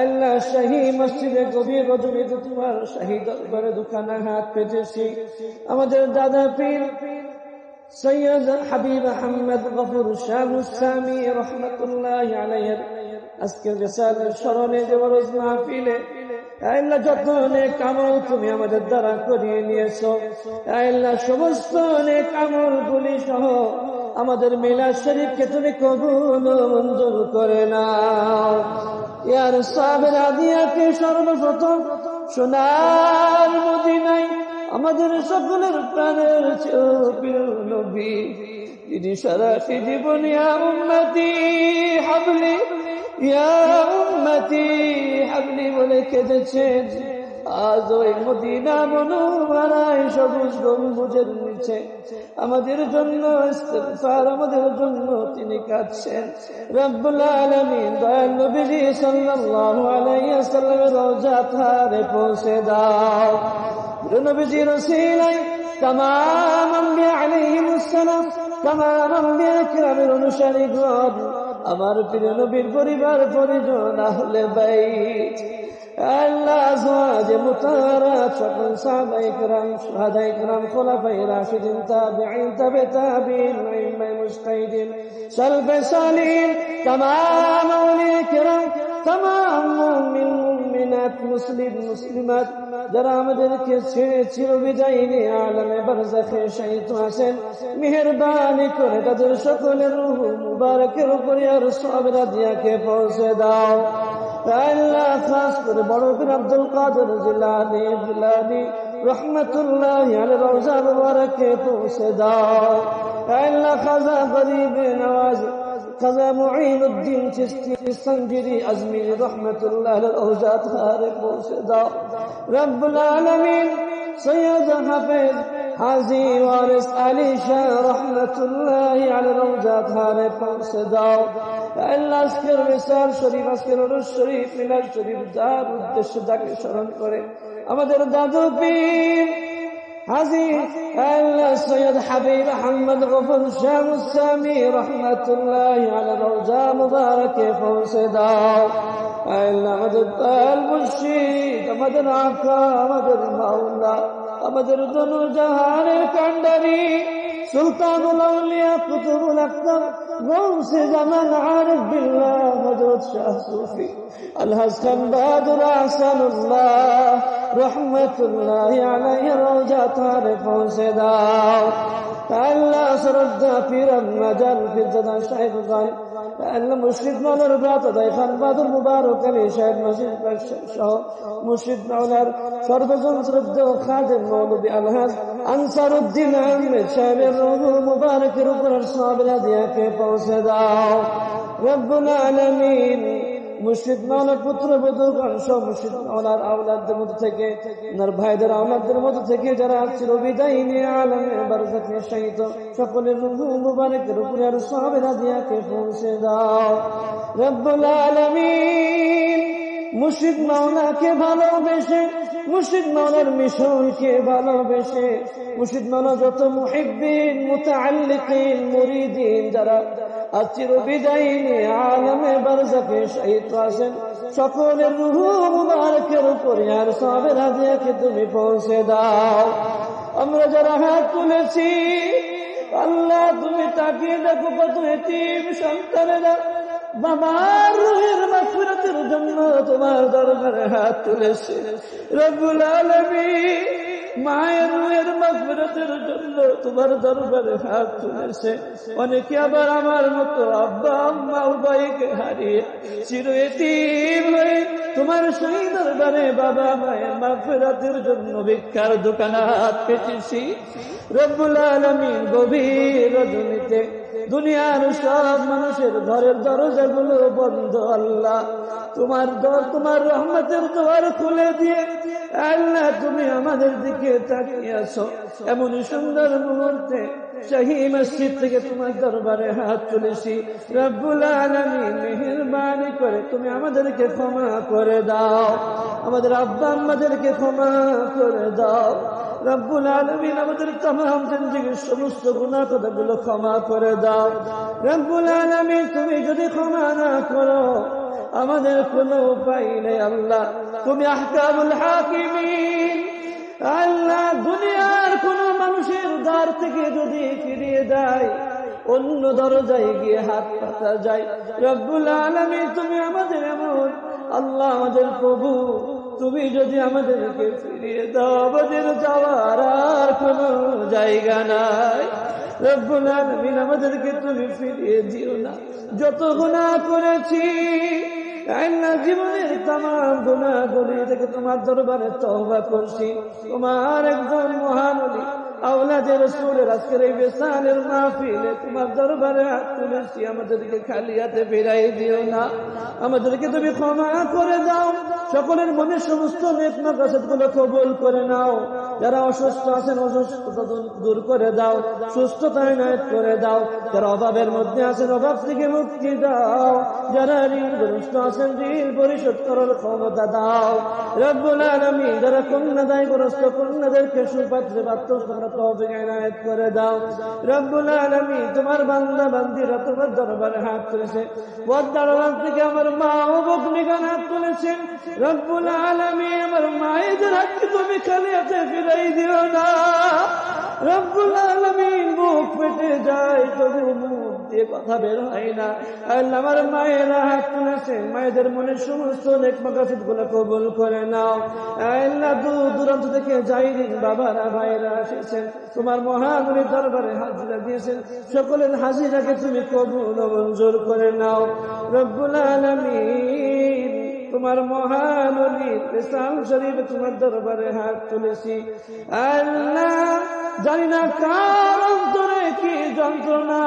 আল্লাহ শাহী মসজিদে গভীর রজনীতে তোমার শাহী দরবারে দুখানা হাত পেতেছি। আমাদের দাদা পীর সৈয়দ হাবিব আহমদ গফুর শাহ মুসামি রহমতুল্লাহ আলাইহির আজকের রিসালার স্মরণে যে বরজ মাহফিলে আল্লাহ যত নেক আমল তুমি আমাদের দ্বারা করিয়ে নিয়েছো, আল্লাহ সমস্ত নেক আমলগুলি সহ আমাদের মিলাদ শরীফকে তুমি কবুল মঞ্জুর করে নাও। ইয়া রাসূল আদিয়াকে সর্বপ্রথম সোনার মদিনায় আমাদের সকলের প্রাণের প্রিয় নবী, যিনি সারাটি জীবন ইয়া উম্মতি হাবলি ইয়া উম্মতি হাবলি বলে কেঁদেছেন। আজ ওই মদিনা মনোহরায় সবুজ গম্বুজের নিচে আমাদের জন্য ইস্তিগফার, আমাদের জন্য তিনি কাঁদছেন। রব্বুল আলামিন দয়াল নবীজি সাল্লাল্লাহু আলাইহি ওয়াসাল্লামের রওজা ধারে পৌঁছে দাও। নবীজির ওসিলায় তামাম আম্বিয়া আলাইহিমুস সালাম, তামাম আম্বিয়া কিরামের অনুসারীগণ, আমার প্রিয় নবীর পরিবার পরিজন, আহলে বাইত, আল্লাহ আজওয়াজে মুতাহারাত, সকল সাহাবায়ে কেরাম, শুহাদায়ে কেরাম, খুলাফায়ে রাশিদিন, তাবিঈন, তাবে তাবিঈন, আইম্মায়ে মুজতাহিদিন, সালফে সালিহিন, তামাম আউলিয়া কেরাম, তামাম মুমিন মুমিনাত, মুসলিম মুসলিমাত যারা আমাদেরকে ছেড়ে চিরবিদায় নিয়ে আলমে বারজাখে শহীদ আছেন, মেহেরবানি করে তাদের সকলের রূহ মুবারকের উপর ইয়া রাসূল রাদিয়াকে পৌঁছে দাও। আল্লাহ খাস করে বড় পীর আব্দুল কাদের জিলানী রহমতুল্লাহি আলাইহি রওজা মুবারকে পৌঁছে দাও। আল্লাহ খাজা গরিব নওয়াজ খাজা মুঈনুদ্দিন চিশতি সঞ্জিরি আজমিরি রহমতুল্লাহি আলাইহি রওজা ধারে পৌঁছে দাও। রব্বুল আলামিন সৈয়দ হাফেজ হাজী ওয়ারিস আলী শাহ রহমতুল্লাহি আলাইহি রওজা ধারে পৌঁছে দাও। আল্লাহ আজকের মিসাল শরীফ, আজকের উরুস শরীফ, মিলাদ শরীফ যার উদ্দেশ্যে যাকে স্মরণ করে আমাদের দাদু পীর হাজী আল্লাহ সৈয়দ হাবিব আহমদ গফুর শাহ মুসামি রহমতুল্লাহি আলাইহি রওজা মুবারকে পৌঁছে দাও। আল্লাহ আমাদের দয়াল মুর্শিদ, আমাদের আকা, আমাদের মাওলা, আমাদের দোনো জাহানের কান্ডারি সুলতানুল আউলিয়া কুতুবুল আকতার গৌসে জামান আরিফ বিল্লাহ হযরত শাহ সুফি আলহাজ খান বাহাদুর আহসানুল্লাহ রহমতুল্লাহি আলাইহি রওজা ধারে পৌঁছে দাও। আল্লাহ শ্রদ্ধা পীর মাজাল ফিরজাদা সাহেব গায়, আল্লাহ মুর্শিদ মাওলার ব্রাতদাই খান বাহাদুর মুবারক আলী সাহেব মসজিদ সহ মুর্শিদ মাওলার সর্বজন শ্রদ্ধা খাদেম মৌলভী আলহাজ আনসারউদ্দিন আহমেদ সাহেবের রূহ মুবারকের উপর সওয়াব রাদিয়াকে পৌঁছে দাও। রব্বুল আলামিন মুর্শিদ মাওলার পুত্র বধূগণ সব মুর্শিদ মাওলার আওলাদদের মধ্যে থেকে, ওনার ভাইদের আওলাদদের মধ্যে থেকে যারা চিরবিদায় নিয়ে আলমে বারজাখে শহীদ সকলের রূহ মুবারকের উপর আর সওয়াব রাদিয়াকে পৌঁছে দাও। রব্বুল আলামিন মুর্শিদ মাওলাকে ভালোবেসে, মুর্শিদ মাওলার মিশনকে ভালোবেসে, মুর্শিদ মাওলা যত মুহিব্বিন মুতাআল্লিকিন মুরিদিন যারা আজ চিরবিদায় নিয়ে আলমে বারজাখে শহীদ আছেন সকলের রূহ মুবারকের উপর আর সওয়াব রাদিয়াকে তুমি পৌঁছে দাও। আমরা যারা হাত তুলেছি আল্লাহ তুমি তাকিয়ে দেখো কত এতিম সন্তানেরা বাবার রুহের মাগফিরাতের জন্য তোমার দরবারে হাত তুলেছে। রব্বুল আলামিন মায়ের রুহের মাগফিরাতের জন্য তোমার দরবারে হাত তুলেছে। অনেকে আবার আমার মতো আব্বা আম্মা উভয়কে হারিয়ে চির এতিম হয়ে তোমার সেই দরবারে বাবা মায়ের মাগফিরাতের জন্য ভিক্ষার দোকানে হাত পেতেছি। রব্বুল আলামিন গভীর রজনীতে দুনিয়ার সব মানুষের ঘরের দরজাগুলো বন্ধ, আল্লাহ তোমার রহমতের দোয়ার খুলে দিয়ে আল্লাহ তুমি আমাদের দিকে তাকিয়ে আছো। এমন সুন্দর মুহূর্তে শাহী মসজিদ থেকে তোমার দরবারে হাত তুলেছি। রব্বুল আলামিন মেহেরবানি করে তুমি আমাদেরকে ক্ষমা করে দাও, আমাদের আব্বা আম্মাদেরকে ক্ষমা করে দাও। রব্বুল আলামিন আমাদের तमाम জিন্দেগীর সমস্ত গুনাহ কথাগুলো ক্ষমা করে দাও। রব্বুল আলামিন তুমি যদি ক্ষমা না করো আমাদের কোনো উপায় নেই আল্লাহ, তুমি আহকামুল হাকিমিন। আল্লাহ দুনিয়ার কোন মানুষের দ্বার থেকে যদি ফিরিয়ে দেয় অন্য দরজায় গিয়ে হাত পাতা যায়। রব্বুল আলামিন তুমি আমাদের এমন আল্লাহ আমাদের প্রভু, তুমি যদি আমাদেরকে ফিরিয়ে দাও আমাদের যাওয়ার আর কোন জায়গা নাই। রব্বুল আলামিন আমাদেরকে তুমি ফিরিয়ে দিও না। যত গুনাহ করেছি আল্লাহ জীবনের तमाम গুনাহগুলি থেকে তোমার দরবারে তওবা করছি। তোমার একজন মহান ওলি আওলাদে রাসূলের আজকের এই বিশালের মাহফিলে তোমার দরবারে হাত তুলেছি, আমাদেরকে খালি হাতে ফিরাই দিও না। আমাদেরকে তুমি ক্ষমা করে দাও, সকলের মনে সমস্ত নেক মাকাসিদগুলো কবুল করে নাও। যারা অসুস্থ আছেন অসুস্থতা দূর করে দাও, সুস্থতা এনায়েত করে দাও। যারা অভাবের মধ্যে আছেন অভাব থেকে মুক্তি দাও। যারা ঋণগ্রস্ত আছেন ঋণ পরিশোধ করার ক্ষমতা দাও। রব্বুল আলামিন যারা কন্যাদায়গ্রস্ত কন্যাদেরকে সুপাত্রে পাত্র তৌফিক এনায়েত করে দাও। রব্বুল আলামিন তোমার বান্দা বান্দীরা তোমার দরবারে হাত তুলেছে, পর্দার আড়াল থেকে আমার মা ও ভগ্নীগণ হাত তুলেছেন। রব্বুল আলামিন আমার মায়েদের হাতকে তুমি খালি হাতে ফিরাই দিও না। রব্বুল আলামিন বুক ফেটে যায় তবু মুখ দিয়ে কথা বের হয় না। আল্লাহ আমার মায়েরা হাত তুলেছেন, মায়েদের মনের সমস্ত নেক মাকাসিদগুলো কবুল করে নাও। আল্লাহ দূর দূরান্ত থেকে জাইরিন বাবারা ভাইরা এসেছেন, তোমার মহাগুণী দরবারে হাজিরা দিয়েছেন, সকলের হাজিরাকে তুমি কবুল ও মঞ্জুর করে নাও। রব্বুল আলামিন তোমার মহান ওলির বিশাল শরীফে তোমার দরবারে হাত তুলেছি। আল্লাহ জানি না কার অন্তরে কি যন্ত্রণা,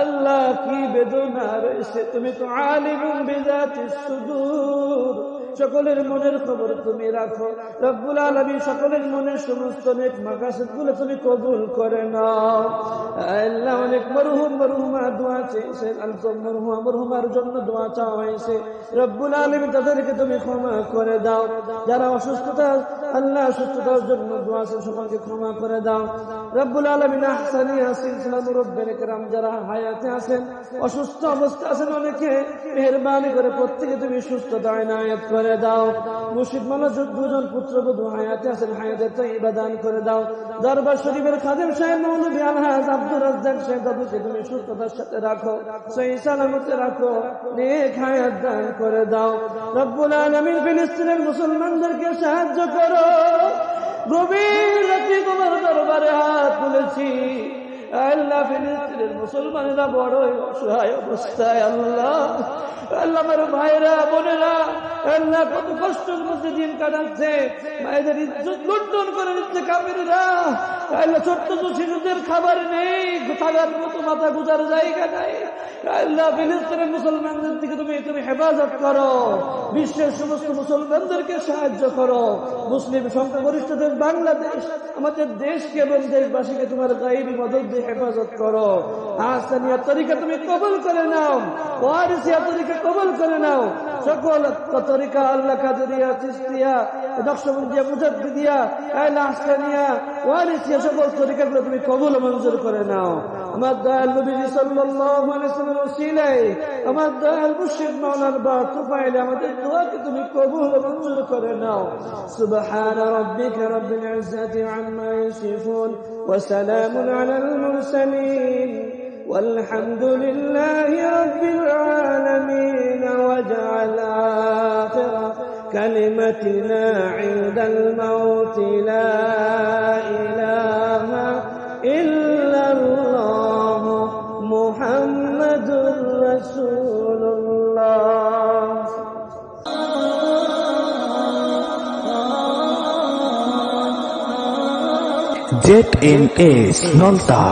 আল্লাহ কি বেদনা রয়েছে, তুমি তো আলিমুন বিযাতিস সুদূর, সকলের মনের খবর তুমি রাখো। রব্বুল আলামিন সকলের মনের সমস্ত নেক মাকাসিদগুলো তুমি কবুল করে নাও। আল্লাহ অনেক মরহুম মরহুমা দোয়া চেয়েছেন, আলকম মরহুমা মরহুমার জন্য দোয়া চাওয়া হয়েছে। রব্বুল আলামিন তাদেরকে তুমি ক্ষমা করে দাও। যারা অসুস্থতা আল্লাহ সুস্থতার জন্য দোয়া আছে সকলকে ক্ষমা করে দাও। রব্বুল আলামিন আহসানিয়া সিলসিলা মুরব্বিয়ে কেরাম যারা হায়াতে আছেন অসুস্থ অবস্থা আছেন অনেকে মেহেরবানি করে প্রত্যেকে তুমি সুস্থতা এনায়েত করে দাও। মুর্শিদ মনোযোগ দুজন পুত্রবধূ হায়াতে আছেন, হায়াতে তাইয়্যিবা দান করে দাও। দরবার শরীফের খাদেম সাহেব মৌলভী আলহাজ আব্দুর রাজ্জাক সাহেব দাদুকে তুমি সুস্থতার সাথে রাখো, সহি সালামতে রাখো, নেক হায়াত দান করে দাও। রব্বুল আলামিন ফিলিস্তিনের মুসলমানদেরকে সাহায্য করো। গভীর রাতে তোমার দরবারে হাত তুলেছি, আল্লাহ ফিলিস্তিনের মুসলমানেরা বড়ই অসহায় অবস্থায়। আল্লাহ আল্লাহ আমার ভাইরা বোনেরা আল্লাহ কত কষ্টের মধ্যে দিন কাটাচ্ছে, মায়েদের ইজ্জত লুণ্ঠন করে দিচ্ছে কাফেররা। আল্লাহ ছোট্ট শিশুদের খাবার নেই, থাকার মতো মাথা গুজার জায়গা নাই। আল্লাহ ফিলিস্তিনের মুসলমানদের দিকে তুমি হেফাজত করো, বিশ্বের সমস্ত মুসলমানদেরকে সাহায্য করো। মুসলিম সংখ্যাগরিষ্ঠ দেশ বাংলাদেশ আমাদের দেশকে এবং দেশবাসীকে তোমার গায়েবী মদদ দিয়ে হেফাজত করো। আহসানিয়া তরিকা তুমি কবুল করে নাও, ওয়ারিসিয়া তরিকা কবুল করে নাও। সকল তরিকা আল্লাহ কাদেরিয়া চিশতিয়া নকশবন্দিয়া মুজাদ্দিদিয়া আল্লাহ আহসানিয়া ওয়ারিসিয়া সকল তরিকাগুলো তুমি কবুল মঞ্জুর করে নাও। আমার দয়াল নবী সাল্লাল্লাহু আলাইহি ওয়াসাল্লামের ওসিলায় আমার দয়াল মুর্শিদ মাওলানা বাত তুফাইলে আমাদের দোয়াকে তুমি কবুল মঞ্জুর করে নাও। সুবহানা রাব্বিকা রাব্বিল ইজ্জাতি আম্মা ইয়াসিফুন ওয়া সালামুন আলাল মুরসালিন والحمد لله رب العالمين واجعل آخر كلمتنا عند الموت لا إله إلا الله محمد رسول الله. ZNS Nolta